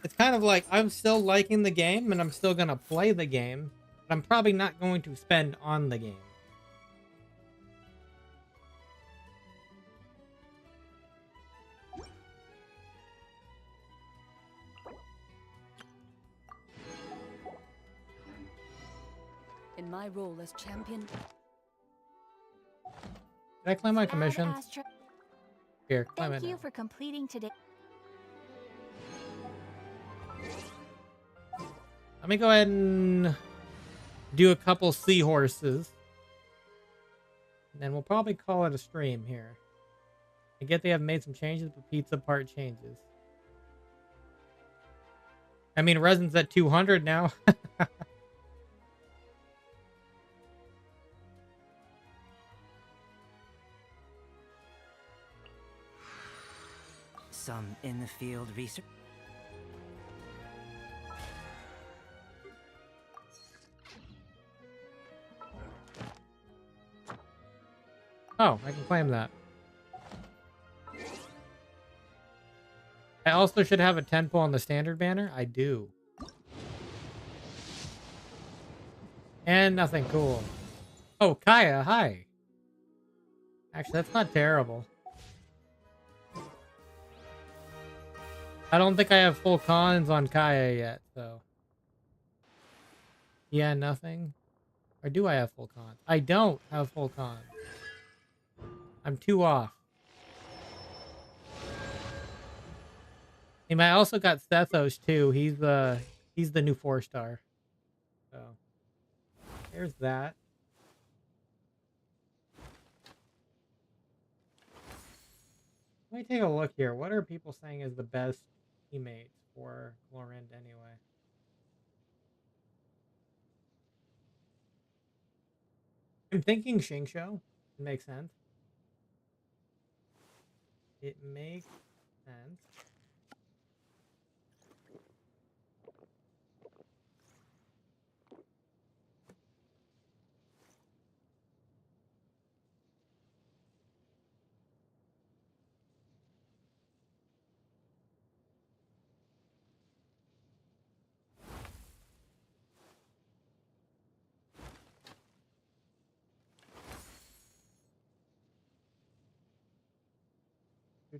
It's kind of like I'm still liking the game and I'm still gonna play the game, but I'm probably not going to spend on the game. In my role as champion. Did I claim my commission? Here, claim it. Thank you for completing today. Let me go ahead and do a couple seahorses. And then we'll probably call it a stream here. I get they have made some changes, but pizza part changes. I mean, resin's at 200 now. Some in-the-field research. Oh, I can claim that. I also should have a 10 pull on the standard banner. I do. And nothing cool. Oh, Kaya, hi. Actually, that's not terrible. I don't think I have full cons on Kaya yet, so. Yeah, nothing. Or do I have full cons? I don't have full cons. I'm 2 off. I also got Sethos too. He's the new 4-star. So there's that. Let me take a look here. What are people saying is the best teammates for Chlorinde anyway? I'm thinking Xingqiu. It makes sense. It makes sense.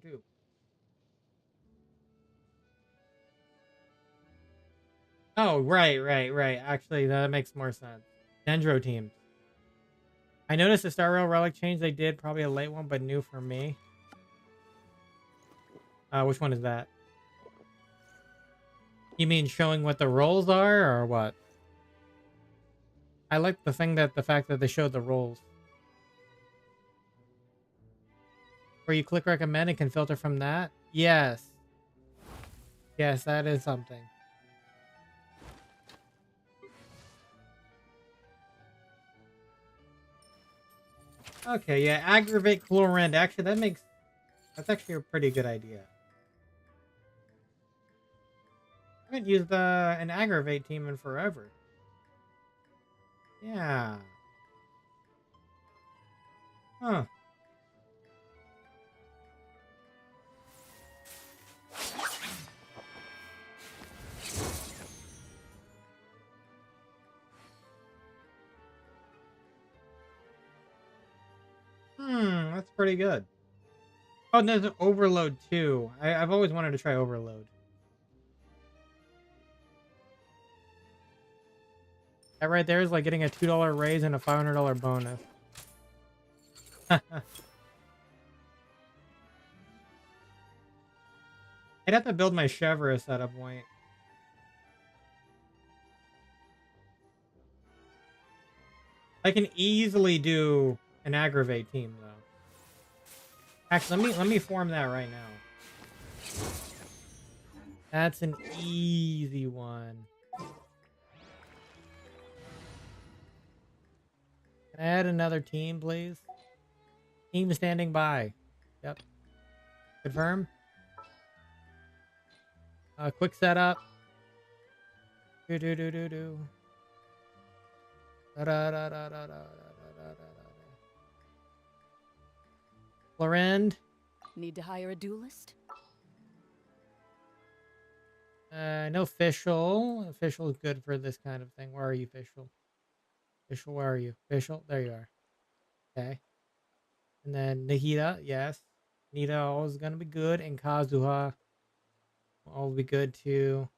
Do. Oh, right. Actually, that makes more sense. Dendro teams. I noticed the Star Rail relic change they did, probably a late one, but new for me. Which one is that? You mean showing what the roles are, or what? I like the fact that they showed the roles. where you click recommend and can filter from that? Yes. Yes, that is something. Okay, yeah, aggravate Chlorinde. Actually, that's actually a pretty good idea. I haven't used an aggravate team in forever. Yeah. Huh. That's pretty good. Oh, and there's an overload too. I've always wanted to try overload. That right there is like getting a $2 raise and a $500 bonus. I'd have to build my Chevrolet at a point. I can easily do an aggravate team though. Actually, let me form that right now. That's an easy one. Can I add another team, please? Team standing by. Yep. Confirm. Quick setup. Do do do do do. Da da da da da da da da da da. Chlorinde. Need to hire a duelist? No Fischl. Fischl is good for this kind of thing. Where are you, Fischl? Fischl, where are you? Fischl, there you are. Okay. And then Nahida, yes. Nita always gonna be good, and Kazuha will always be good too.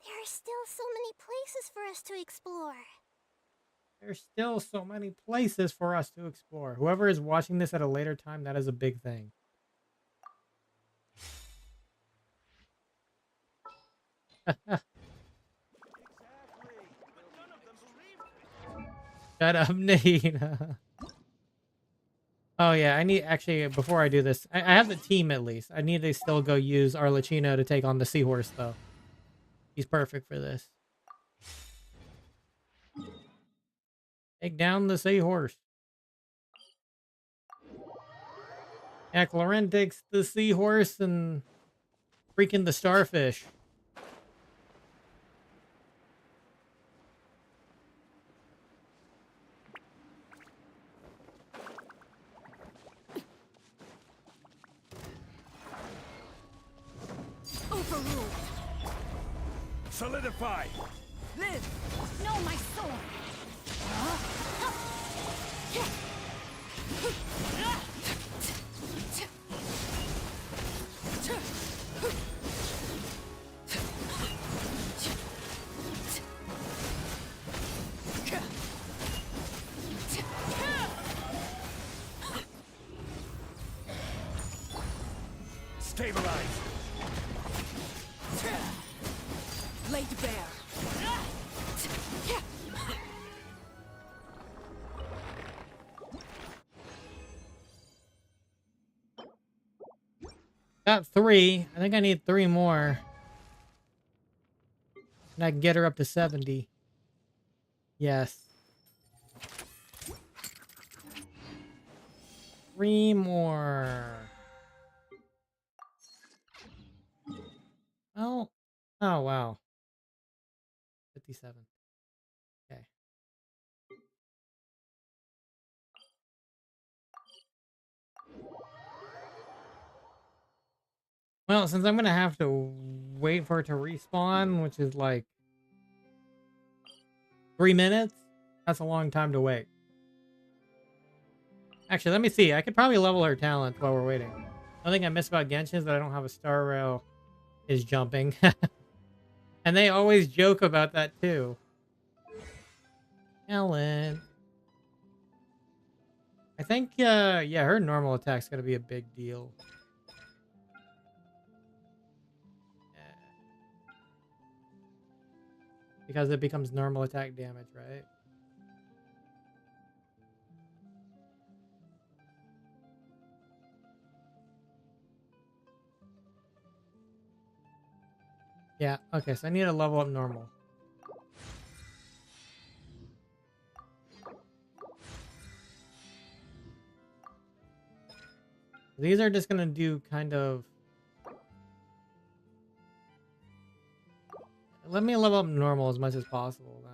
There are still so many places for us to explore. There's still so many places for us to explore. Whoever is watching this at a later time, that is a big thing. Shut up, Nahida. Oh yeah, I need actually before I do this, I have the team at least. I need to still go use Arlecchino to take on the seahorse though. He's perfect for this. Take down the seahorse. Yeah, Chlorinde takes the seahorse and freaking the starfish. Overruled. Solidify. Live. No, my soul. Stabilize. Laid bare. Got 3. I think I need 3 more. And I can get her up to 70. Yes. 3 more. Oh. Oh, wow. 57. Okay. Well, since I'm going to have to wait for it to respawn, which is like 3 minutes, that's a long time to wait. Actually, let me see. I could probably level her talent while we're waiting. The only thing I miss about Genshin is that I don't have a star rail is jumping. And they always joke about that too. Ellen. I think, yeah, her normal attack's gonna be a big deal. Because it becomes normal attack damage, right? Yeah, okay, so I need to level up normal. These are just gonna do kind of... Let me level up normal as much as possible then.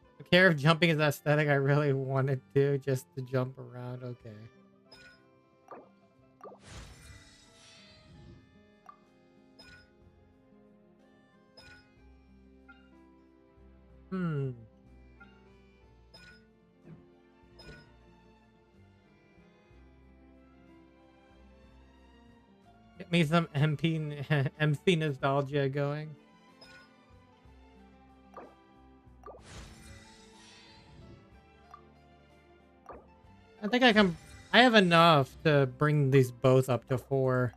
I don't care if jumping is aesthetic, I really wanted to just to jump around, okay. Hmm. Get me some MP nostalgia going. I think I have enough to bring these both up to 4.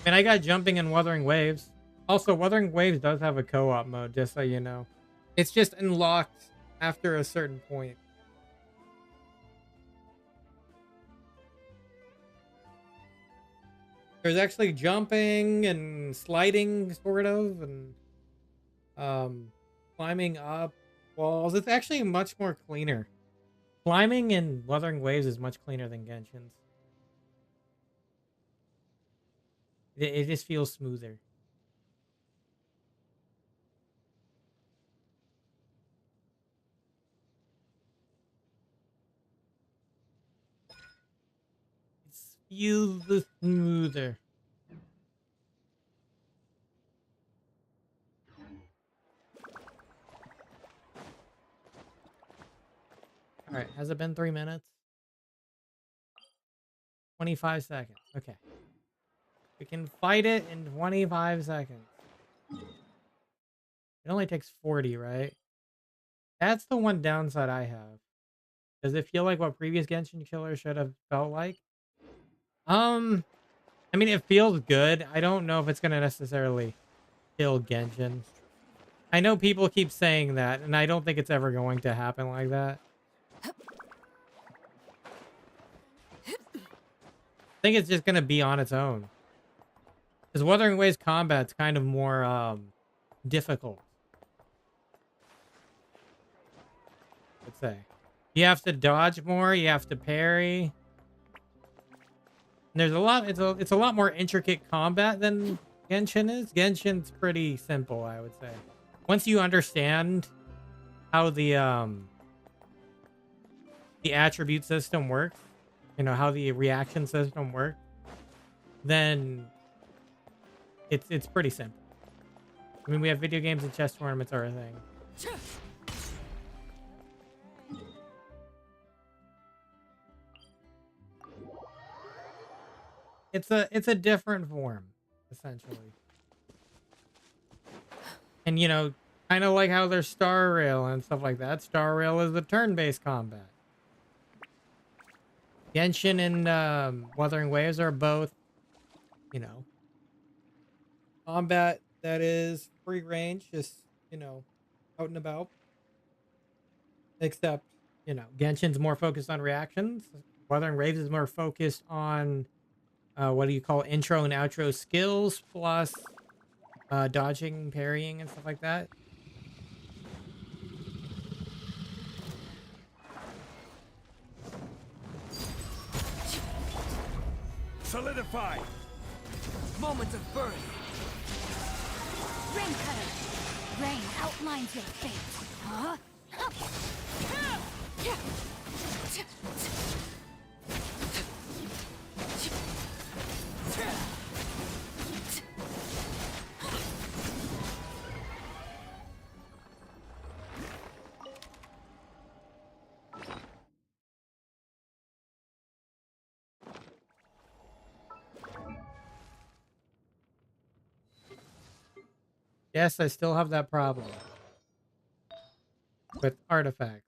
And I got jumping and Wuthering Waves. Also, Wuthering Waves does have a co-op mode, just so you know. It's just unlocked after a certain point. There's actually jumping and sliding, sort of, and climbing up walls. It's actually much more cleaner. Climbing in Wuthering Waves is much cleaner than Genshin's. It just feels smoother. It feels smoother. All right, has it been 3 minutes? 25 seconds. Okay. We can fight it in 25 seconds. It only takes 40, right? That's the one downside I have. Does it feel like what previous Genshin killers should have felt like? I mean, it feels good. I don't know if it's going to necessarily kill Genshin. I know people keep saying that, and I don't think it's ever going to happen like that. I think it's just going to be on its own. Because Wuthering Waves combat's kind of more difficult. Let's say. You have to dodge more, you have to parry. And there's a lot, it's a lot more intricate combat than Genshin is. Genshin's pretty simple, I would say. Once you understand how the attribute system works, you know, how the reaction system works, then it's pretty simple. I mean, we have video games and chess tournaments are a thing. It's a different form, essentially. And you know, kind of like how there's Star Rail and stuff like that. Star Rail is the turn-based combat. Genshin and Wuthering Waves are both, you know, combat that is free range, just, you know, out and about. Except, you know, Genshin's more focused on reactions. Wuthering Waves is more focused on what do you call intro and outro skills plus dodging, parrying, and stuff like that. Solidify! Moment of birth! Rain cutter! Rain outlines your fate. Huh? Yes, I still have that problem with artifacts.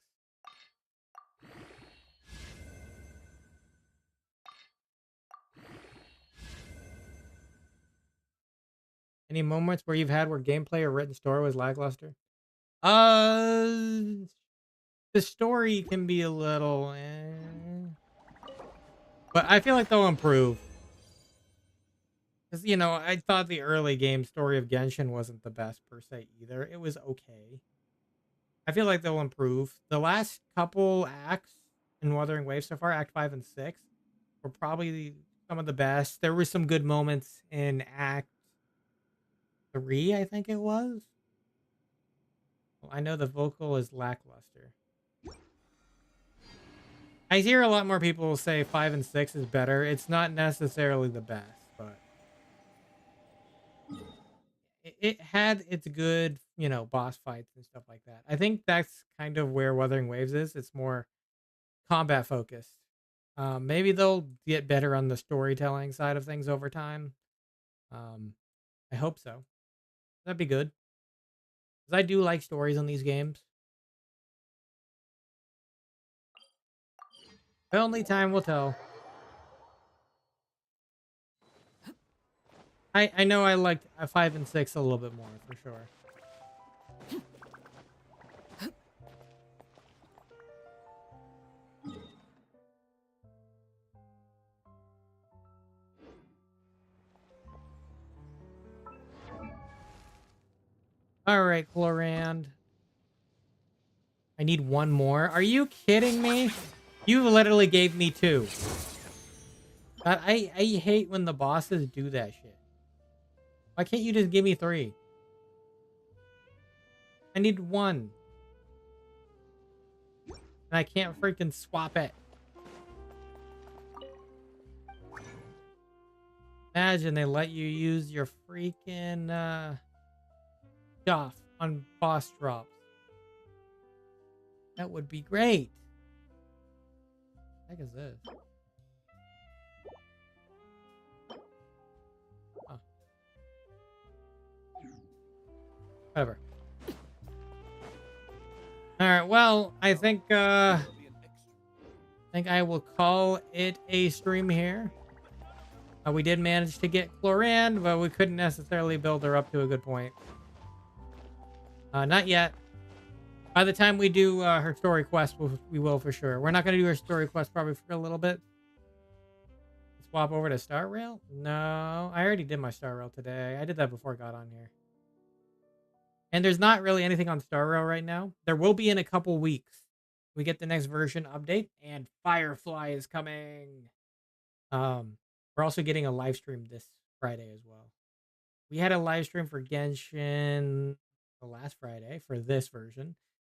Any moments where you've had where gameplay or written story was lackluster? Uh, the story can be a little, but I feel like they'll improve. Because, you know, I thought the early game story of Genshin wasn't the best per se either. It was okay. I feel like they'll improve. The last couple acts in Wuthering Waves so far, Act 5 and 6, were probably some of the best. There were some good moments in Act 3, I think it was. Well, I know the vocal is lackluster. I hear a lot more people say 5 and 6 is better. It's not necessarily the best, but it had its good, you know, boss fights and stuff like that. I think that's kind of where Wuthering Waves is. It's more combat focused. Maybe they'll get better on the storytelling side of things over time. I hope so. That'd be good. Because I do like stories in these games. Only time will tell. I know I liked 5 and 6 a little bit more, for sure. Alright, Chlorinde. I need one more. Are you kidding me? You literally gave me 2. I hate when the bosses do that shit. Why can't you just give me 3? I need 1. And I can't freaking swap it. Imagine they let you use your freaking stuff on boss drops. That would be great. What the heck is this? Huh. Whatever. Alright, well, I think I will call it a stream here. We did manage to get Chlorinde, but we couldn't necessarily build her up to a good point. Not yet. By the time we do her story quest, we will for sure. We're not going to do her story quest probably for a little bit. Swap over to Star Rail? No, I already did my Star Rail today. I did that before I got on here. And there's not really anything on Star Rail right now. There will be in a couple weeks. We get the next version update, and Firefly is coming. We're also getting a live stream this Friday as well. We had a live stream for Genshin the last Friday for this version,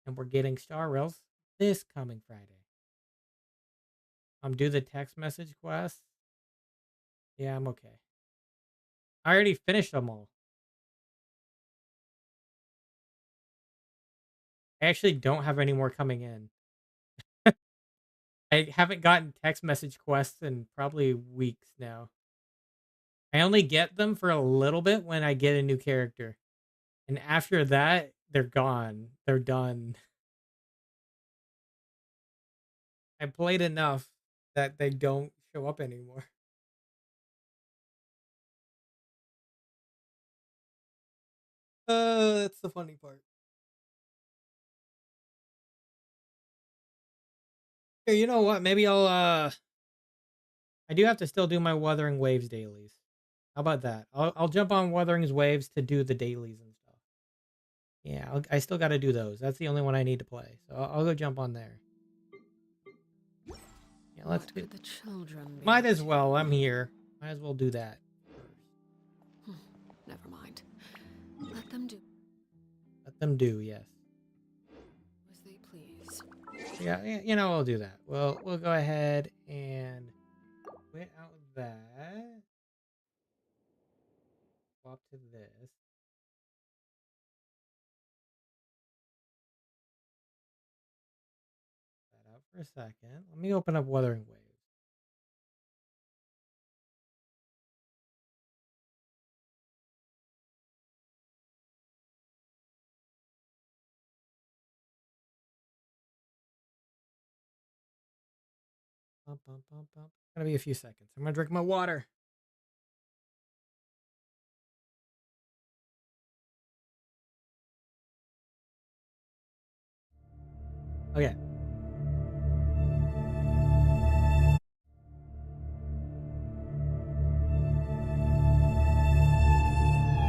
and we're getting Star Rails this coming Friday. Do the text message quest. Yeah, I'm okay. I already finished them all. I actually don't have any more coming in. I haven't gotten text message quests in probably weeks now. I only get them for a little bit when I get a new character. And after that, they're gone. They're done. I played enough that they don't show up anymore. That's the funny part. Here, you know what? Maybe I do have to still do my Wuthering Waves dailies. How about that? I'll jump on Wuthering's Waves to do the dailies and stuff. Yeah, I still got to do those. That's the only one I need to play. So I'll go jump on there. Yeah, let's do. The children Might as well. I'm here. Might as well do that first. Never mind. Let them do. Let them do. Yes. As they please. Yeah, you know, we'll do that. We'll go ahead and quit out that. Swap to this. That out for a second. Let me open up Wuthering Waves. Bum, bum, bum, bum. Gonna be a few seconds. I'm gonna drink my water. Okay.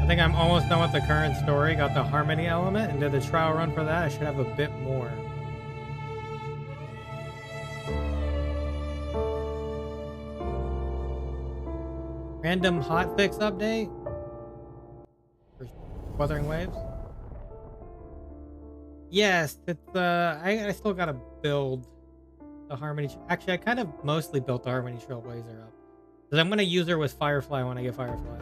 I think I'm almost done with the current story. Got the harmony element and did the trial run for that. I should have a bit more. Random hotfix update? For Wuthering Waves? Yes, it's I still gotta build the Harmony. Actually, I kind of mostly built the Harmony Trailblazer up. Because I'm gonna use her with Firefly when I get Firefly.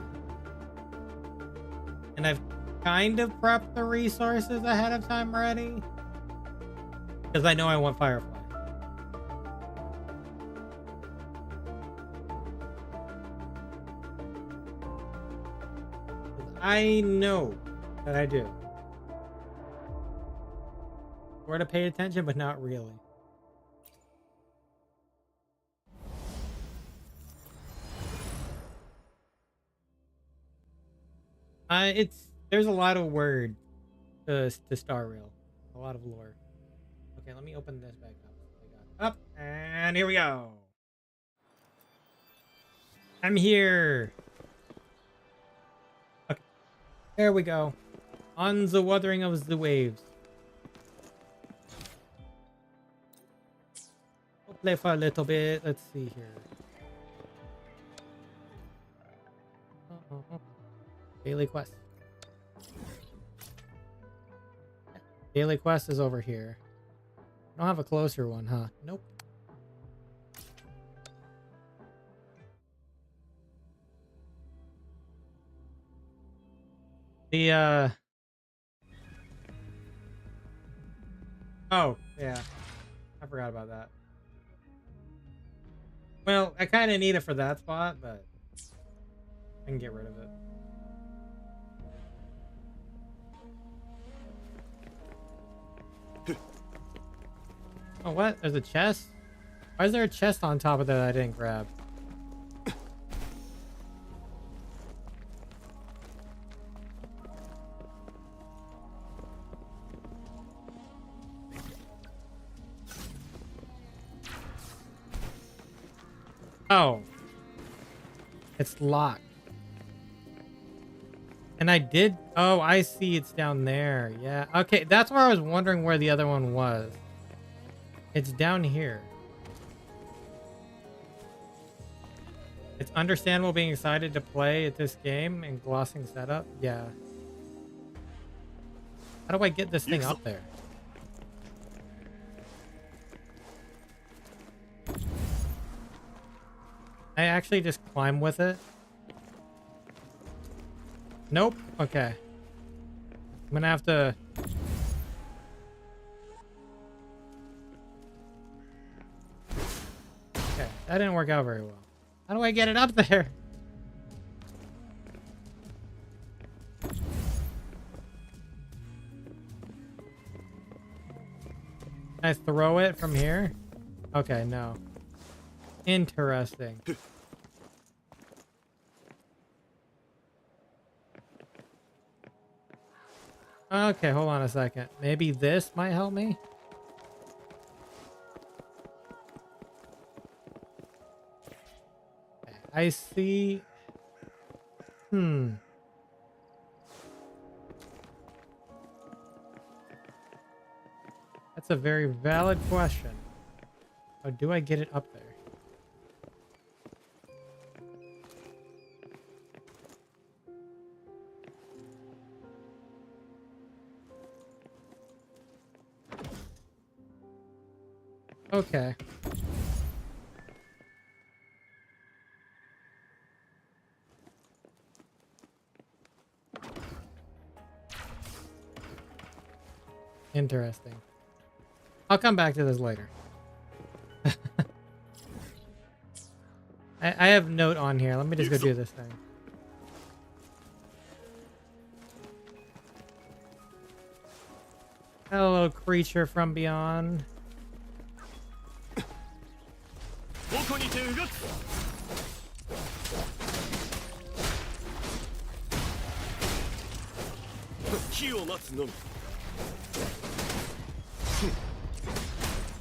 And I've kind of prepped the resources ahead of time already. Because I know I want Firefly. I know that I do. Where to pay attention, but not really. There's a lot of word to Star Rail. A lot of lore. Okay, let me open this back up. And here we go. I'm here. Okay. There we go. On the Wuthering of the Waves. We'll play for a little bit. Let's see here. Daily quest. Daily quest is over here. I don't have a closer one, huh? Nope. The oh, yeah. I forgot about that. Well, I kind of need it for that spot, but I can get rid of it. Oh, what? There's a chest? Why is there a chest on top of that I didn't grab? Oh. It's locked. And I did... Oh, I see it's down there. Yeah. Okay, that's where I was wondering where the other one was. It's down here. It's understandable being excited to play at this game and glossing setup. Yeah. How do I get this thing up there? I actually just climb with it. Nope. Okay. I'm gonna have to... Okay, that didn't work out very well. How do I get it up there? Can I throw it from here? Okay, no. Interesting. Okay, hold on a second. Maybe this might help me? Okay, I see... That's a very valid question. How do I get it up there? Okay. Interesting. I'll come back to this later. I have note on here. Let me just go do this thing. Hello, creature from beyond.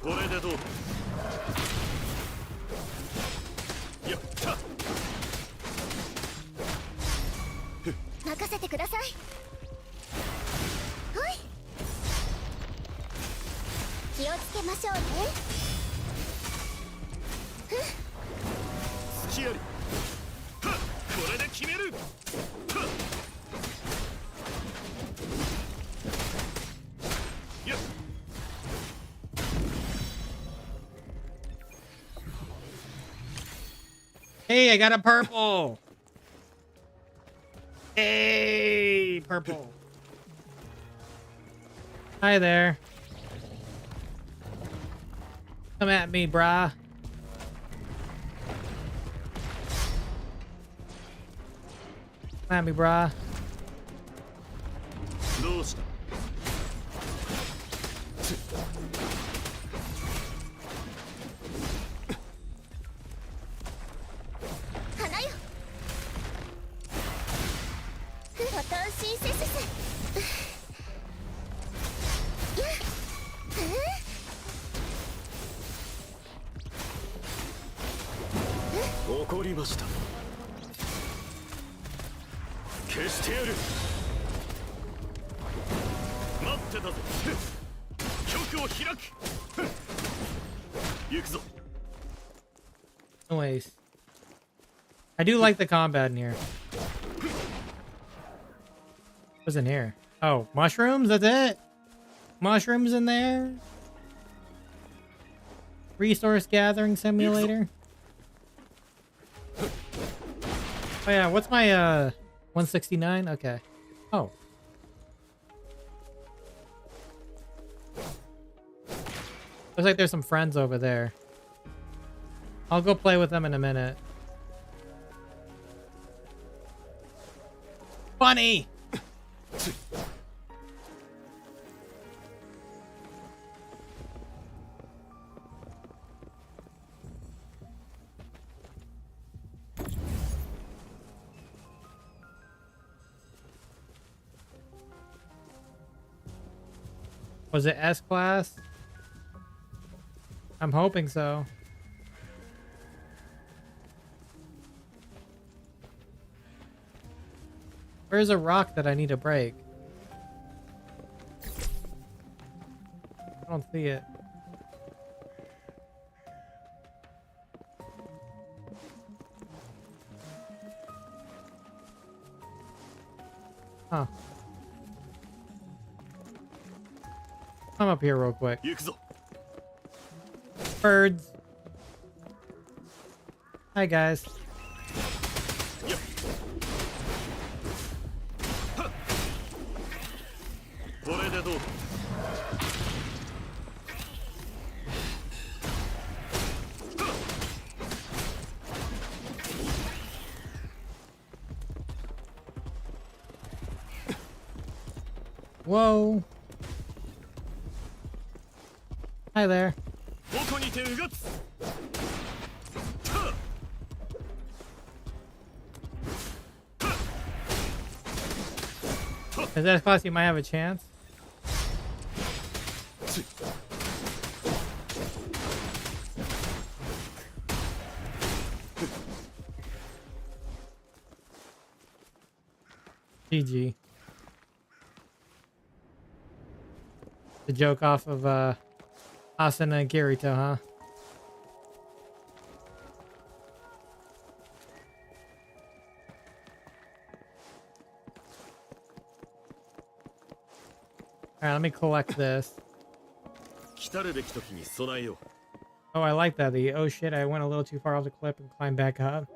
これでどうやった。任せてください。はい。気をつけましょうね。隙あり。これで決める。やっ。Hey, I got a purple. Hey, purple. Hi there. Come at me, brah. Come at me, brah. どうした。花よ。私せすす。やっ。怒りました。消してやる。待ってたぞ。局を開く。行くぞ。 Anyways, I do like the combat in here. What's in here? Oh, mushrooms? That's it? Mushrooms in there? Resource gathering simulator? Oh yeah, what's my 169? Okay. Oh. Looks like there's some friends over there. I'll go play with them in a minute. Funny! Was it S class? I'm hoping so. Where's a rock that I need to break? I don't see it. Huh. Come up here real quick. Birds. Hi guys. Whoa. Hi there. Is that class you might have a chance? GG. The joke off of Asuna and Kirito, huh? Alright, let me collect this. Oh, I like that. The oh shit, I went a little too far off the cliff and climbed back up.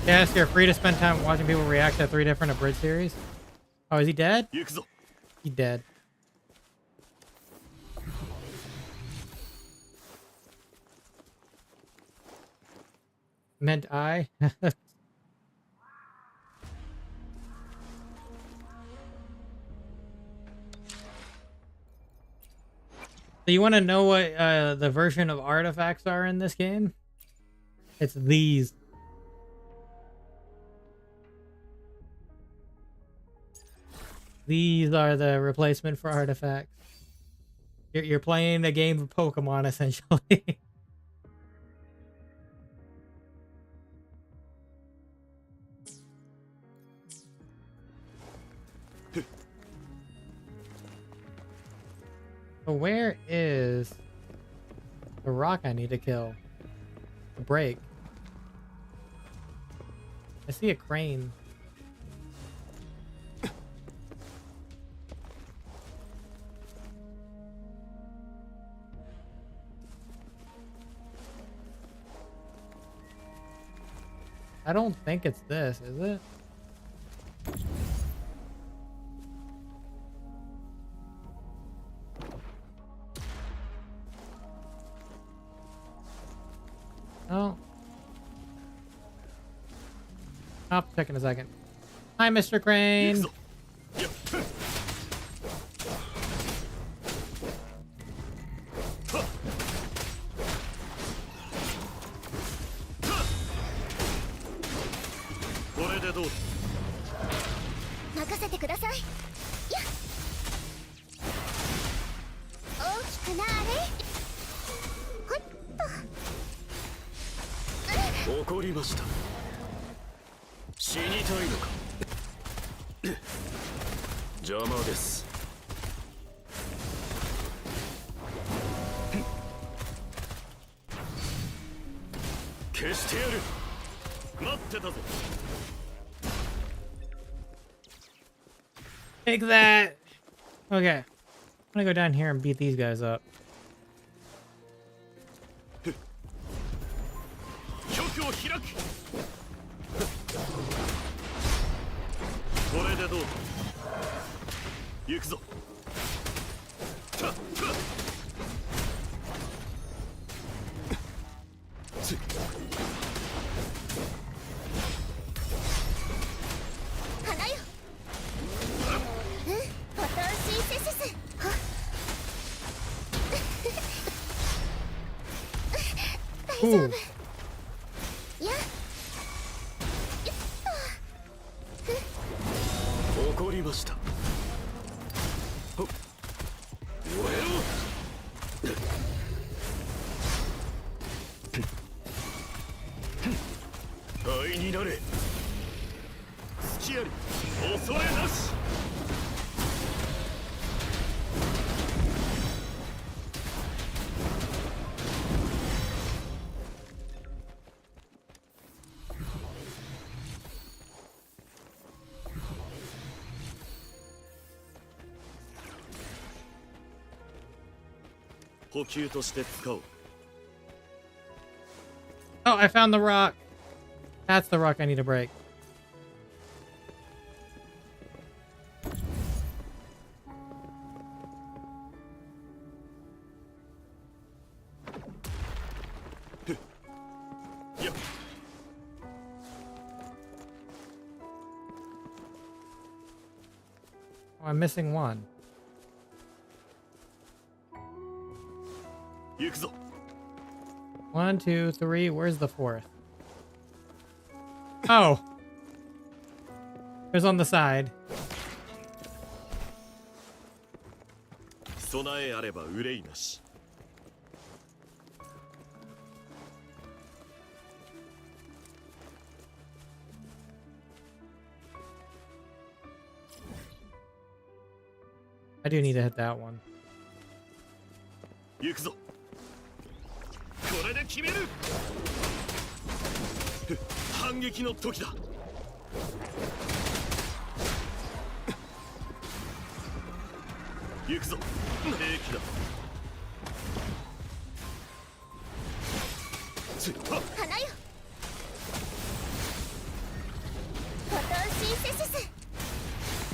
Yes, you're free to spend time watching people react to 3 different abridged series. Oh, is he dead? He dead. Meant I? So you want to know what the version of artifacts are in this game? It's these. These are the replacement for artifacts. You're playing a game of Pokemon, essentially. So where is the rock I need to kill? To break. I see a crane. I don't think it's this, is it? Oh. I'll check in a second. Hi, Mr. Crane. Take that. Okay. I'm gonna go down here and beat these guys up. Ooh. Oh, I found the rock. That's the rock I need to break. Oh, I'm missing one. One, two, three. Where's the fourth? Oh. It was on the side. I do need to hit that one.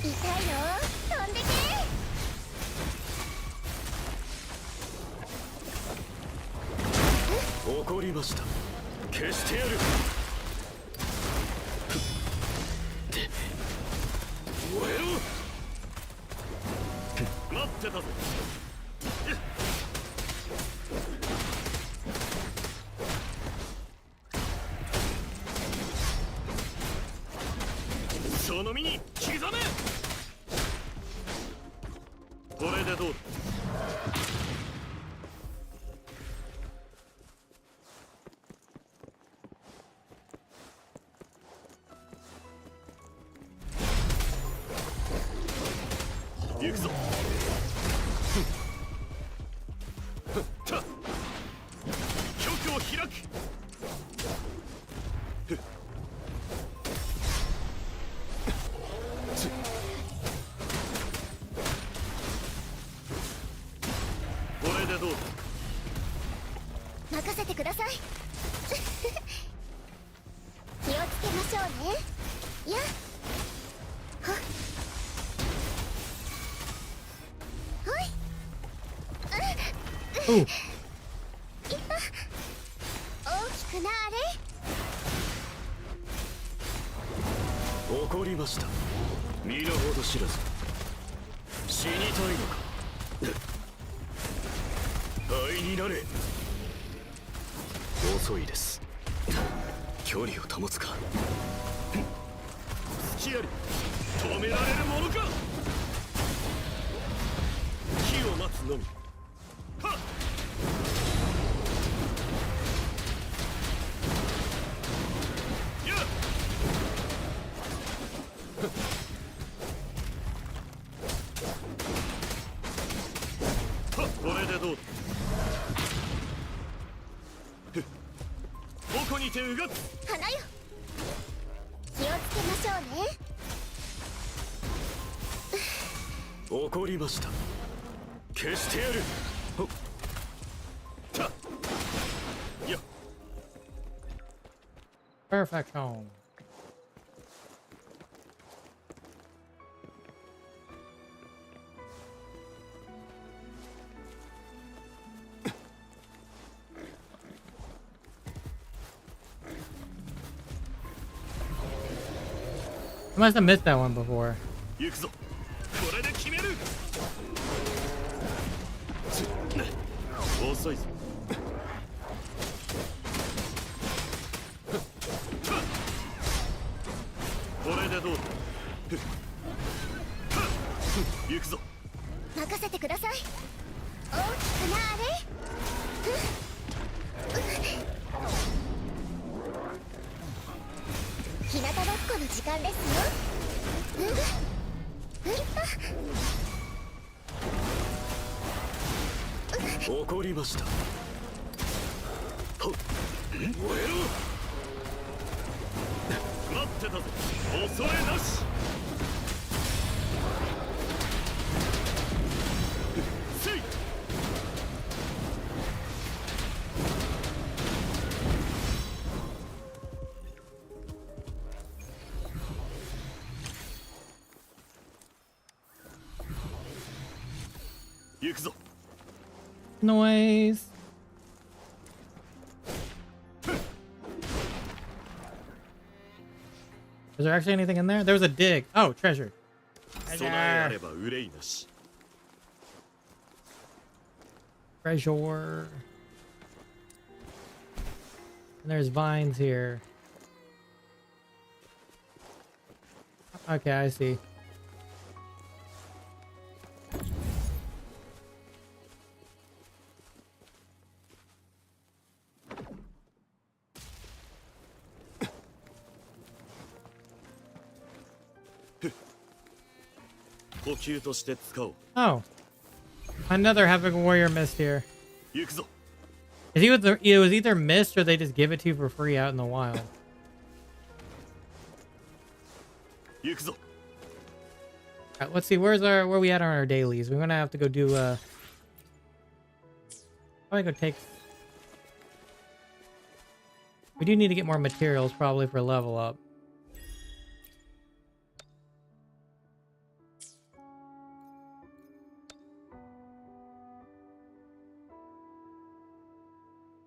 痛いよ、飛んでけ。怒りました。消してやる。燃えろ。待ってたぞ。その身に刻め。これでどうだ。行くぞ。局を開く。これでどうだ。任せてください。気をつけましょうね。やっはっほい。いった大きくなれ。怒りました。身の程知らず。死にたいのか。灰になれ。遅いです。距離を保つか。隙あり。止められるものか。火を待つのみ。はっ。やっ。これでどうだ。どこにてうがつ。花よ、気をつけましょうね。怒りました。消してやる。ほっ。た。や。Perfection. I must have missed that one before. 行くぞ。これで決める。遅いぞ。これでどうだ。行くぞ。任せてください。大きくなれ。日向ぼっこの時間ですよ。怒りました。ほっ。燃えろ。待ってたぞ。恐れなし。せい。行くぞ。Noise. Is there actually anything in there? There was a dig. Oh, treasure. 備えあれば憂いなし。 Treasure. And there's vines here. Okay, I see. Oh, another Havoc Warrior mist here. 行くぞ。 It was either mist or they just give it to you for free out in the wild. 行くぞ。 Alright, let's see, where we at on our dailies? We're gonna have to go do probably go take. We do need to get more materials probably for level up.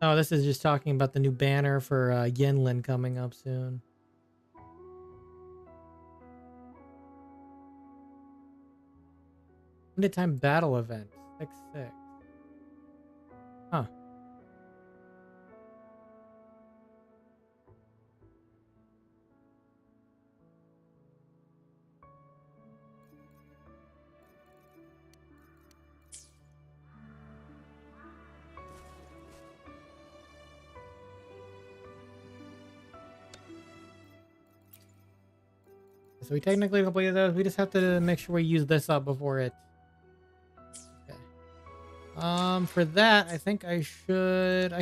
Oh, this is just talking about the new banner for Yenlin coming up soon. Limited time battle event. 6/6. Huh. So we technically complete those. We just have to make sure we use this up before it. Okay. For that, I think I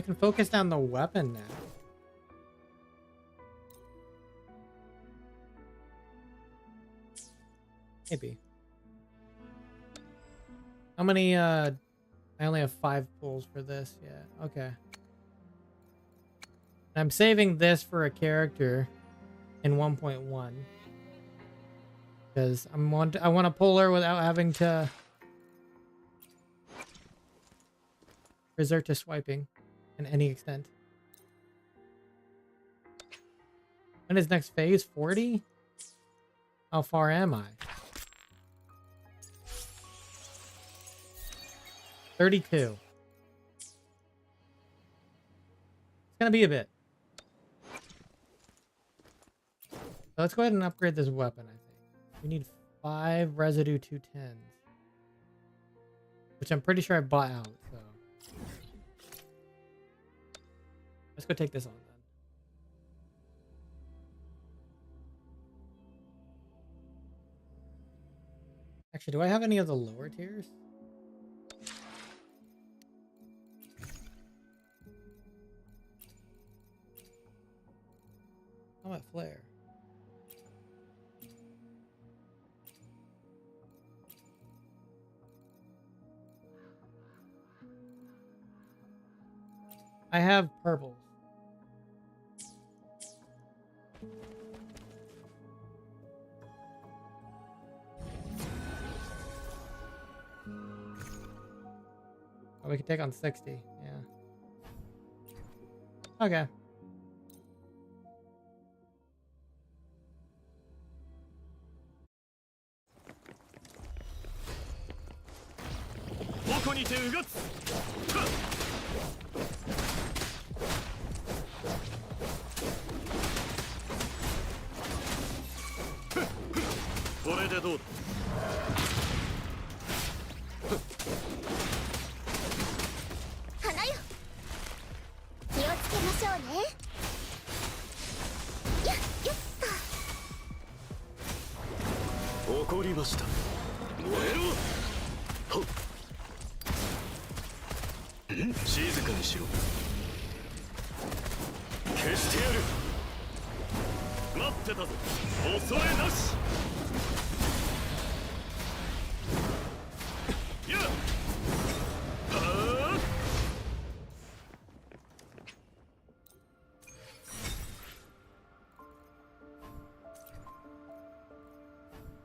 can focus down the weapon now. Maybe. How many, I only have 5 pulls for this. Yeah, okay. I'm saving this for a character in 1.1. Because I want to pull her without having to resort to swiping in any extent. When is next phase? 40? How far am I? 32. It's gonna be a bit. So let's go ahead and upgrade this weapon, I think. We need 5 residue 210s. Which I'm pretty sure I bought out, so. Let's go take this on then. Actually, do I have any of the lower tiers? How about flare? I have purples. Oh, we can take on 60. Yeah. Okay.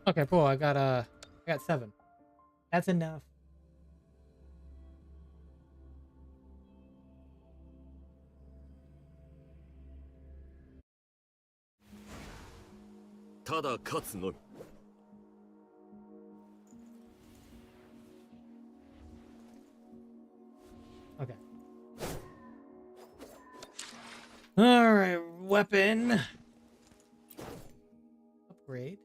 Okay, cool. I got 7. That's enough. Okay. All right, weapon upgrade.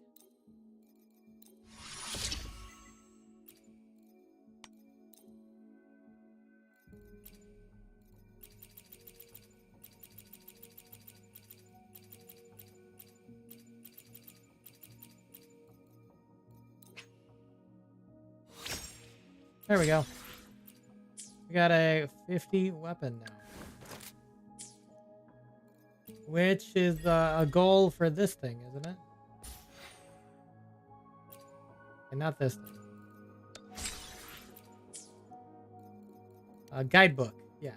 There we go. We got a 50 weapon now. Which is a goal for this thing, isn't it? And not this thing. A guidebook, yeah.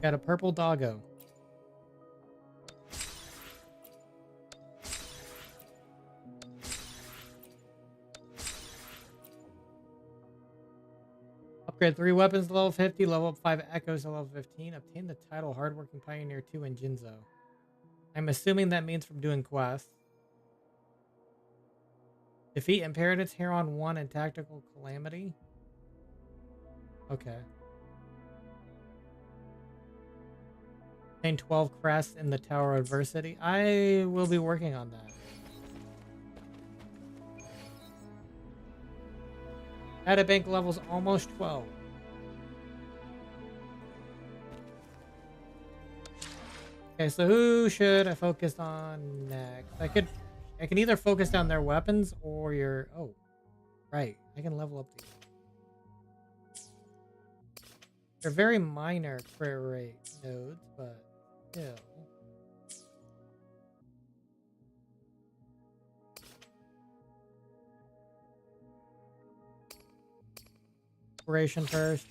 Got a purple doggo. Upgrade 3 weapons to level 50, level up 5 echoes to level 15, obtain the title Hardworking Pioneer 2 in Jinzo. I'm assuming that means from doing quests. Defeat Imperator's Heron 1 and Tactical Calamity. Okay. Obtain 12 crests in the Tower of Adversity. I will be working on that. Databank level's almost 12. Okay, so who should I focus on next? I can either focus on their weapons or your... Oh, right. I can level up these. They're very minor crit rate nodes, but still. Inspiration first.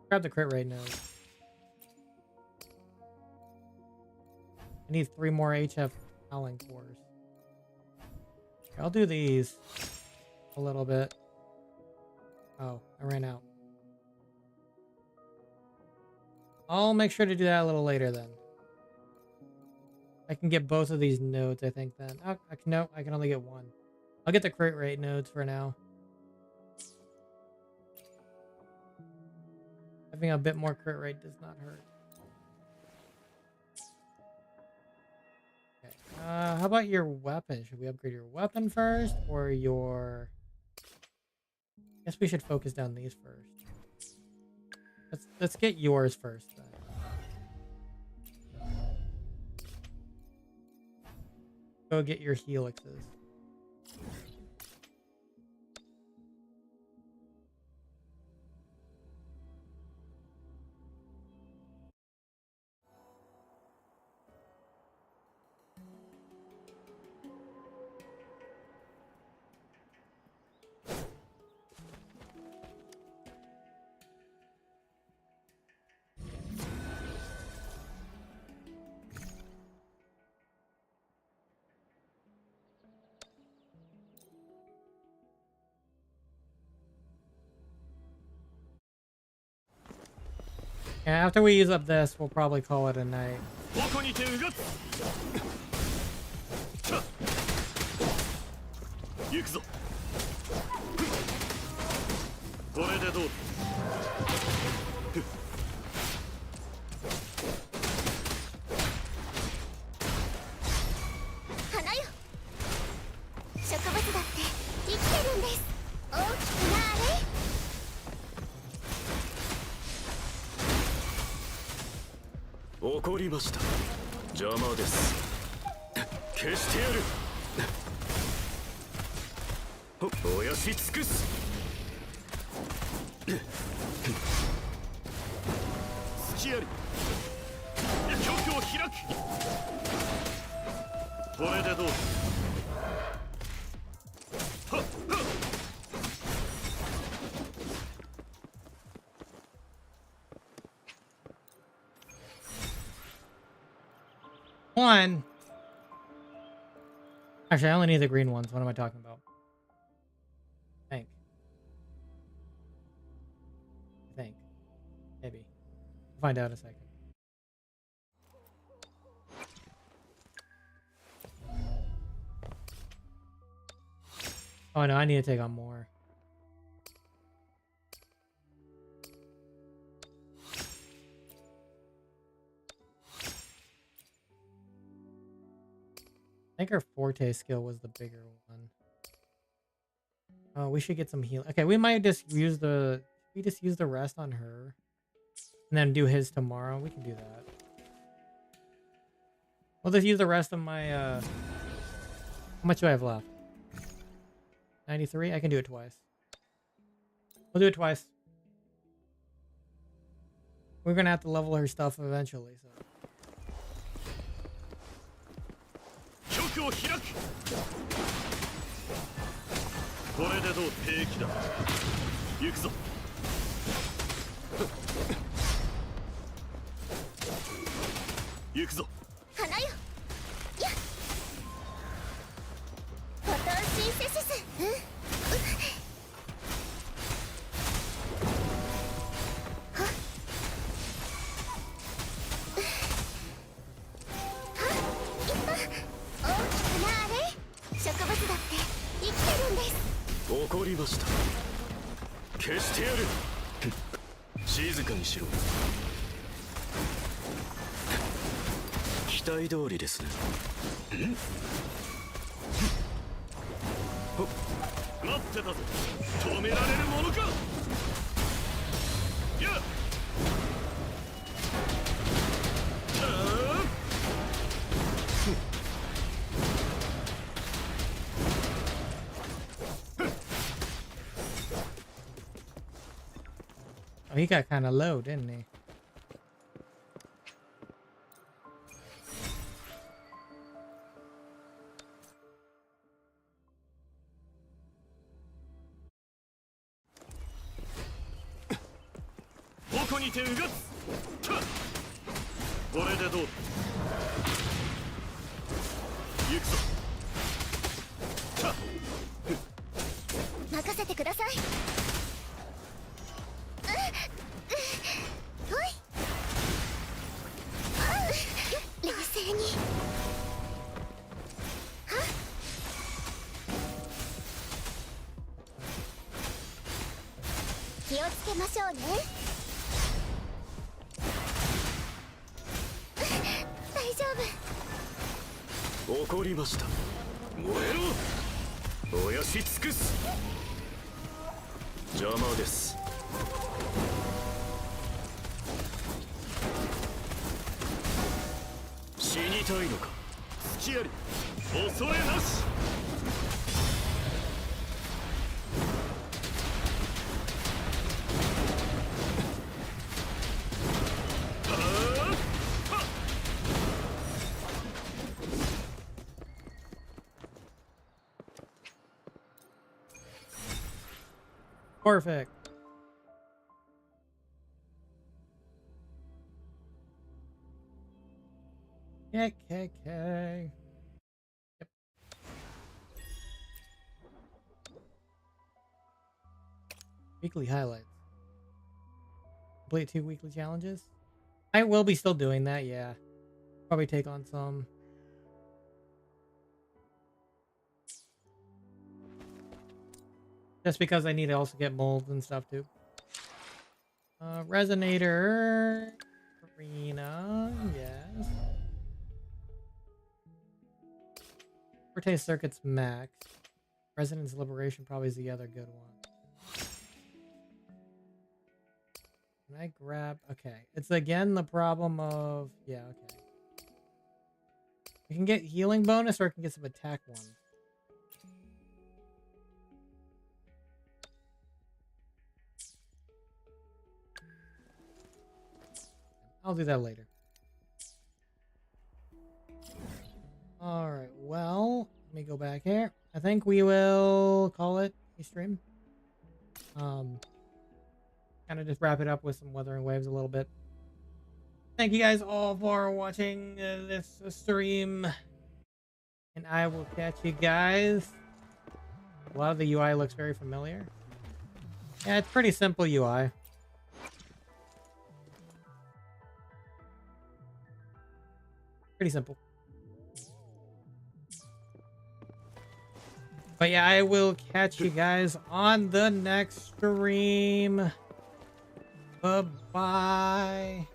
Grab the crit rate node. I need 3 more HF Howling cores. Okay, I'll do these a little bit. Oh, I ran out. I'll make sure to do that a little later then. I can get both of these nodes, I think, then. Oh, no, I can only get one. I'll get the crit rate nodes for now. Having a bit more crit rate does not hurt. Okay. How about your weapon? Should we upgrade your weapon first or your... I guess we should focus down these first. Let's get yours first then. Go get your helixes. Yeah, after we use up this, we'll probably call it a night. One. Actually, I only need the green ones. What am I talking about? I think. Maybe. We'll find out in a second. Oh no, I need to take on more. I think our Forte skill was the bigger one. Oh, we should get some heal. Okay, we might just use the... We just use the rest on her. And then do his tomorrow. We can do that. We'll just use the rest of my... How much do I have left? 93? I can do it twice. We'll do it twice. We're gonna have to level her stuff eventually, so... 行くぞ。花よ。やっ。フォトンシンセシス。大きくなあれ。植物だって生きてるんです。怒りました。消してやる。静かにしろ。期待通りですね。待ってたぞ。止められるものか。やっ。Oh, he got kind of low, didn't he?怒りました。燃えろ。燃やし尽くす。邪魔です。死にたいのか。隙あり。恐れなし。Perfect. Okay. Yep. Weekly highlights. Complete 2 weekly challenges. I will be still doing that, yeah. Probably take on some. Just because I need to also get molds and stuff too. Resonator. Arena. Yes. Forte Circuits Max. Resonance Liberation probably is the other good one. Can I grab... Okay. It's again the problem of... Yeah, okay. I can get healing bonus or I can get some attack ones. I'll do that later. Alright, well, let me go back here. I think we will call it a stream. Kind of just wrap it up with some Wuthering Waves a little bit. Thank you guys all for watching this stream. And I will catch you guys. A lot of the UI looks very familiar. Yeah, it's pretty simple UI. Pretty simple. But yeah, I will catch you guys on the next stream. Bye-bye.